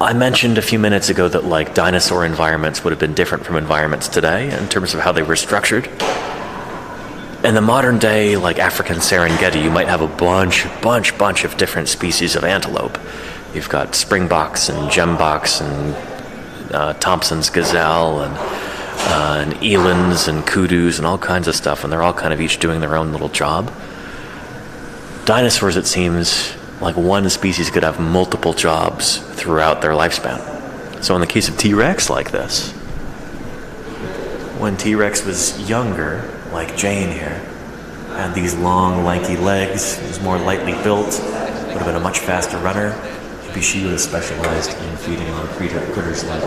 I mentioned a few minutes ago that like dinosaur environments would have been different from environments today in terms of how they were structured. In the modern day, like African Serengeti, you might have a bunch of different species of antelope. You've got springboks and gemboks and Thompson's gazelle and elands and kudus and all kinds of stuff, and they're all kind of each doing their own little job. Dinosaurs, it seems, like one species could have multiple jobs throughout their lifespan. So in the case of T-Rex like this, when T-Rex was younger, like Jane here, had these long, lanky legs, was more lightly built, would have been a much faster runner, maybe she would have specialized in feeding on critters like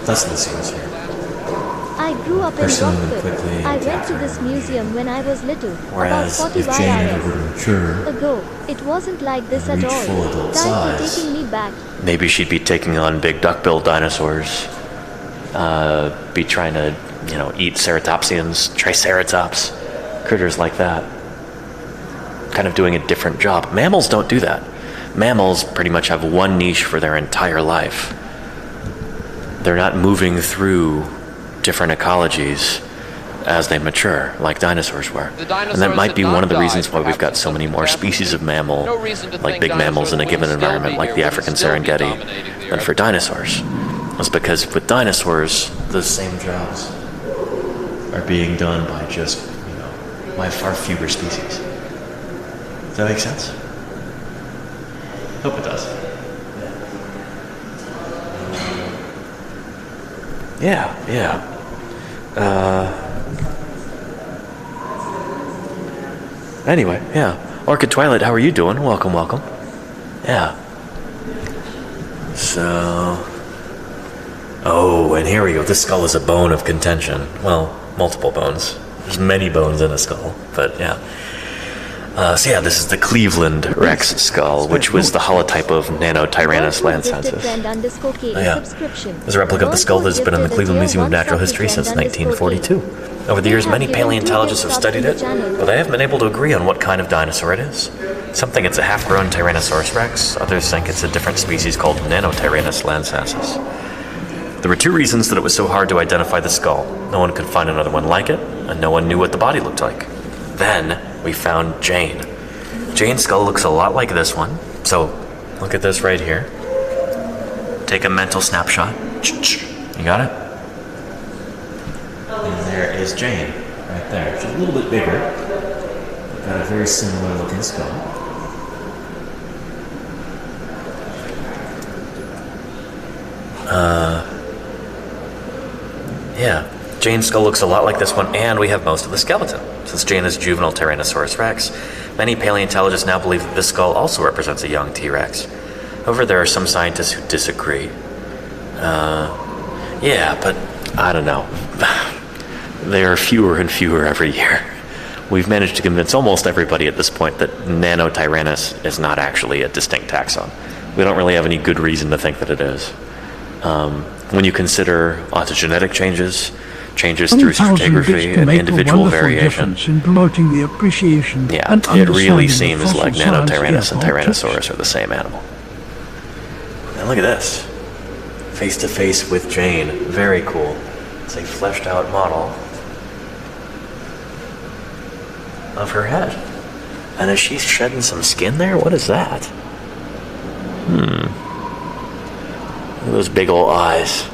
plesiosaurs here. I grew up in Pursuing them Rockford. quickly I and went to this capturing them. museum when I was little, Whereas about 40 if Jane ever years matured ago. It wasn't like this and at reached full all. adult Thank you for size, taking me back. Maybe she'd be taking on big duck-billed dinosaurs, be trying to, eat ceratopsians, triceratops, critters like that. Kind of doing a different job. Mammals don't do that. Mammals pretty much have one niche for their entire life. they're not moving through different ecologies as they mature, like dinosaurs were. And that might be one of the reasons why we've got so many more species of mammal, like big mammals in a given environment, like the African Serengeti, than for dinosaurs. It's because with dinosaurs, The same jobs are being done by just, by far fewer species. Does that make sense? Hope it does. yeah. Anyway, yeah. Orchid Twilight, how are you doing? Welcome. Yeah. So... Oh, and here we go. This skull is a bone of contention. Well, multiple bones. There's many bones in a skull, but yeah. So yeah, this is the Cleveland Rex skull, which was the holotype of Nanotyrannus lancensis. Oh yeah. There's a replica of the skull that has been in the Cleveland Museum of Natural History since 1942. Over the years, many paleontologists have studied it, but they haven't been able to agree on what kind of dinosaur it is. Some think it's a half-grown Tyrannosaurus rex, others think it's a different species called Nanotyrannus lancensis. There were two reasons that it was so hard to identify the skull. No one could find another one like it, and no one knew what the body looked like. Then, we found Jane. Jane's skull looks a lot like this one. So, look at this right here. Take a mental snapshot. You got it? And there is Jane, right there. She's a little bit bigger. Got a very similar looking skull. Yeah. Jane's skull looks a lot like this one, and we have most of the skeleton. Since Jane is juvenile Tyrannosaurus rex, many paleontologists now believe that this skull also represents a young T-Rex. However, there are some scientists who disagree. Yeah, but I don't know. There are fewer and fewer every year. We've managed to convince almost everybody at this point that Nanotyrannus is not actually a distinct taxon. We don't really have any good reason to think that it is. When you consider ontogenetic changes through stratigraphy and individual variation, in promoting the appreciation yeah, and it really understanding seems of like fossil science Nanotyrannus and airport Tyrannosaurus are the same animal. And look at this. Face to face with Jane. Very cool. It's a fleshed out model of her head. And is she shedding some skin there? What is that? Look at those big old eyes.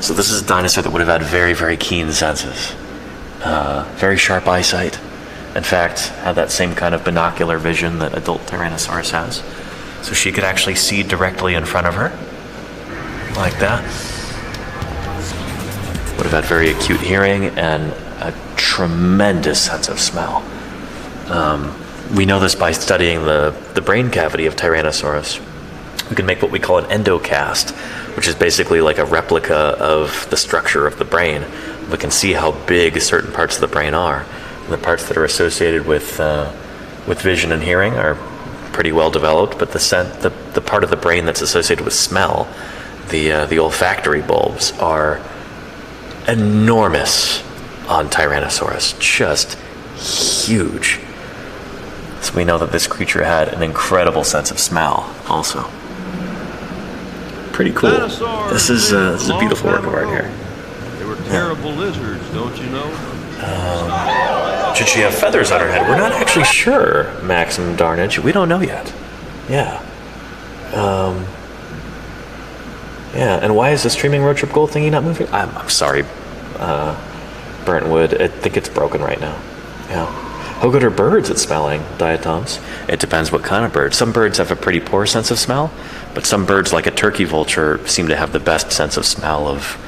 So this is a dinosaur that would have had very, very keen senses. Very sharp eyesight. In fact, had that same kind of binocular vision that adult Tyrannosaurus has. So she could actually see directly in front of her. Like that. Would have had very acute hearing and a tremendous sense of smell. We know this by studying the brain cavity of Tyrannosaurus. We can make what we call an endocast, which is basically like a replica of the structure of the brain. We can see how big certain parts of the brain are. And the parts that are associated with vision and hearing are pretty well developed, but the part of the brain that's associated with smell, the olfactory bulbs, are enormous on Tyrannosaurus, just huge. So we know that this creature had an incredible sense of smell also. Pretty cool. This is a beautiful work of art here. They were terrible lizards, don't you know? Should she have feathers on her head? We're not actually sure, Maxim Darnage. We don't know yet. Yeah. Yeah, and why is the streaming road trip gold thingy not moving? I'm sorry, Burntwood. I think it's broken right now. Yeah. How good are birds at smelling, Diatoms? It depends what kind of bird. Some birds have a pretty poor sense of smell, but some birds, like a turkey vulture, seem to have the best sense of smell of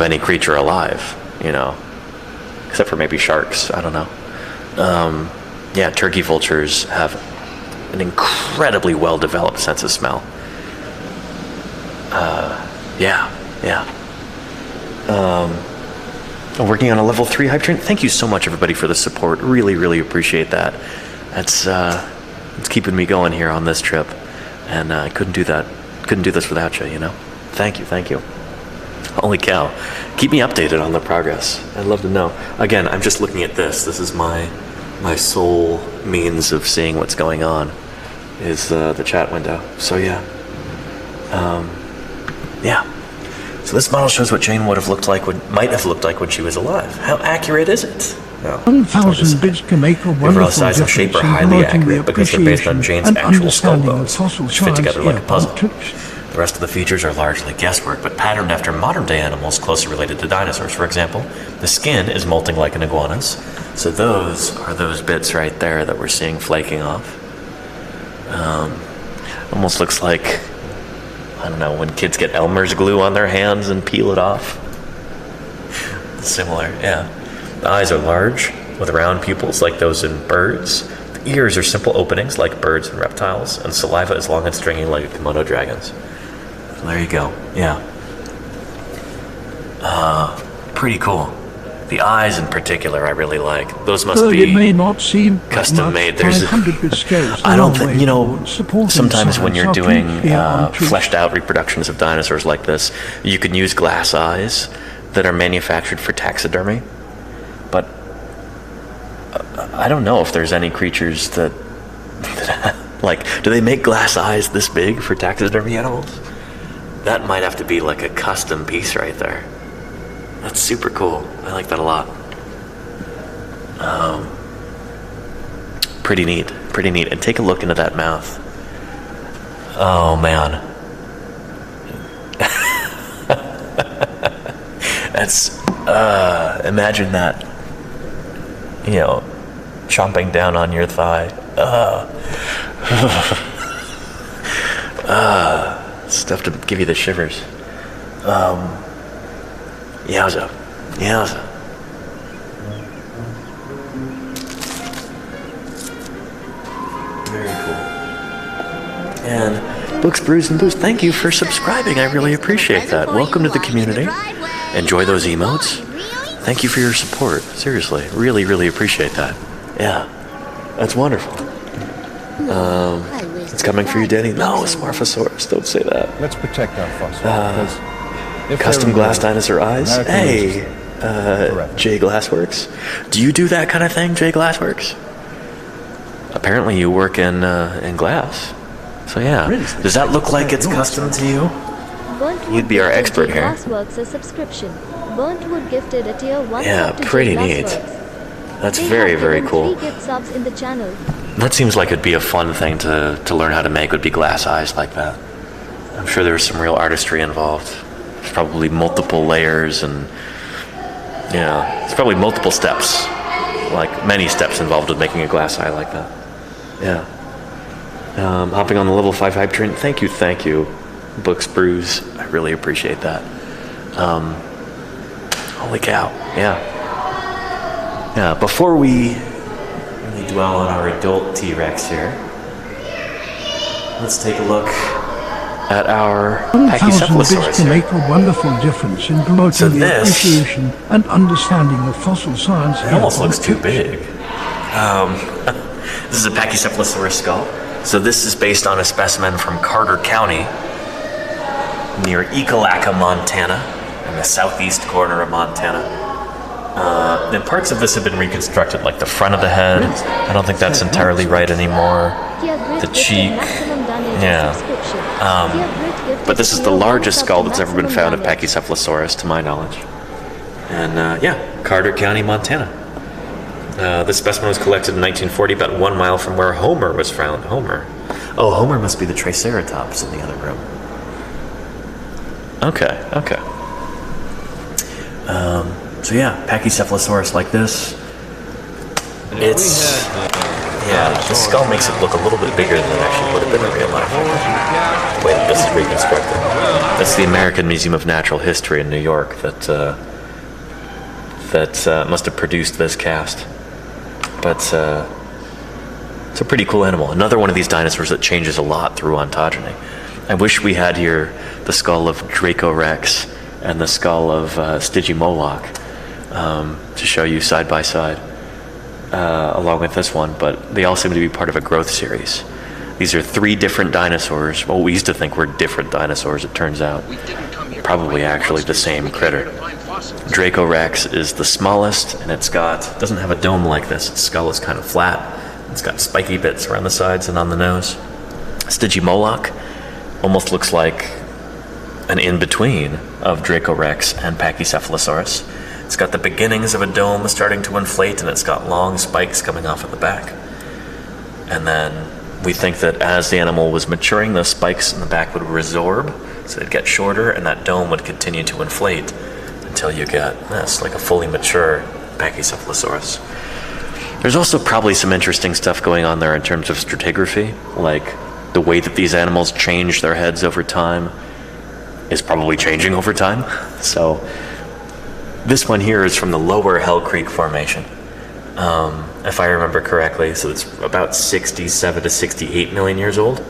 any creature alive, except for maybe sharks. I don't know. Yeah, turkey vultures have an incredibly well-developed sense of smell. Yeah. Working on a level 3 hype train. Thank you so much, everybody, for the support. Really, really appreciate that. It's keeping me going here on this trip, and I couldn't do this without you. Thank you. Holy cow! Keep me updated on the progress. I'd love to know. Again, I'm just looking at this. This is my sole means of seeing what's going on. Is the chat window. So yeah. Yeah. So this model shows what Jane might have looked like when she was alive. How accurate is it? Well, 1,000 bits can make a overall wonderful size and shape difference are in highly promoting the accurate because they're based on appreciation Jane's and actual skull understanding of bones, fossil which fit together like a puzzle. earthquakes. The rest of the features are largely guesswork, but patterned after modern-day animals closely related to dinosaurs. For example, the skin is molting like an iguana's. So those are those bits right there that we're seeing flaking off. Almost looks like, I don't know, when kids get Elmer's glue on their hands and peel it off. Similar, yeah. The eyes are large, with round pupils like those in birds. The ears are simple openings like birds and reptiles, and saliva is long and stringy like Komodo dragons. So there you go, yeah. Pretty cool. The eyes in particular I really like. Those must be it may not seem custom made. There's I don't think, you know, sometimes when you're doing fleshed out reproductions of dinosaurs like this, you can use glass eyes that are manufactured for taxidermy. But I don't know if there's any creatures that like, do they make glass eyes this big for taxidermy animals? That might have to be like a custom piece right there. That's super cool. I like that a lot. Pretty neat. Pretty neat. And take a look into that mouth. Oh, man. That's, imagine that, you know, chomping down on your thigh. Stuff to give you the shivers. Yowza. Yowza. Very cool. And Books, Brews, and Booze, thank you for subscribing. I really appreciate that. Welcome to the community. Enjoy those emotes. Thank you for your support. Seriously. Really, really appreciate that. Yeah. That's wonderful. It's coming for you, Danny. No, Smarphosaurus. Don't say that. Let's protect our fossils. Custom glass dinosaur eyes. Hey, J Glassworks. Do you do that kind of thing, J Glassworks? Apparently you work in glass. So yeah. Does that look like it's custom to you? You'd be our expert here. Glassworks a subscription. Burntwood gifted a tier 1 Yeah, sub to pretty J neat. Glassworks. That's They very, have very given cool. 3 gift subs in the channel. That seems like it'd be a fun thing to learn how to make, would be glass eyes like that. I'm sure there's some real artistry involved. There's probably multiple layers and, you know, it's probably multiple steps, like many steps involved with making a glass eye like that. Yeah. Hopping on the level 5 hype train. Thank you, Books Brews. I really appreciate that. Holy cow. Yeah. Yeah, before we really dwell on our adult T-Rex here, let's take a look at our 1,000 bits Pachycephalosaurus can here. make a wonderful difference in promoting So the this- appreciation and understanding of fossil science. It almost looks too big. This is a Pachycephalosaurus skull. So this is based on a specimen from Carter County near Ekalaka, Montana, in the southeast corner of Montana. And parts of this have been reconstructed, like the front of the head. I don't think that's entirely right anymore. The cheek. Yeah. But this is the largest skull that's ever been found of Pachycephalosaurus, to my knowledge. And yeah, Carter County, Montana. This specimen was collected in 1940, about 1 mile from where Homer was found. Homer. Oh, Homer must be the Triceratops in the other room. Okay. So yeah, Pachycephalosaurus like this. It's, yeah, the skull makes it look a little bit bigger than it actually would have been in real life. The way that this is reconstructed. That's the American Museum of Natural History in New York that must have produced this cast. But it's a pretty cool animal. Another one of these dinosaurs that changes a lot through ontogeny. I wish we had here the skull of Dracorex and the skull of Stygimoloch to show you side by side, along with this one, but they all seem to be part of a growth series. These are 3 different dinosaurs. Well, we used to think were different dinosaurs, it turns out. Probably actually the same critter. Dracorex is the smallest, and doesn't have a dome like this. Its skull is kind of flat. It's got spiky bits around the sides and on the nose. Stygimoloch almost looks like an in-between of Dracorex and Pachycephalosaurus. It's got the beginnings of a dome starting to inflate, and it's got long spikes coming off at the back. And then we think that as the animal was maturing, those spikes in the back would resorb, so they'd get shorter, and that dome would continue to inflate until you get this, like a fully mature Pachycephalosaurus. There's also probably some interesting stuff going on there in terms of stratigraphy, like the way that these animals change their heads over time is probably changing over time. So this one here is from the lower Hell Creek Formation, if I remember correctly. So it's about 67 to 68 million years old.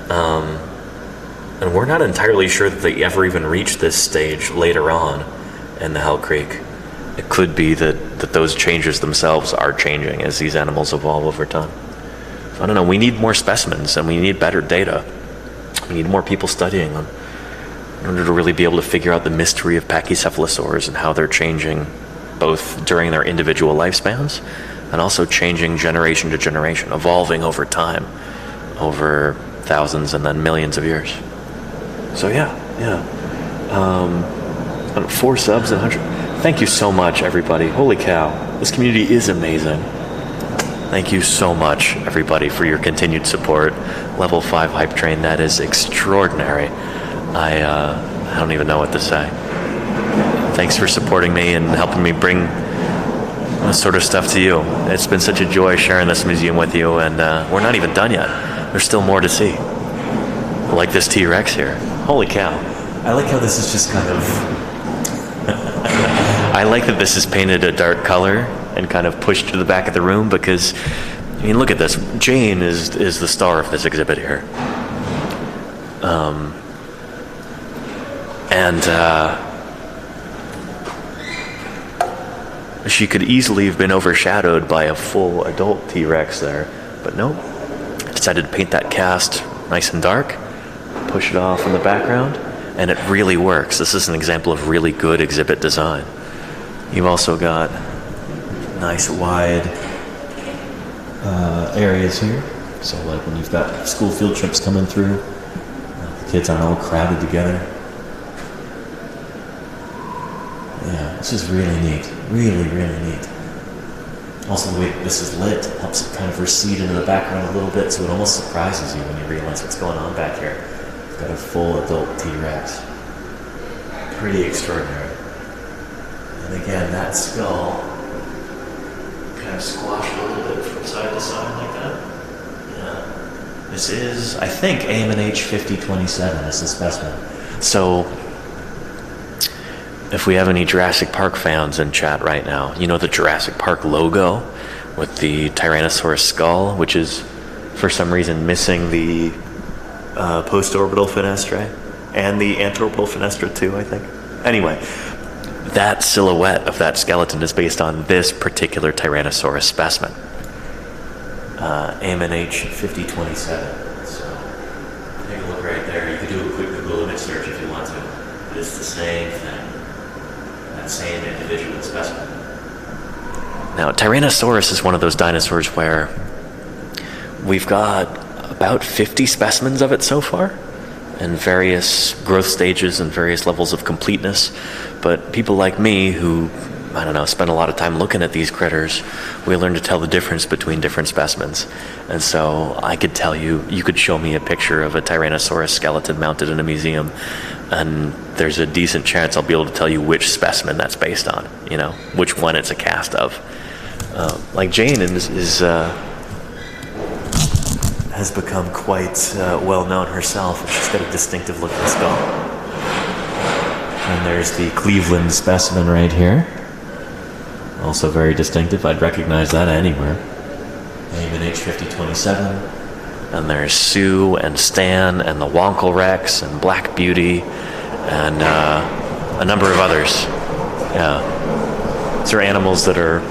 And we're not entirely sure that they ever even reached this stage later on in the Hell Creek. It could be that those changes themselves are changing as these animals evolve over time. So I don't know, we need more specimens and we need better data. We need more people studying them in order to really be able to figure out the mystery of pachycephalosaurs and how they're changing both during their individual lifespans and also changing generation to generation, evolving over time, over thousands and then millions of years. So yeah. 4 subs and 100. Thank you so much, everybody. Holy cow. This community is amazing. Thank you so much, everybody, for your continued support. Level 5 Hype Train, that is extraordinary. I don't even know what to say. Thanks for supporting me and helping me bring this sort of stuff to you. It's been such a joy sharing this museum with you, and we're not even done yet. There's still more to see. Like this T-Rex here. Holy cow. I like how this is just kind of... I like that this is painted a dark color and kind of pushed to the back of the room because, I mean, look at this. Jane is the star of this exhibit here. She could easily have been overshadowed by a full adult T-Rex there, but nope. I decided to paint that cast nice and dark, push it off in the background, and it really works. This is an example of really good exhibit design. You've also got nice wide areas here. So like when you've got school field trips coming through, the kids aren't all crowded together. Yeah, this is really neat. Really, really neat. Also the way this is lit helps it kind of recede into the background a little bit, so it almost surprises you when you realize what's going on back here. We've got a full adult T-Rex. Pretty extraordinary. And again, that skull kind of squashed a little bit from side to side like that. Yeah. This is, I think, AMNH 5027 is the specimen. So, if we have any Jurassic Park fans in chat right now, you know the Jurassic Park logo with the Tyrannosaurus skull, which is, for some reason, missing the post-orbital fenestrae and the anterorbital fenestra too, I think. Anyway, that silhouette of that skeleton is based on this particular Tyrannosaurus specimen. AMNH 5027. So, take a look right there. You could do a quick Google image search if you want to. But it's the same thing. That same individual specimen. Now, Tyrannosaurus is one of those dinosaurs where we've got about 50 specimens of it so far, in various growth stages and various levels of completeness. But people like me who, I don't know, spend a lot of time looking at these critters, we learn to tell the difference between different specimens. And so I could tell you, you could show me a picture of a Tyrannosaurus skeleton mounted in a museum, and there's a decent chance I'll be able to tell you which specimen that's based on, you know, which one it's a cast of. Like Jane has become quite well known herself. She's got a distinctive looking skull. And there's the Cleveland specimen right here. Also very distinctive. I'd recognize that anywhere. AMNH 5027. And there's Sue and Stan and the Wonkel Rex and Black Beauty and a number of others. Yeah. These are animals that are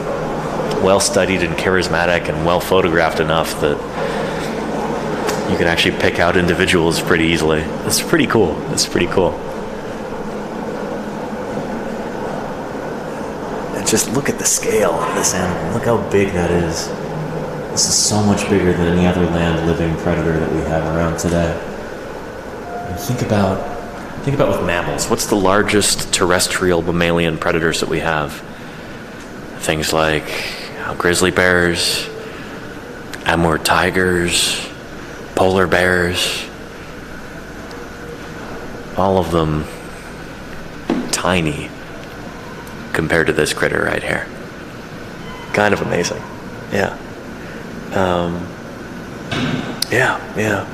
well studied and charismatic and well photographed enough that you can actually pick out individuals pretty easily. It's pretty cool. It's pretty cool. And just look at the scale of this animal. Look how big that is. This is so much bigger than any other land-living predator that we have around today. And think about Think about with mammals. What's the largest terrestrial mammalian predators that we have? Things like grizzly bears, Amur tigers, polar bears. All of them tiny compared to this critter right here. Kind of amazing. Yeah. Yeah.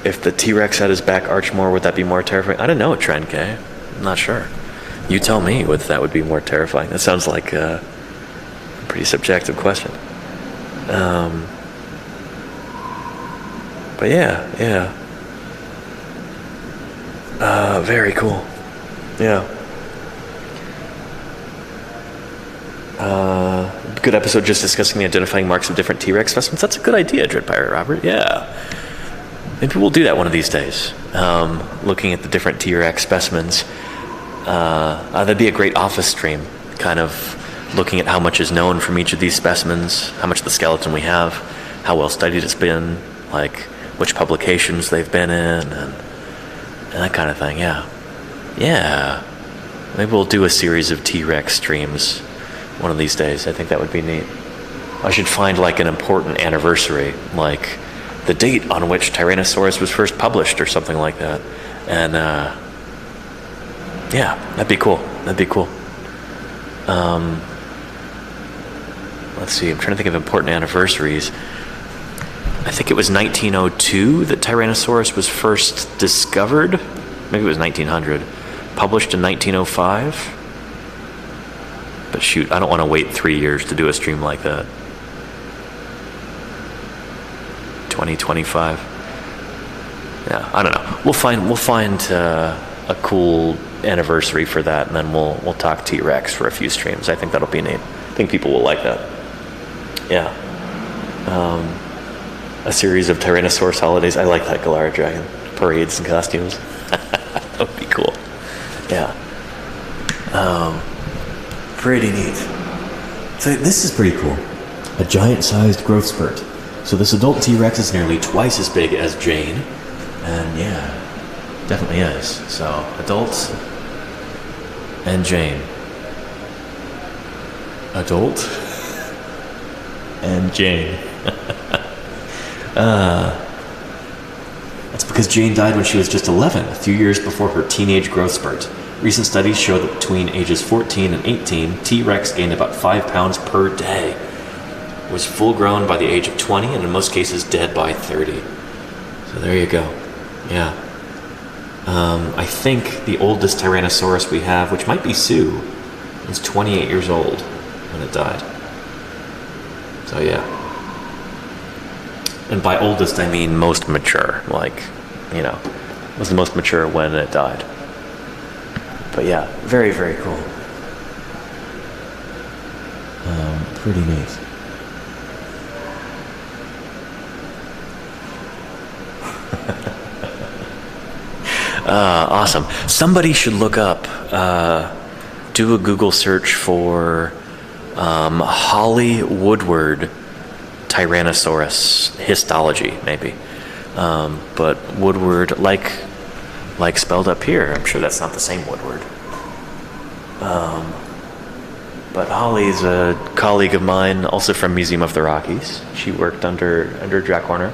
If the T-Rex had his back arched more, would that be more terrifying? I don't know, Trent K. I'm not sure. You tell me if that would be more terrifying. That sounds like a pretty subjective question. But yeah. Very cool. Yeah. Good episode just discussing the identifying marks of different T-Rex specimens. That's a good idea, Dread Pirate Robert. Yeah. Maybe we'll do that one of these days. Looking at the different T-Rex specimens. That'd be a great office stream. Kind of looking at how much is known from each of these specimens, how much of the skeleton we have, how well studied it's been, like which publications they've been in, and that kind of thing. Yeah. Maybe we'll do a series of T-Rex streams one of these days. I think that would be neat. I should find like an important anniversary, like the date on which Tyrannosaurus was first published or something like that. And yeah, that'd be cool. Let's see, I'm trying to think of important anniversaries. I think it was 1902 that Tyrannosaurus was first discovered. Maybe it was 1900. Published in 1905. But shoot, I don't want to wait 3 years to do a stream like that. 2025. Yeah, I don't know. We'll find a cool anniversary for that, and then we'll talk T-Rex for a few streams. I think that'll be neat. I think people will like that. Yeah. A series of Tyrannosaurus holidays. I like that Galara Dragon. Parades and costumes. That would be cool. Yeah. Pretty neat. So this is pretty cool. A giant-sized growth spurt. So this adult T-Rex is nearly twice as big as Jane. And yeah, definitely is. So adult and Jane. Adult and Jane. That's because Jane died when she was just 11, a few years before her teenage growth spurt. Recent studies show that between ages 14 and 18, T-Rex gained about 5 pounds per day. Was full grown by the age of 20, and in most cases dead by 30. So there you go. Yeah. I think the oldest Tyrannosaurus we have, which might be Sue, was 28 years old when it died. So yeah. And by oldest, I mean most mature. Like, was the most mature when it died. But yeah, very, very cool. Pretty neat. Awesome. Somebody should look up, do a Google search for Holly Woodward Tyrannosaurus histology, maybe. But Woodward, like spelled up here. I'm sure that's not the same Woodward. But Holly's a colleague of mine, also from Museum of the Rockies. She worked under Jack Horner.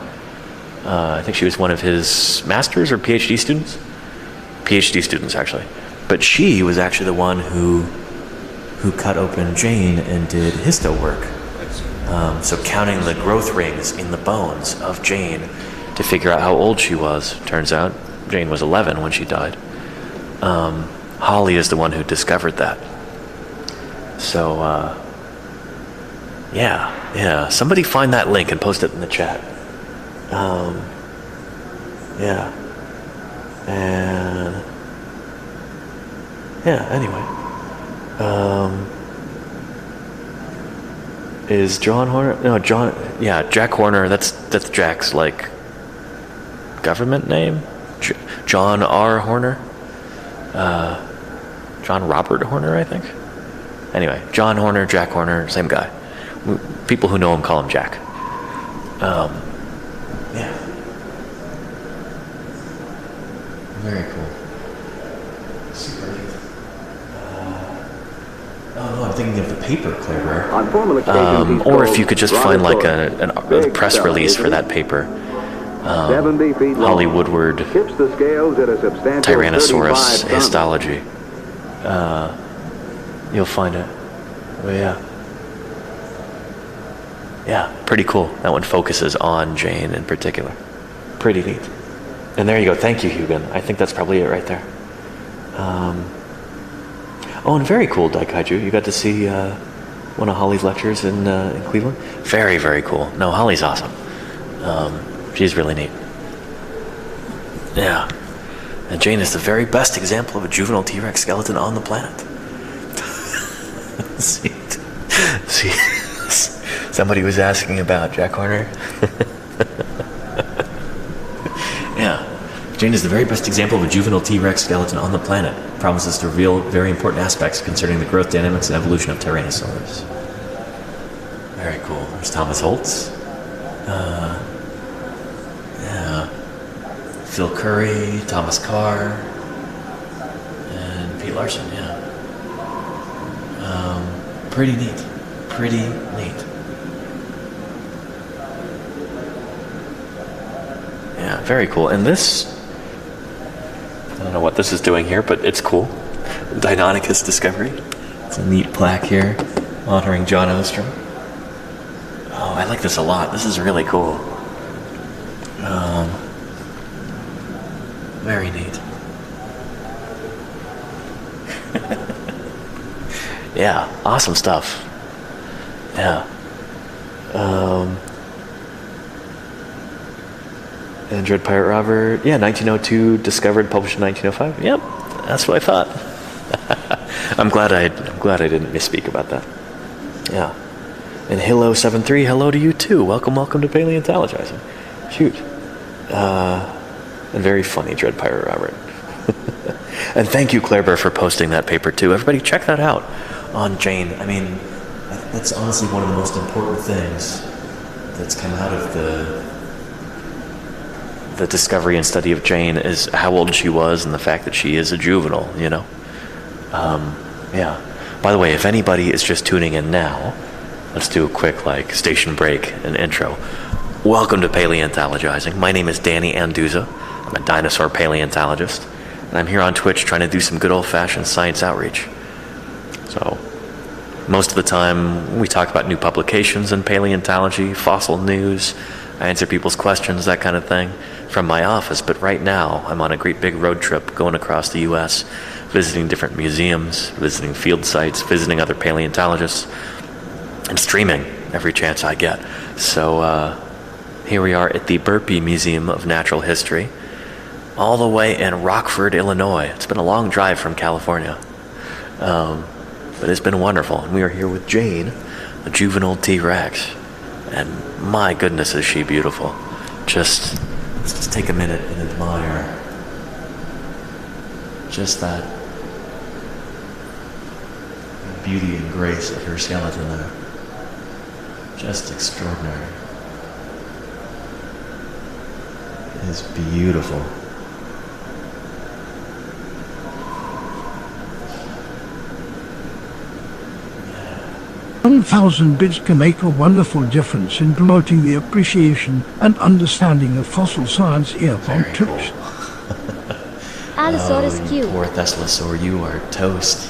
I think she was one of his master's or PhD students. PhD students, actually. But she was actually the one who cut open Jane and did histo work. So counting the growth rings in the bones of Jane to figure out how old she was. Turns out Jane was 11 when she died. Holly is the one who discovered that. So, yeah. Somebody find that link and post it in the chat. Yeah. And yeah, anyway. Is John Horner? No, Jack Horner, that's Jack's like government name? John R. Horner? John Robert Horner, I think. Anyway, John Horner, Jack Horner, same guy. People who know him call him Jack. Yeah. Very cool. Super neat. Oh, no, I'm thinking of the paper, Claire. Or if you could just find like a press release for that paper. Holly Woodward Tyrannosaurus histology. You'll find it. Oh, yeah. Yeah, pretty cool. That one focuses on Jane in particular. Pretty neat. And there you go. Thank you, Hugin. I think that's probably it right there. Oh, and very cool, Daikaiju. You got to see one of Holly's lectures in Cleveland. Very, very cool. No, Holly's awesome. She's really neat. Yeah. And Jane is the very best example of a juvenile T-Rex skeleton on the planet. See, somebody was asking about Jack Horner. Yeah. Jane is the very best example of a juvenile T-Rex skeleton on the planet. Promises to reveal very important aspects concerning the growth dynamics and evolution of Tyrannosaurus. Very cool. There's Thomas Holtz. Yeah. Phil Curry, Thomas Carr, and Pete Larson, yeah. Pretty neat. Pretty neat. Yeah, very cool. And this, I don't know what this is doing here, but it's cool. Deinonychus discovery. It's a neat plaque here honoring John Ostrom. Oh, I like this a lot. This is really cool. Very neat. Yeah, awesome stuff. Yeah. Android Pirate Robert. Yeah, 1902, discovered, published in 1905. Yep, that's what I thought. I'm glad I didn't misspeak about that. Yeah. And Hilo73, hello to you too. Welcome to Paleontologizing. Shoot. And very funny, Dread Pirate Robert. And thank you, Claire Burr, for posting that paper too. Everybody check that out on Jane. I mean, that's honestly one of the most important things that's come out of the discovery and study of Jane is how old she was and the fact that she is a juvenile, you know? Yeah. By the way, if anybody is just tuning in now, let's do a quick, station break and intro. Welcome to Paleontologizing. My name is Danny Anduza. I'm a dinosaur paleontologist, and I'm here on Twitch trying to do some good old-fashioned science outreach. So, most of the time, we talk about new publications in paleontology, fossil news, I answer people's questions, that kind of thing, from my office. But right now, I'm on a great big road trip going across the U.S., visiting different museums, visiting field sites, visiting other paleontologists, and streaming every chance I get. So here we are at the Burpee Museum of Natural History, all the way in Rockford, Illinois. It's been a long drive from California, but it's been wonderful. And we are here with Jane, a juvenile T-Rex. And my goodness, is she beautiful. Let's just take a minute and admire just that beauty and grace of her skeleton there. Just extraordinary. It is beautiful. 1,000 bits can make a wonderful difference in promoting the appreciation and understanding of fossil science earphone trips. Allosaurus Q. Poor Thesalosaur, you are toast.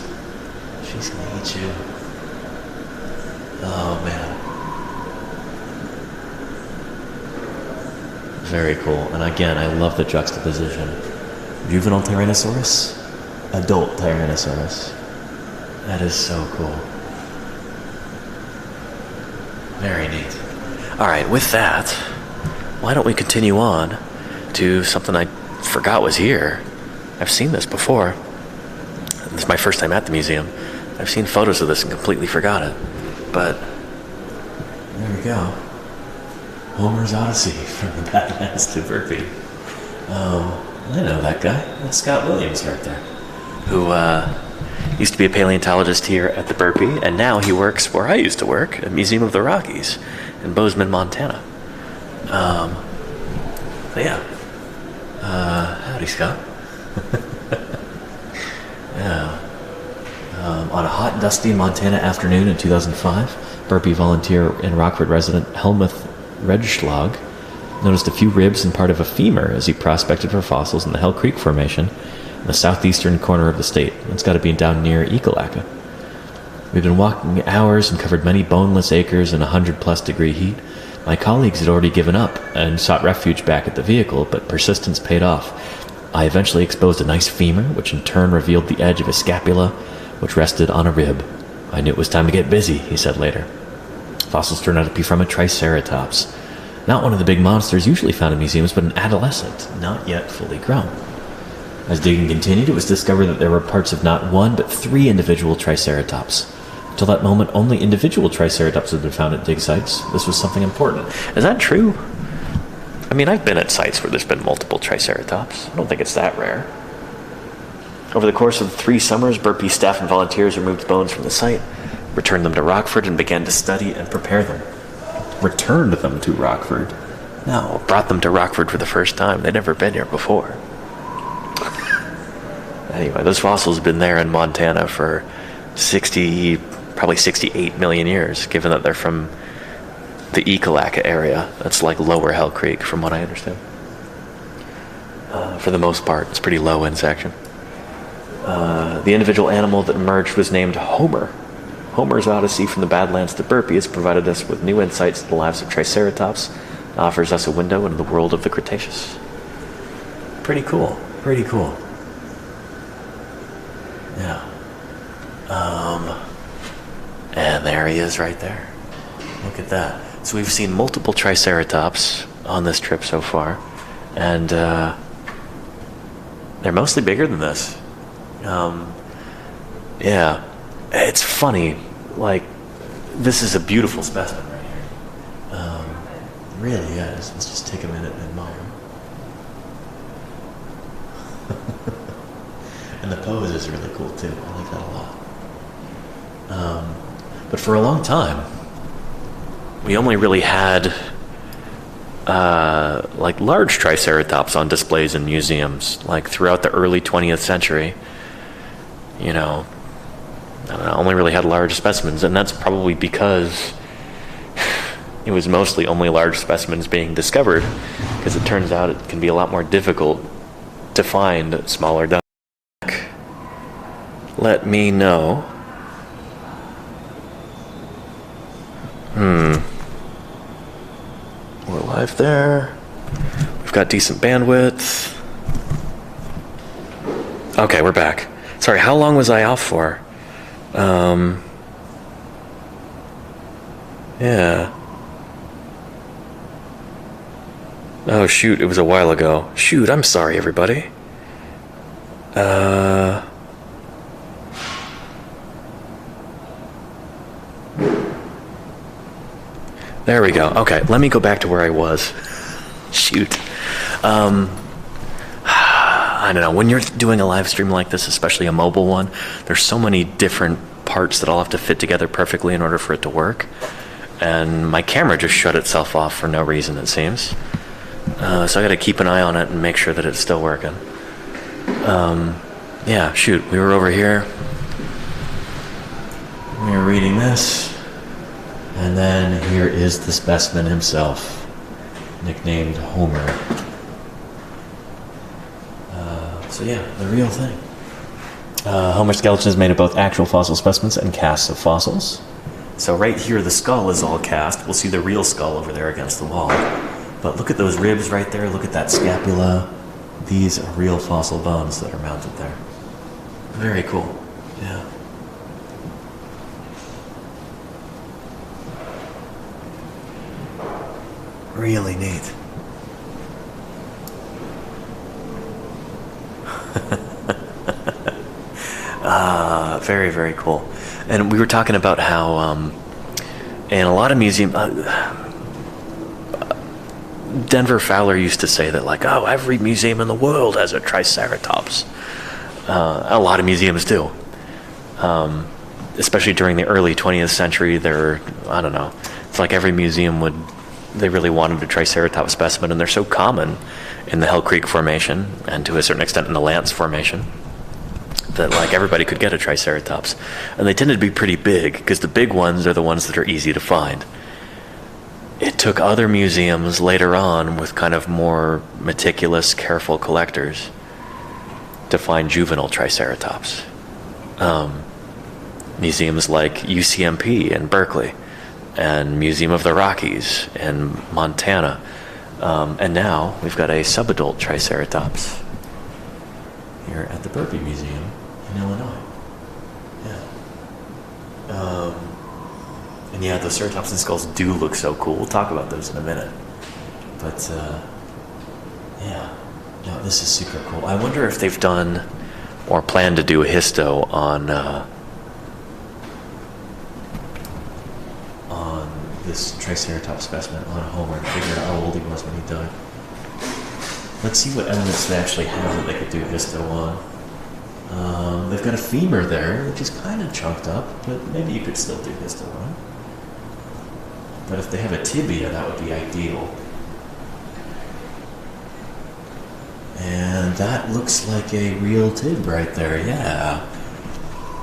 She's gonna eat you. Oh man. Very cool. And again, I love the juxtaposition. Juvenile Tyrannosaurus, adult Tyrannosaurus. That is so cool. Very neat. All right, with that, why don't we continue on to something I forgot was here. I've seen this before. This is my first time at the museum. I've seen photos of this and completely forgot it. But there we go. Homer's Odyssey from the Badlands to Burpee. I know that guy. That's Scott Williams right there, who used to be a paleontologist here at the Burpee, and now he works where I used to work, at Museum of the Rockies in Bozeman, Montana. So yeah. Howdy, Scott. Yeah. On a hot, dusty Montana afternoon in 2005, Burpee volunteer and Rockford resident Helmuth Redschlag noticed a few ribs and part of a femur as he prospected for fossils in the Hell Creek Formation in the southeastern corner of the state. It's got to be down near Ekalaka. We'd been walking hours and covered many boneless acres in 100-plus degree heat. My colleagues had already given up and sought refuge back at the vehicle, but persistence paid off. I eventually exposed a nice femur, which in turn revealed the edge of a scapula, which rested on a rib. I knew it was time to get busy, he said later. Fossils turned out to be from a triceratops. Not one of the big monsters usually found in museums, but an adolescent, not yet fully grown. As digging continued, it was discovered that there were parts of not one, but 3 individual triceratops. Until that moment, only individual triceratops had been found at dig sites. This was something important. Is that true? I mean, I've been at sites where there's been multiple triceratops. I don't think it's that rare. Over the course of 3 summers, Burpee staff and volunteers removed bones from the site, returned them to Rockford, and began to study and prepare them. Returned them to Rockford? No, brought them to Rockford for the first time. They'd never been here before. Anyway, those fossils have been there in Montana for probably 68 million years, given that they're from the Ekalaka area. That's like lower Hell Creek, from what I understand. For the most part, it's pretty low in section. The individual animal that emerged was named Homer. Homer's odyssey from the Badlands to Burpee has provided us with new insights to the lives of Triceratops and offers us a window into the world of the Cretaceous. Pretty cool. Pretty cool. Yeah. And there he is right there. Look at that. So we've seen multiple Triceratops on this trip so far, and they're mostly bigger than this. Yeah. It's funny, like, this is a beautiful specimen right here. It really is. Let's just take a minute and admire. And the pose is really cool too. I like that a lot. But for a long time, we only really had like large Triceratops on displays in museums, like throughout the early 20th century. You know, I don't know, only really had large specimens, and that's probably because it was mostly only large specimens being discovered, because it turns out it can be a lot more difficult to find smaller ducks. Let me know. We're live there. We've got decent bandwidth. Okay, we're back. Sorry, how long was I off for? Yeah. Oh, shoot, it was a while ago. Shoot, I'm sorry, everybody. There we go. Okay, let me go back to where I was. Shoot. I don't know, when you're doing a live stream like this, especially a mobile one, there's so many different parts that all have to fit together perfectly in order for it to work. And my camera just shut itself off for no reason, it seems. So I gotta keep an eye on it and make sure that it's still working. Yeah, shoot, we were over here. We were reading this. And then here is the specimen himself, nicknamed Homer. So yeah, the real thing. Homer's skeleton is made of both actual fossil specimens and casts of fossils. So right here, the skull is all cast. We'll see the real skull over there against the wall. But look at those ribs right there. Look at that scapula. These are real fossil bones that are mounted there. Very cool. Yeah. Really neat. Very, very cool. And we were talking about how in a lot of museums, Denver Fowler used to say that, like, oh, every museum in the world has a Triceratops. A lot of museums do. Especially during the early 20th century, I don't know, it's like every museum would they really wanted a Triceratops specimen, and they're so common in the Hell Creek Formation and to a certain extent in the Lance Formation that like everybody could get a Triceratops. And they tended to be pretty big because the big ones are the ones that are easy to find. It took other museums later on with kind of more meticulous, careful collectors to find juvenile Triceratops. Museums like UCMP in Berkeley and Museum of the Rockies in Montana. And now we've got a subadult Triceratops here at the Burpee Museum in Illinois. Yeah. And yeah, those ceratopsian skulls do look so cool. We'll talk about those in a minute. But yeah, no, this is super cool. I wonder if they've done or plan to do a histo on this Triceratops specimen on Homer and figure out how old he was when he died. Let's see what elements they actually have that they could do histo on. They've got a femur there, which is kind of chunked up, but maybe you could still do histo on. But if they have a tibia, that would be ideal. And that looks like a real tib right there, yeah.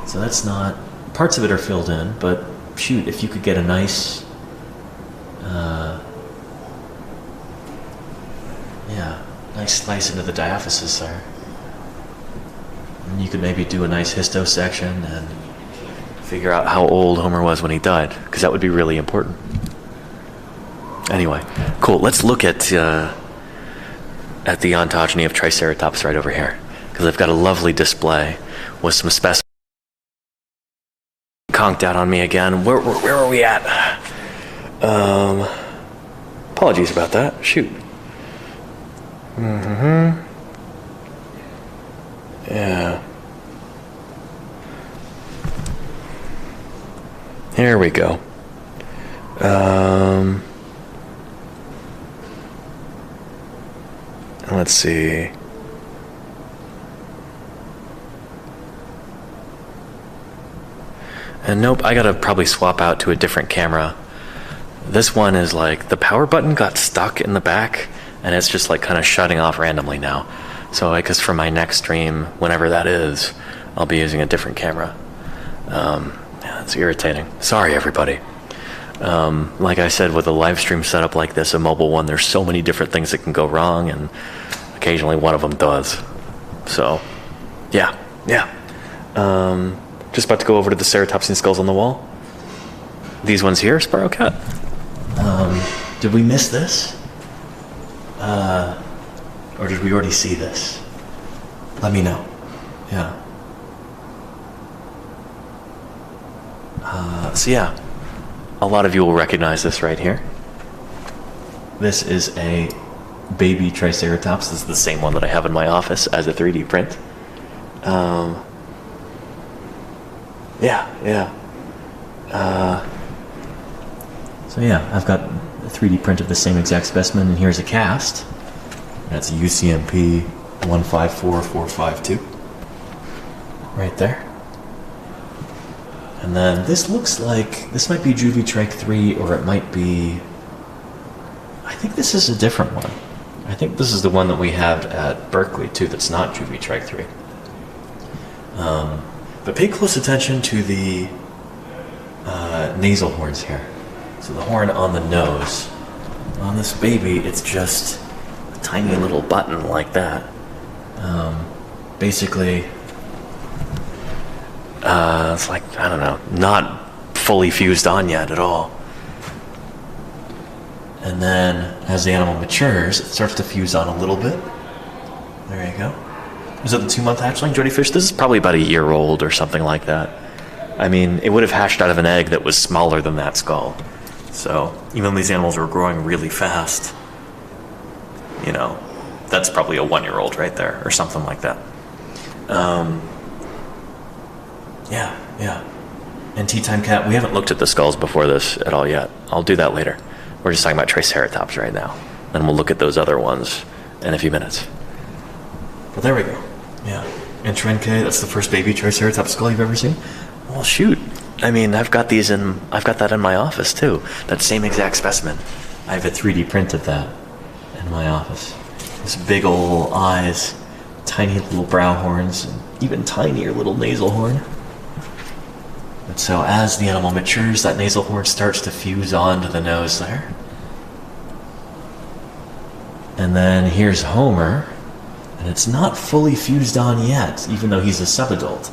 So that's not... Parts of it are filled in, but shoot, if you could get a nice... nice slice into the diaphysis there. And you could maybe do a nice histo section and figure out how old Homer was when he died, because that would be really important. Anyway, cool. Let's look at the ontogeny of Triceratops right over here, because I've got a lovely display with some specimens. Conked out on me again. Where are we at? Apologies about that. Shoot. Yeah. Here we go. Let's see. And nope, I gotta probably swap out to a different camera. This one is like, the power button got stuck in the back, and it's just like kind of shutting off randomly now. So I guess for my next stream, whenever that is, I'll be using a different camera. Yeah, it's irritating. Sorry, everybody. Like I said, with a live stream setup like this, a mobile one, there's so many different things that can go wrong, and occasionally one of them does. So, yeah. Just about to go over to the ceratopsian skulls on the wall. These ones here, Sparrow Cat. Did we miss this? Or did we already see this? Let me know. Yeah. So yeah, a lot of you will recognize this right here. This is a baby Triceratops. This is the same one that I have in my office as a 3D print. So yeah, I've got a 3D print of the same exact specimen, and here's a cast. That's a UCMP 154452. Right there. And then this looks like, this might be Juvitrike 3, or it might be, I think this is a different one. I think this is the one that we have at Berkeley too, that's not Juvitrike 3. But pay close attention to the nasal horns here. So the horn on the nose. On this baby, it's just a tiny little button like that. Basically, it's like, I don't know, not fully fused on yet at all. And then, as the animal matures, it starts to fuse on a little bit. There you go. Is it the 2-month hatchling, Jody Fish? This is probably about a year old or something like that. I mean, it would have hatched out of an egg that was smaller than that skull. So, even though these animals were growing really fast, you know, that's probably a 1-year-old right there, or something like that. Yeah. And Tea Time Cat, we haven't looked at the skulls before this at all yet. I'll do that later. We're just talking about Triceratops right now. Then we'll look at those other ones in a few minutes. But there we go. Yeah. And Trenke, that's the first baby Triceratops skull you've ever seen? Well, shoot. I mean, I've got that in my office too. That same exact specimen. I have a 3D print of that in my office. These big ol' eyes, tiny little brow horns, and even tinier little nasal horn. And so as the animal matures, that nasal horn starts to fuse onto the nose there. And then here's Homer, and it's not fully fused on yet, even though he's a subadult.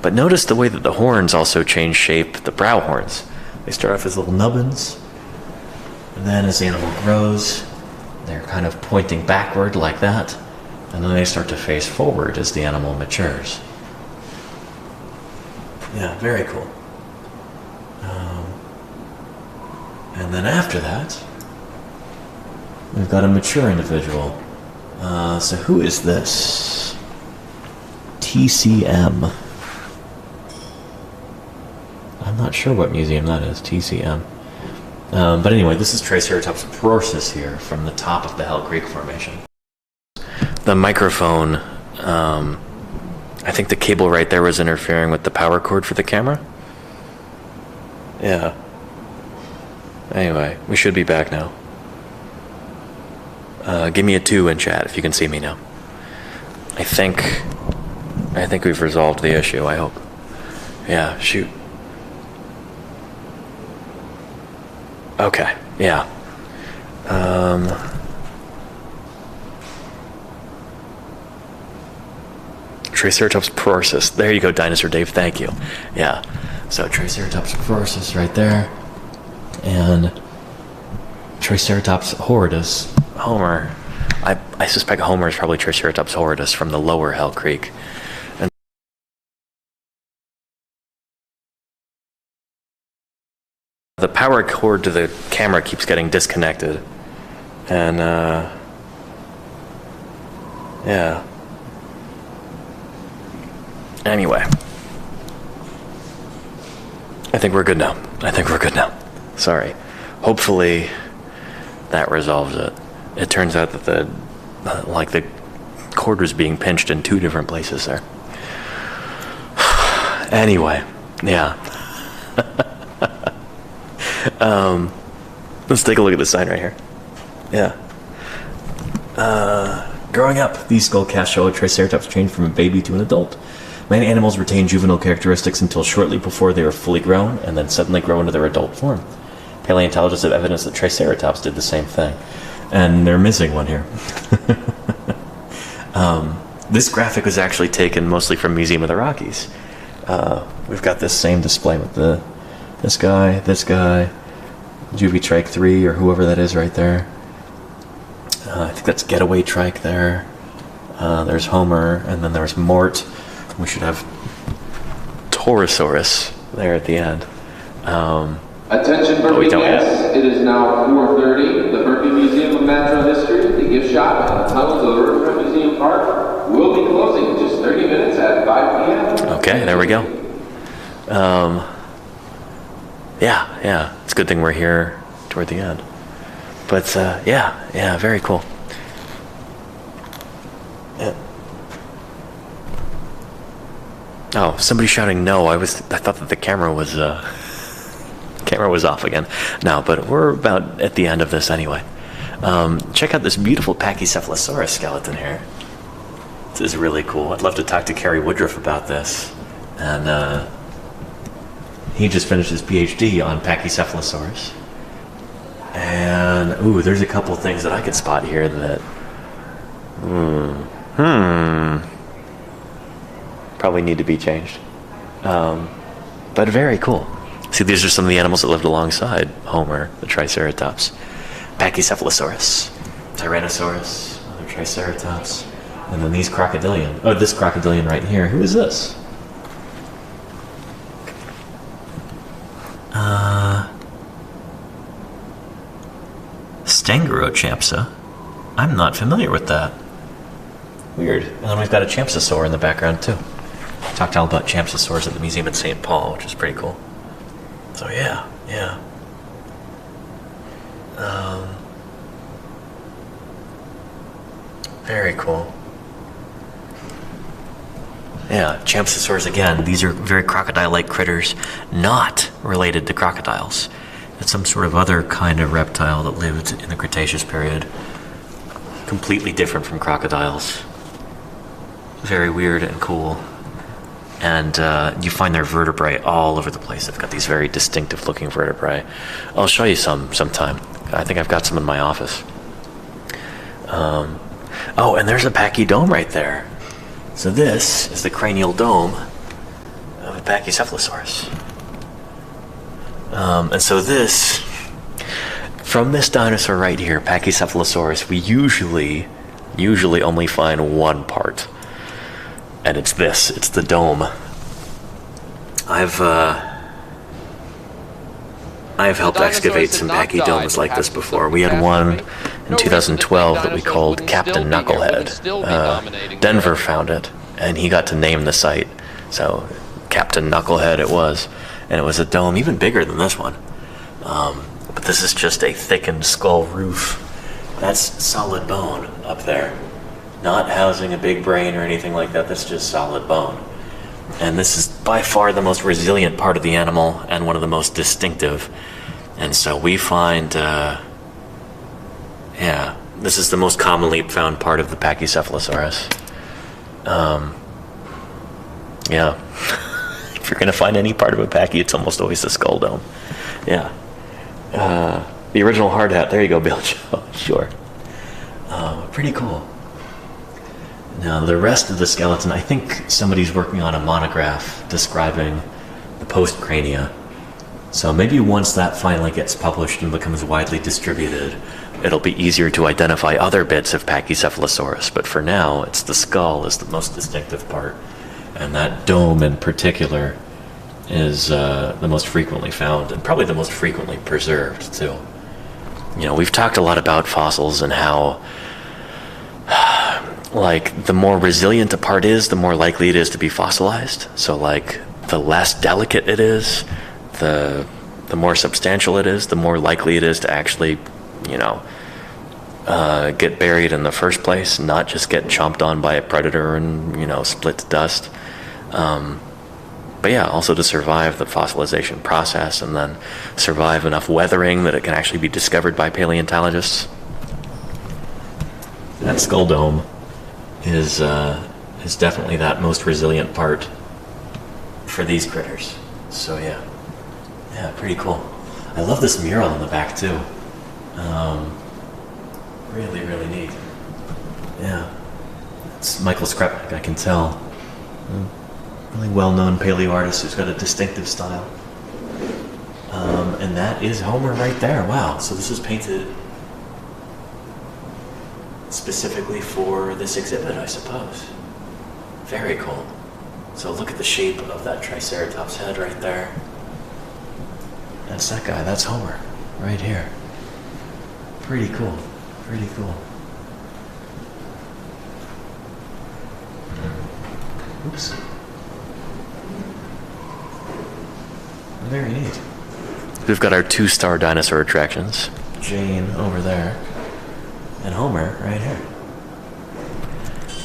But notice the way that the horns also change shape, the brow horns. They start off as little nubbins, and then as the animal grows, they're kind of pointing backward like that, and then they start to face forward as the animal matures. Yeah, very cool. And then after that, we've got a mature individual. So who is this? TCM. I'm not sure what museum that is, TCM. But anyway, this is Triceratops prorsus here from the top of the Hell Creek Formation. The microphone, I think the cable right there was interfering with the power cord for the camera. Yeah. Anyway, we should be back now. Give me a 2 in chat if you can see me now. I think we've resolved the issue, I hope. Yeah, shoot. Okay, yeah. Triceratops prorsus. There you go, Dinosaur Dave, thank you. Yeah, so Triceratops prorsus right there. And Triceratops horridus. Homer. I suspect Homer is probably Triceratops horridus from the lower Hell Creek. And the power cord to the camera keeps getting disconnected. And, yeah. Anyway. I think we're good now. Sorry. Hopefully that resolves it. It turns out that the cord was being pinched in 2 different places there. Anyway, yeah. Let's take a look at the sign right here. Yeah. Growing up, these skull casts show a Triceratops changed from a baby to an adult. Many animals retain juvenile characteristics until shortly before they are fully grown, and then suddenly grow into their adult form. Paleontologists have evidence that Triceratops did the same thing. And they're missing one here. This graphic was actually taken mostly from Museum of the Rockies. We've got this same display with this guy, Juvie Trike 3, or whoever that is right there. I think that's Getaway Trike there. There's Homer, and then there's Mort. We should have Torosaurus there at the end. Attention Burpee guests, it is now 4:30. The Burpee Museum of Natural History, the gift shop, and the tunnels of the Rockford Museum Park will be closing in just 30 minutes at 5 p.m. Okay, there we go. Yeah, it's a good thing we're here toward the end. But, yeah, very cool. Yeah. Oh, somebody shouting no. I thought that the camera was off again. No, but we're about at the end of this anyway. Check out this beautiful Pachycephalosaurus skeleton here. This is really cool. I'd love to talk to Kerry Woodruff about this. And he just finished his PhD on Pachycephalosaurus. And, ooh, there's a couple things that I could spot here that... probably need to be changed. But very cool. See, these are some of the animals that lived alongside Homer, the Triceratops. Pachycephalosaurus, Tyrannosaurus, other Triceratops, and then these crocodilian. Oh, this crocodilian right here. Who is this? Stangerochampsa. I'm not familiar with that. Weird. And then we've got a Champsosaur in the background too. Talked all about Champsosaurs at the museum in St. Paul, which is pretty cool. So yeah. Very cool. Yeah, Champsosaurs again. These are very crocodile-like critters, not related to crocodiles. It's some sort of other kind of reptile that lived in the Cretaceous period. Completely different from crocodiles. Very weird and cool. And you find their vertebrae all over the place. They've got these very distinctive looking vertebrae. I'll show you some sometime. I think I've got some in my office. Oh, and there's a pachyderm right there. So this is the cranial dome of a Pachycephalosaurus. And so this, from this dinosaur right here, Pachycephalosaurus, we usually only find one part. And it's this, it's the dome. I've helped excavate some pachydomes like this before. We had one in 2012 that we called Captain Knucklehead. Denver found it, and he got to name the site. So Captain Knucklehead it was. And it was a dome even bigger than this one. But this is just a thickened skull roof. That's solid bone up there. Not housing a big brain or anything like that. That's just solid bone. And this is by far the most resilient part of the animal and one of the most distinctive. And so we find, this is the most commonly found part of the Pachycephalosaurus. Yeah. If you're going to find any part of a pachy, it's almost always the skull dome. Yeah. The original hard hat. There you go, Bill. Sure. Pretty cool. Now, the rest of the skeleton, I think somebody's working on a monograph describing the postcrania. So maybe once that finally gets published and becomes widely distributed, it'll be easier to identify other bits of Pachycephalosaurus. But for now, it's the skull is the most distinctive part. And that dome in particular is the most frequently found and probably the most frequently preserved, too. You know, we've talked a lot about fossils and how like, the more resilient a part is, the more likely it is to be fossilized. So, like, the less delicate it is, the more substantial it is, the more likely it is to actually, you know, get buried in the first place, not just get chomped on by a predator and, you know, split to dust. But yeah, also to survive the fossilization process and then survive enough weathering that it can actually be discovered by paleontologists. That skull dome is definitely that most resilient part for these critters. So yeah, pretty cool. I love this mural in the back too. Really neat. Yeah, it's Michael Skrepnik, I can tell. Really well-known paleo artist who's got a distinctive style. And that is Homer right there. Wow. So this was painted specifically for this exhibit, I suppose. Very cool. So look at the shape of that Triceratops head right there. That's that guy. That's Homer right here. Pretty cool. Pretty cool. Oops. Very neat. We've got our 2-star dinosaur attractions. Jane over there. And Homer right here.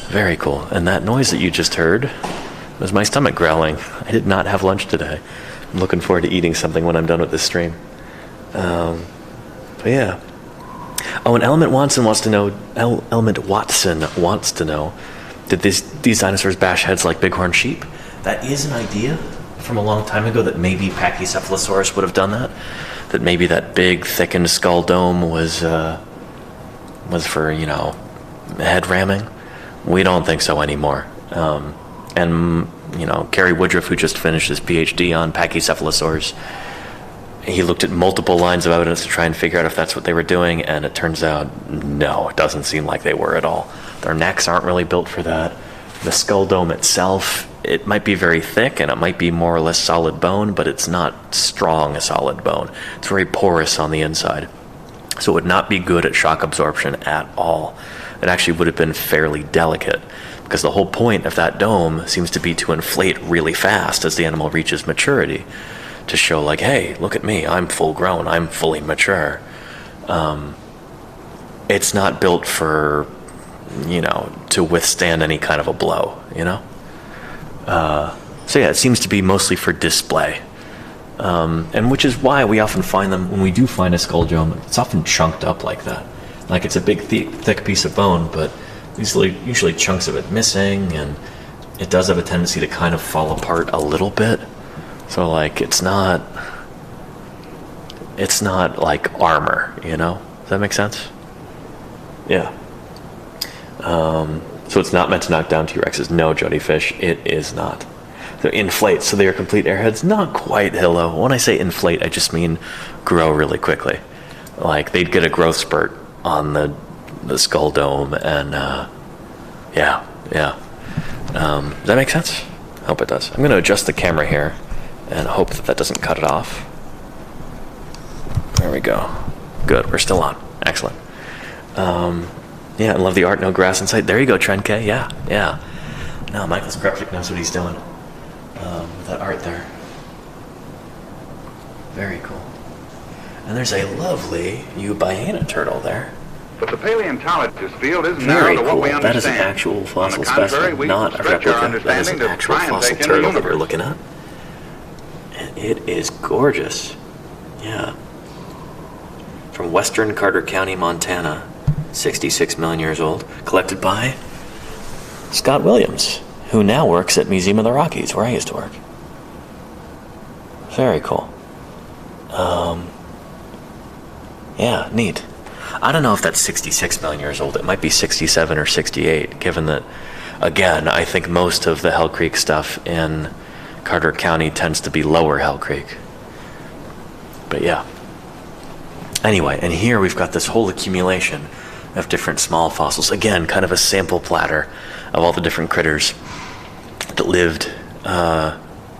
Very cool. And that noise that you just heard was my stomach growling. I did not have lunch today. I'm looking forward to eating something when I'm done with this stream. But yeah. Oh, and Element Watson wants to know, did these dinosaurs bash heads like bighorn sheep? That is an idea from a long time ago that maybe Pachycephalosaurus would have done that. That maybe that big, thickened skull dome was for, you know, head ramming. We don't think so anymore. And, you know, Kerry Woodruff, who just finished his PhD on Pachycephalosaurs, he looked at multiple lines of evidence to try and figure out if that's what they were doing, and it turns out, no, it doesn't seem like they were at all. Their necks aren't really built for that. The skull dome itself, it might be very thick, and it might be more or less solid bone, but it's not strong solid bone. It's very porous on the inside. So it would not be good at shock absorption at all. It actually would have been fairly delicate, because the whole point of that dome seems to be to inflate really fast as the animal reaches maturity, to show like, hey, look at me, I'm full grown, I'm fully mature. It's not built for, you know, to withstand any kind of a blow, you know? So yeah, it seems to be mostly for display. And which is why we often find them, when we do find a skull dome, it's often chunked up like that. Like it's a big, thick piece of bone, but usually chunks of it missing, and it does have a tendency to kind of fall apart a little bit. So like it's not like armor, you know? Does that make sense? Yeah. So it's not meant to knock down T-Rexes. No, Jody Fish, it is not. So inflate, so they are complete airheads? Not quite, Hillo. When I say inflate, I just mean grow really quickly. Like they'd get a growth spurt on the skull dome, and yeah. Does that make sense? I hope it does. I'm going to adjust the camera here and hope that doesn't cut it off. There we go. Good, we're still on. Excellent. Yeah, I love the art, no grass in sight. There you go, Trent K. Yeah. No, Michael Skrupnik knows what he's doing with that art there. Very cool. And there's a lovely Eubaena turtle there. But the paleontologist field isn't Very narrow to cool. what we understand. That is an actual fossil contrary, specimen, we not a stretch our replica. That is an understanding to actual try and fossil take in the turtle that we're universe. looking at. And it is gorgeous. Yeah. From western Carter County, Montana, 66 million years old, collected by Scott Williams, who now works at Museum of the Rockies, where I used to work. Very cool. Yeah, neat. I don't know if that's 66 million years old. It might be 67 or 68, given that, again, I think most of the Hell Creek stuff in Carter County tends to be lower Hell Creek. But yeah. Anyway, and here we've got this whole accumulation of different small fossils. Again, kind of a sample platter of all the different critters that lived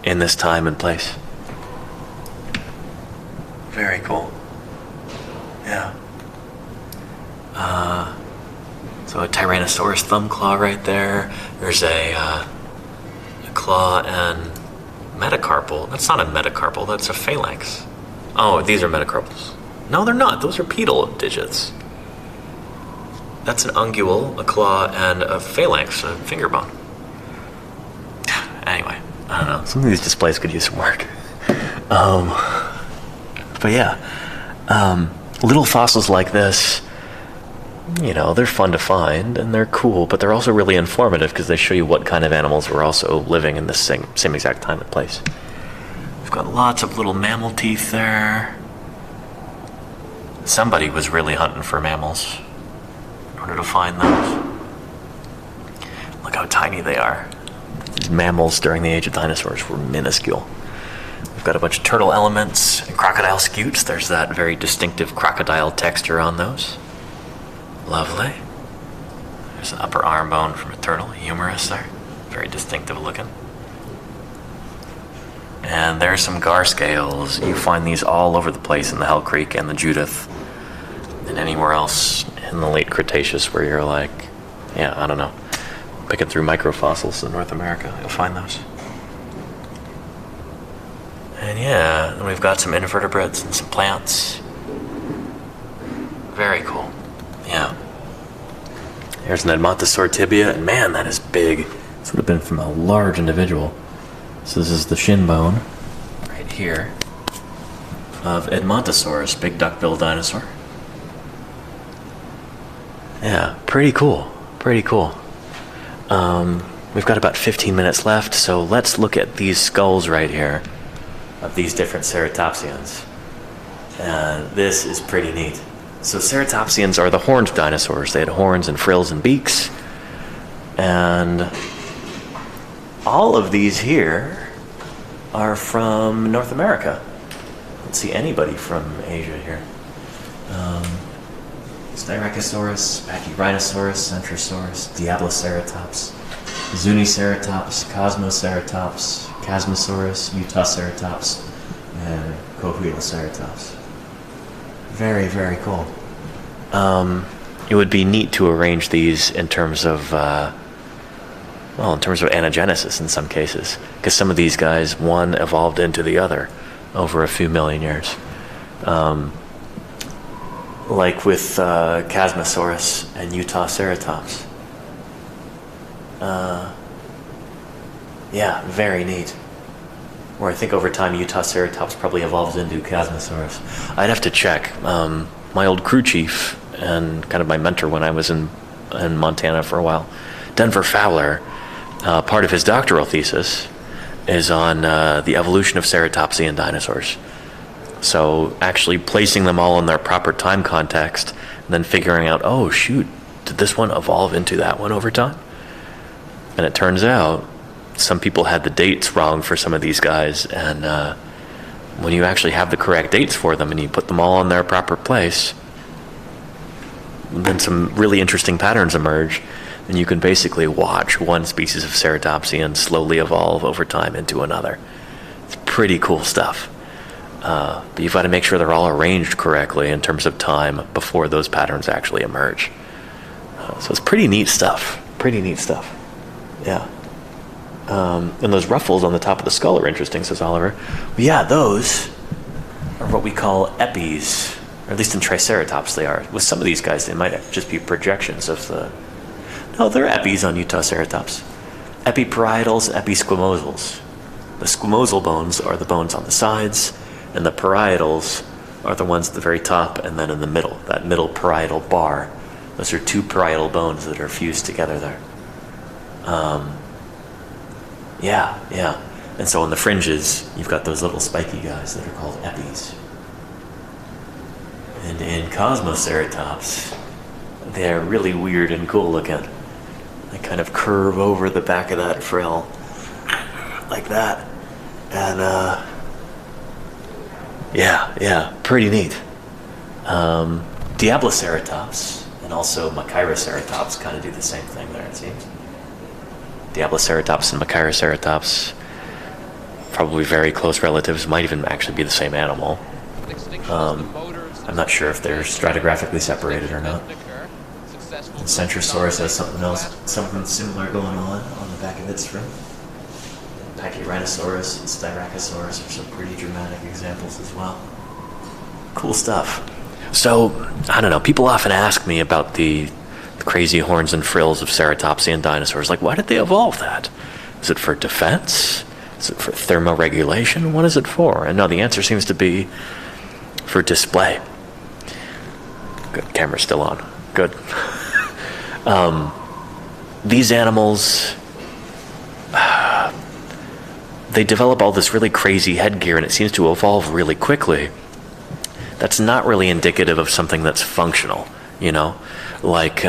in this time and place. Very cool. Yeah. So a Tyrannosaurus thumb claw right there. There's a claw and metacarpal. That's not a metacarpal, that's a phalanx. Oh, these are metacarpals. No, they're not. Those are pedal digits. That's an ungule, a claw, and a phalanx, a finger bone. Anyway, I don't know. Some of these displays could use some work. But yeah, little fossils like this, you know, they're fun to find and they're cool, but they're also really informative because they show you what kind of animals were also living in the same exact time and place. We've got lots of little mammal teeth there. Somebody was really hunting for mammals in order to find those. Look how tiny they are. These mammals during the age of dinosaurs were minuscule. We've got a bunch of turtle elements and crocodile scutes. There's that very distinctive crocodile texture on those. Lovely. There's an upper arm bone from a turtle, humerus there. Very distinctive looking. And there's some gar scales. You find these all over the place in the Hell Creek and the Judith and anywhere else in the late Cretaceous where you're like, yeah, I don't know, picking through microfossils in North America. You'll find those. And yeah, and we've got some invertebrates and some plants. Very cool. Yeah. Here's an Edmontosaur tibia, and man, that is big. This would have been from a large individual. So this is the shin bone, right here, of Edmontosaurus, big duck-billed dinosaur. Yeah, pretty cool. Pretty cool. We've got about 15 minutes left, so let's look at these skulls right here of these different ceratopsians. And this is pretty neat. So ceratopsians are the horned dinosaurs. They had horns and frills and beaks. And all of these here are from North America. I don't see anybody from Asia here. Styracosaurus, Pachyrhinosaurus, Centrosaurus, Diabloceratops, Zuniceratops, Cosmoceratops, Chasmosaurus, Utaceratops, and Coahuiloceratops. Very, very cool. It would be neat to arrange these in terms of, in terms of anagenesis in some cases, because some of these guys, one evolved into the other over a few million years. Like with Chasmosaurus and Utaceratops. Yeah, very neat. Or I think over time Utaceratops probably evolved into Chasmosaurus. I'd have to check. My old crew chief and kind of my mentor when I was in Montana for a while, Denver Fowler, part of his doctoral thesis is on the evolution of ceratopsian dinosaurs. So actually placing them all in their proper time context and then figuring out, oh shoot, did this one evolve into that one over time? And it turns out some people had the dates wrong for some of these guys, and when you actually have the correct dates for them and you put them all in their proper place, then some really interesting patterns emerge, and you can basically watch one species of ceratopsian slowly evolve over time into another. It's pretty cool stuff. But you've got to make sure they're all arranged correctly in terms of time before those patterns actually emerge. So it's pretty neat stuff. Pretty neat stuff. Yeah. And those ruffles on the top of the skull are interesting, says Oliver. But yeah, those are what we call epis, or at least in Triceratops they are. With some of these guys, they might just be projections of the... No, they're epis on Utaceratops. Epiparietals, episquamosals. The squamosal bones are the bones on the sides, and the parietals are the ones at the very top and then in the middle, that middle parietal bar. Those are two parietal bones that are fused together there. Yeah. And so on the fringes, you've got those little spiky guys that are called epis. And in Cosmoceratops, they're really weird and cool looking. They kind of curve over the back of that frill, like that. And, yeah, pretty neat. Diabloceratops and also Machairoceratops kind of do the same thing there, it seems. Diabloceratops and Machairoceratops, probably very close relatives, might even actually be the same animal. I'm not sure if they're stratigraphically separated or not. And Centrosaurus has something similar going on the back of its frill. Pachyrhinosaurus and Styracosaurus are some pretty dramatic examples as well. Cool stuff. So, I don't know, people often ask me about the crazy horns and frills of ceratopsian dinosaurs. Like, why did they evolve that? Is it for defense? Is it for thermoregulation? What is it for? And no, the answer seems to be for display. Good, camera's still on. Good. These animals, they develop all this really crazy headgear, and it seems to evolve really quickly. That's not really indicative of something that's functional, you know? Like,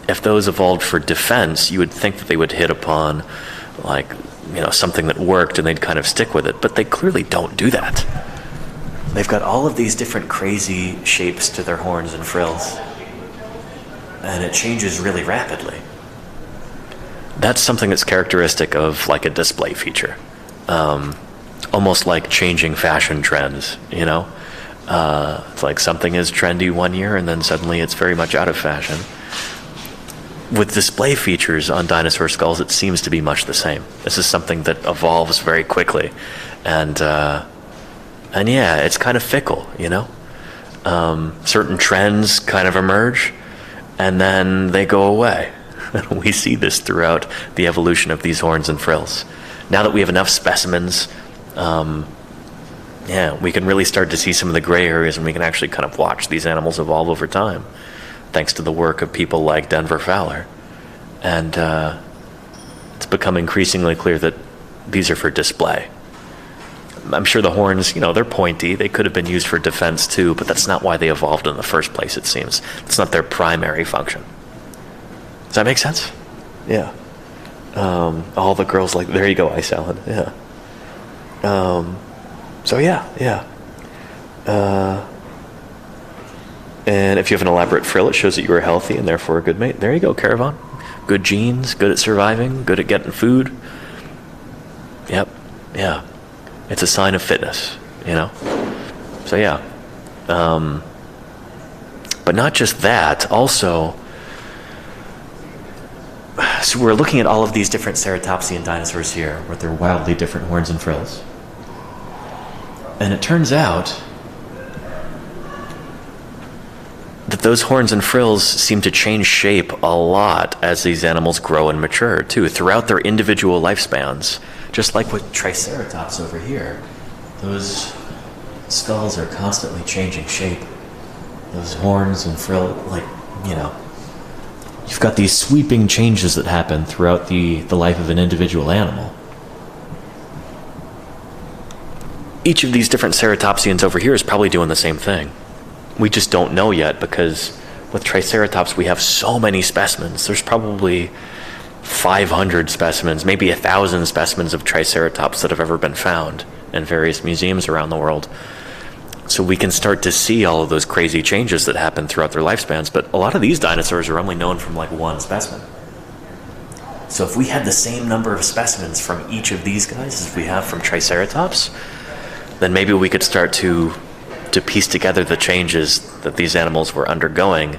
if those evolved for defense, you would think that they would hit upon, like, you know, something that worked and they'd kind of stick with it, but they clearly don't do that. They've got all of these different crazy shapes to their horns and frills, and it changes really rapidly. That's something that's characteristic of, like, a display feature. Almost like changing fashion trends, you know? It's like something is trendy one year and then suddenly it's very much out of fashion. With display features on dinosaur skulls, it seems to be much the same. This is something that evolves very quickly, and yeah, it's kind of fickle, you know? Certain trends kind of emerge and then they go away. We see this throughout the evolution of these horns and frills. Now that we have enough specimens, yeah, we can really start to see some of the gray areas, and we can actually kind of watch these animals evolve over time, thanks to the work of people like Denver Fowler. And it's become increasingly clear that these are for display. I'm sure the horns, you know, they're pointy. They could have been used for defense too, but that's not why they evolved in the first place, it seems. It's not their primary function. Does that make sense? Yeah. All the girls like, there you go, Ice Salad. Yeah. So yeah. And if you have an elaborate frill, it shows that you are healthy and therefore a good mate. There you go, Caravan. Good genes, good at surviving, good at getting food. Yep, yeah. It's a sign of fitness, you know? So yeah. But not just that, also, so we're looking at all of these different ceratopsian dinosaurs here with their wildly different horns and frills. And it turns out that those horns and frills seem to change shape a lot as these animals grow and mature, too. Throughout their individual lifespans, Just like with Triceratops over here, those skulls are constantly changing shape. Those horns and frill, like, you know, you've got these sweeping changes that happen throughout the life of an individual animal. Each of these different ceratopsians over here is probably doing the same thing. We just don't know yet because with Triceratops we have so many specimens. There's probably 500 specimens, maybe 1,000 specimens of Triceratops that have ever been found in various museums around the world. So we can start to see all of those crazy changes that happen throughout their lifespans, but a lot of these dinosaurs are only known from like one specimen. So if we had the same number of specimens from each of these guys as we have from Triceratops, then maybe we could start to piece together the changes that these animals were undergoing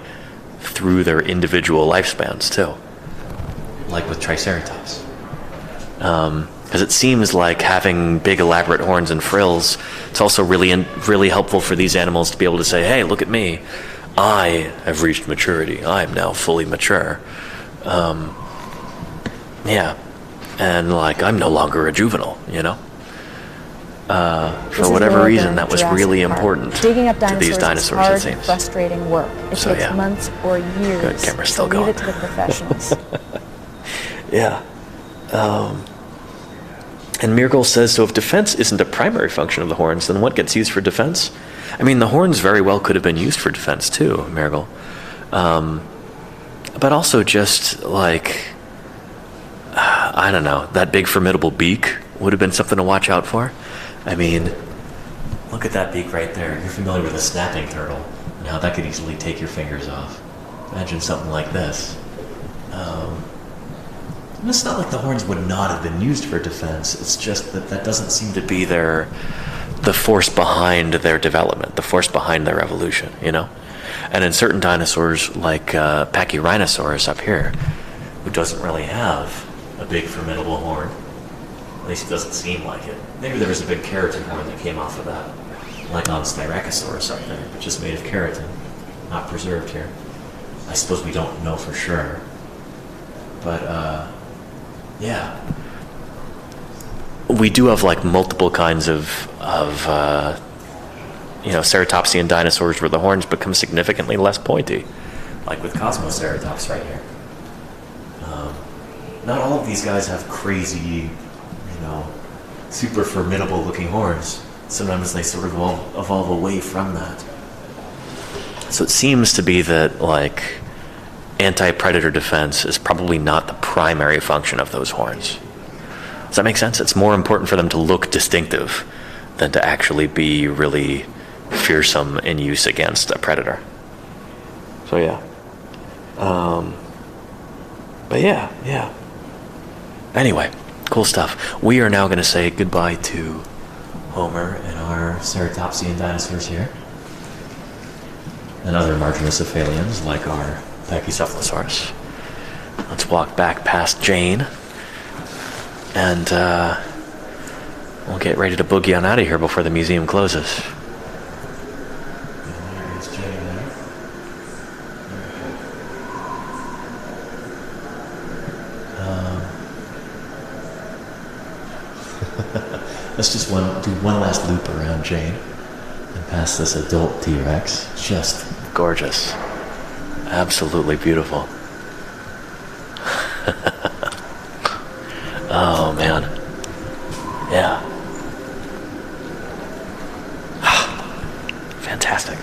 through their individual lifespans too. Like with Triceratops. Because it seems like having big elaborate horns and frills, it's also really helpful for these animals to be able to say, hey, look at me. I have reached maturity. I am now fully mature. Yeah. And like, I'm no longer a juvenile, you know? For whatever reason, that was really important digging up to these dinosaurs, hard, it seems. frustrating work. It takes months or years. Good, camera's still to going. leave it to the professionals. Yeah. And Mirgel says, so if defense isn't a primary function of the horns, then what gets used for defense? I mean, the horns very well could have been used for defense too, Mirgel. But also just like, I don't know, that big formidable beak would have been something to watch out for. I mean, look at that beak right there. You're familiar with a snapping turtle and how that could easily take your fingers off. Imagine something like this. It's not like the horns would not have been used for defense. It's just that doesn't seem to be the force behind their development, the force behind their evolution, you know? And in certain dinosaurs, like Pachyrhinosaurus up here, who doesn't really have a big formidable horn. At least it doesn't seem like it. Maybe there was a big keratin horn that came off of that. Like on Styracosaurus up there, but just made of keratin. Not preserved here. I suppose we don't know for sure. But, yeah. We do have like multiple kinds of ceratopsian dinosaurs where the horns become significantly less pointy. Like with Cosmoceratops right here. Not all of these guys have crazy, super formidable looking horns. Sometimes they sort of evolve away from that. So it seems to be that like anti-predator defense is probably not the primary function of those horns. Does that make sense? It's more important for them to look distinctive than to actually be really fearsome in use against a predator. So yeah. But yeah. Anyway, cool stuff. We are now going to say goodbye to Homer and our ceratopsian dinosaurs here. And other marginocephalians like our Pachycephalosaurus. Let's walk back past Jane. And we'll get ready to boogie on out of here before the museum closes. Let's just do one last loop around Jane and past this adult T-Rex. Just gorgeous. Absolutely beautiful. Oh, man. Yeah. Fantastic.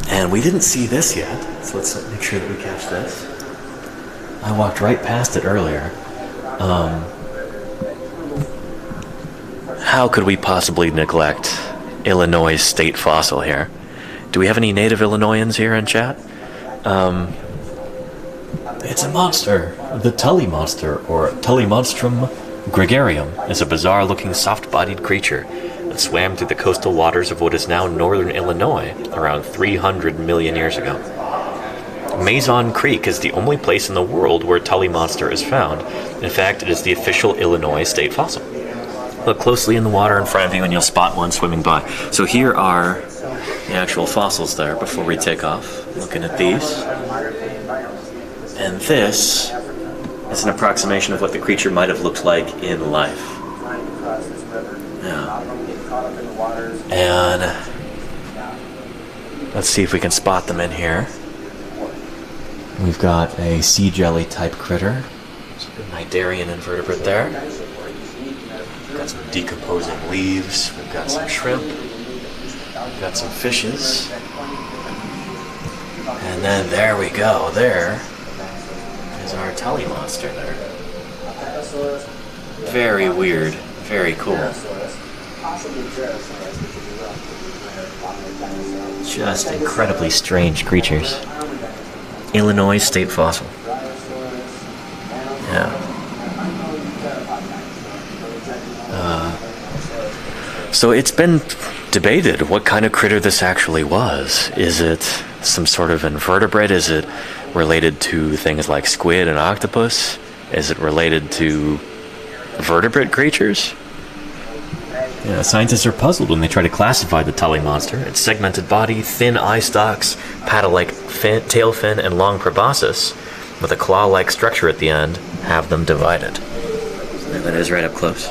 And we didn't see this yet, so let's make sure that we catch this. I walked right past it earlier. How could we possibly neglect Illinois' state fossil here? Do we have any native Illinoisans here in chat? It's a monster. The Tully monster, or Tullymonstrum gregarium, is a bizarre-looking soft-bodied creature that swam through the coastal waters of what is now northern Illinois around 300 million years ago. Mazon Creek is the only place in the world where Tully monster is found. In fact, it is the official Illinois state fossil. Look closely in the water in front of you and you'll spot one swimming by. So here are the actual fossils there before we take off. Looking at these. And this It's an approximation of what the creature might have looked like in life. Yeah. And let's see if we can spot them in here. We've got a sea jelly type critter. Cnidarian invertebrate there. We've got some decomposing leaves. We've got some shrimp. We've got some fishes. And then there we go. There is our Tully monster there. Very weird. Very cool. Just incredibly strange creatures. Illinois state fossil. Yeah. So it's been debated what kind of critter this actually was. Is it some sort of invertebrate? Is it related to things like squid and octopus? Is it related to vertebrate creatures? Yeah, scientists are puzzled when they try to classify the Tully monster. Its segmented body, thin eye stalks, paddle-like tail fin, and long proboscis, with a claw-like structure at the end, have them divided. There that is right up close.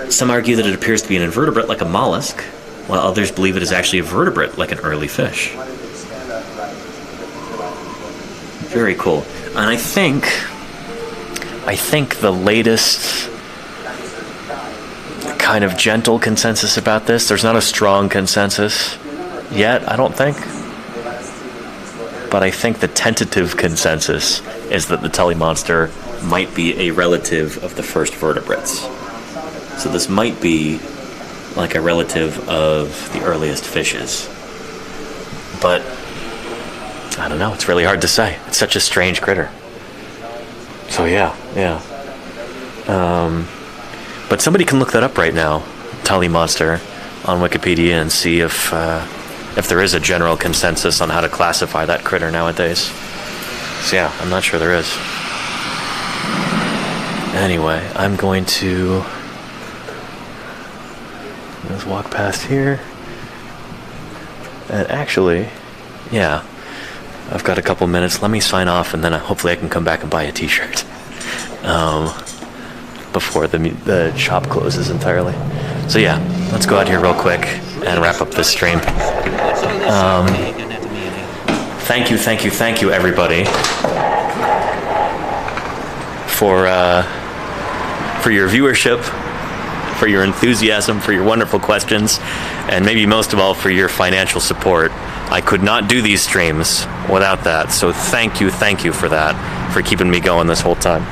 Some argue that it appears to be an invertebrate like a mollusk, while others believe it is actually a vertebrate like an early fish. Very cool. And I think the latest kind of gentle consensus about this, there's not a strong consensus yet, I don't think. But I think the tentative consensus is that the Tully monster might be a relative of the first vertebrates. So this might be like a relative of the earliest fishes. But I don't know, it's really hard to say. It's such a strange critter. So yeah. But somebody can look that up right now, Tully monster, on Wikipedia and see if there is a general consensus on how to classify that critter nowadays. So yeah, I'm not sure there is. Anyway, I'm going to let's walk past here. And actually, yeah, I've got a couple minutes. Let me sign off, and then hopefully I can come back and buy a t-shirt before the shop closes entirely. So yeah, let's go out here real quick and wrap up this stream. Thank you, everybody, for your viewership, for your enthusiasm, for your wonderful questions, and maybe most of all for your financial support. I could not do these streams without that, so thank you for that, for keeping me going this whole time.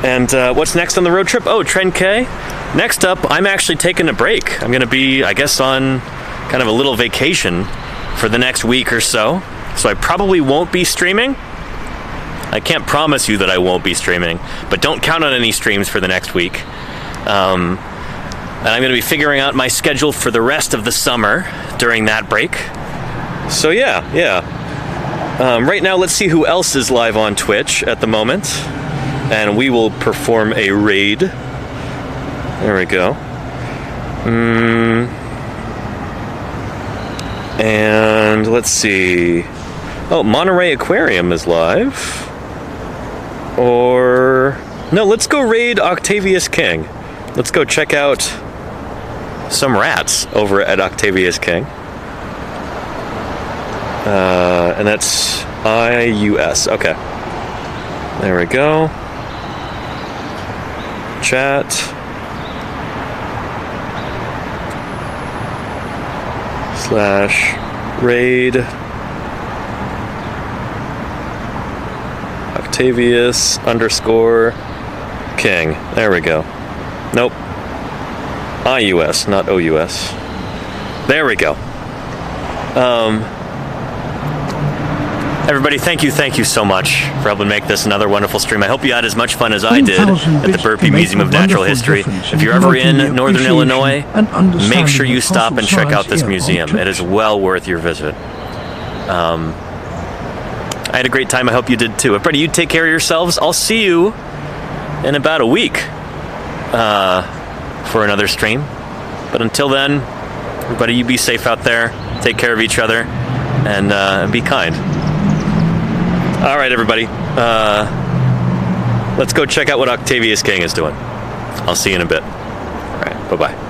And what's next on the road trip? Oh, Trend K. Next up, I'm actually taking a break. I'm going to be, I guess, on kind of a little vacation for the next week or so. So I probably won't be streaming. I can't promise you that I won't be streaming, but don't count on any streams for the next week. And I'm going to be figuring out my schedule for the rest of the summer during that break. So yeah. Right now, let's see who else is live on Twitch at the moment. And we will perform a raid. There we go. And let's see. Oh, Monterey Aquarium is live. Or no, let's go raid Octavius King. Let's go check out some rats over at Octavius King. And that's IUS. Okay. There we go. Chat. / raid Octavius _ King. There we go. Nope. IUS, not OUS. There we go. Everybody, thank you so much for helping make this another wonderful stream. I hope you had as much fun as I did at the Burpee Museum of Natural History. If you're ever in Northern Illinois, make sure you stop and check out this museum. It is well worth your visit. I had a great time. I hope you did too. Everybody, you take care of yourselves. I'll see you in about a week for another stream. But until then, everybody, you be safe out there. Take care of each other and be kind. All right, everybody. Let's go check out what Octavius King is doing. I'll see you in a bit. All right, bye-bye.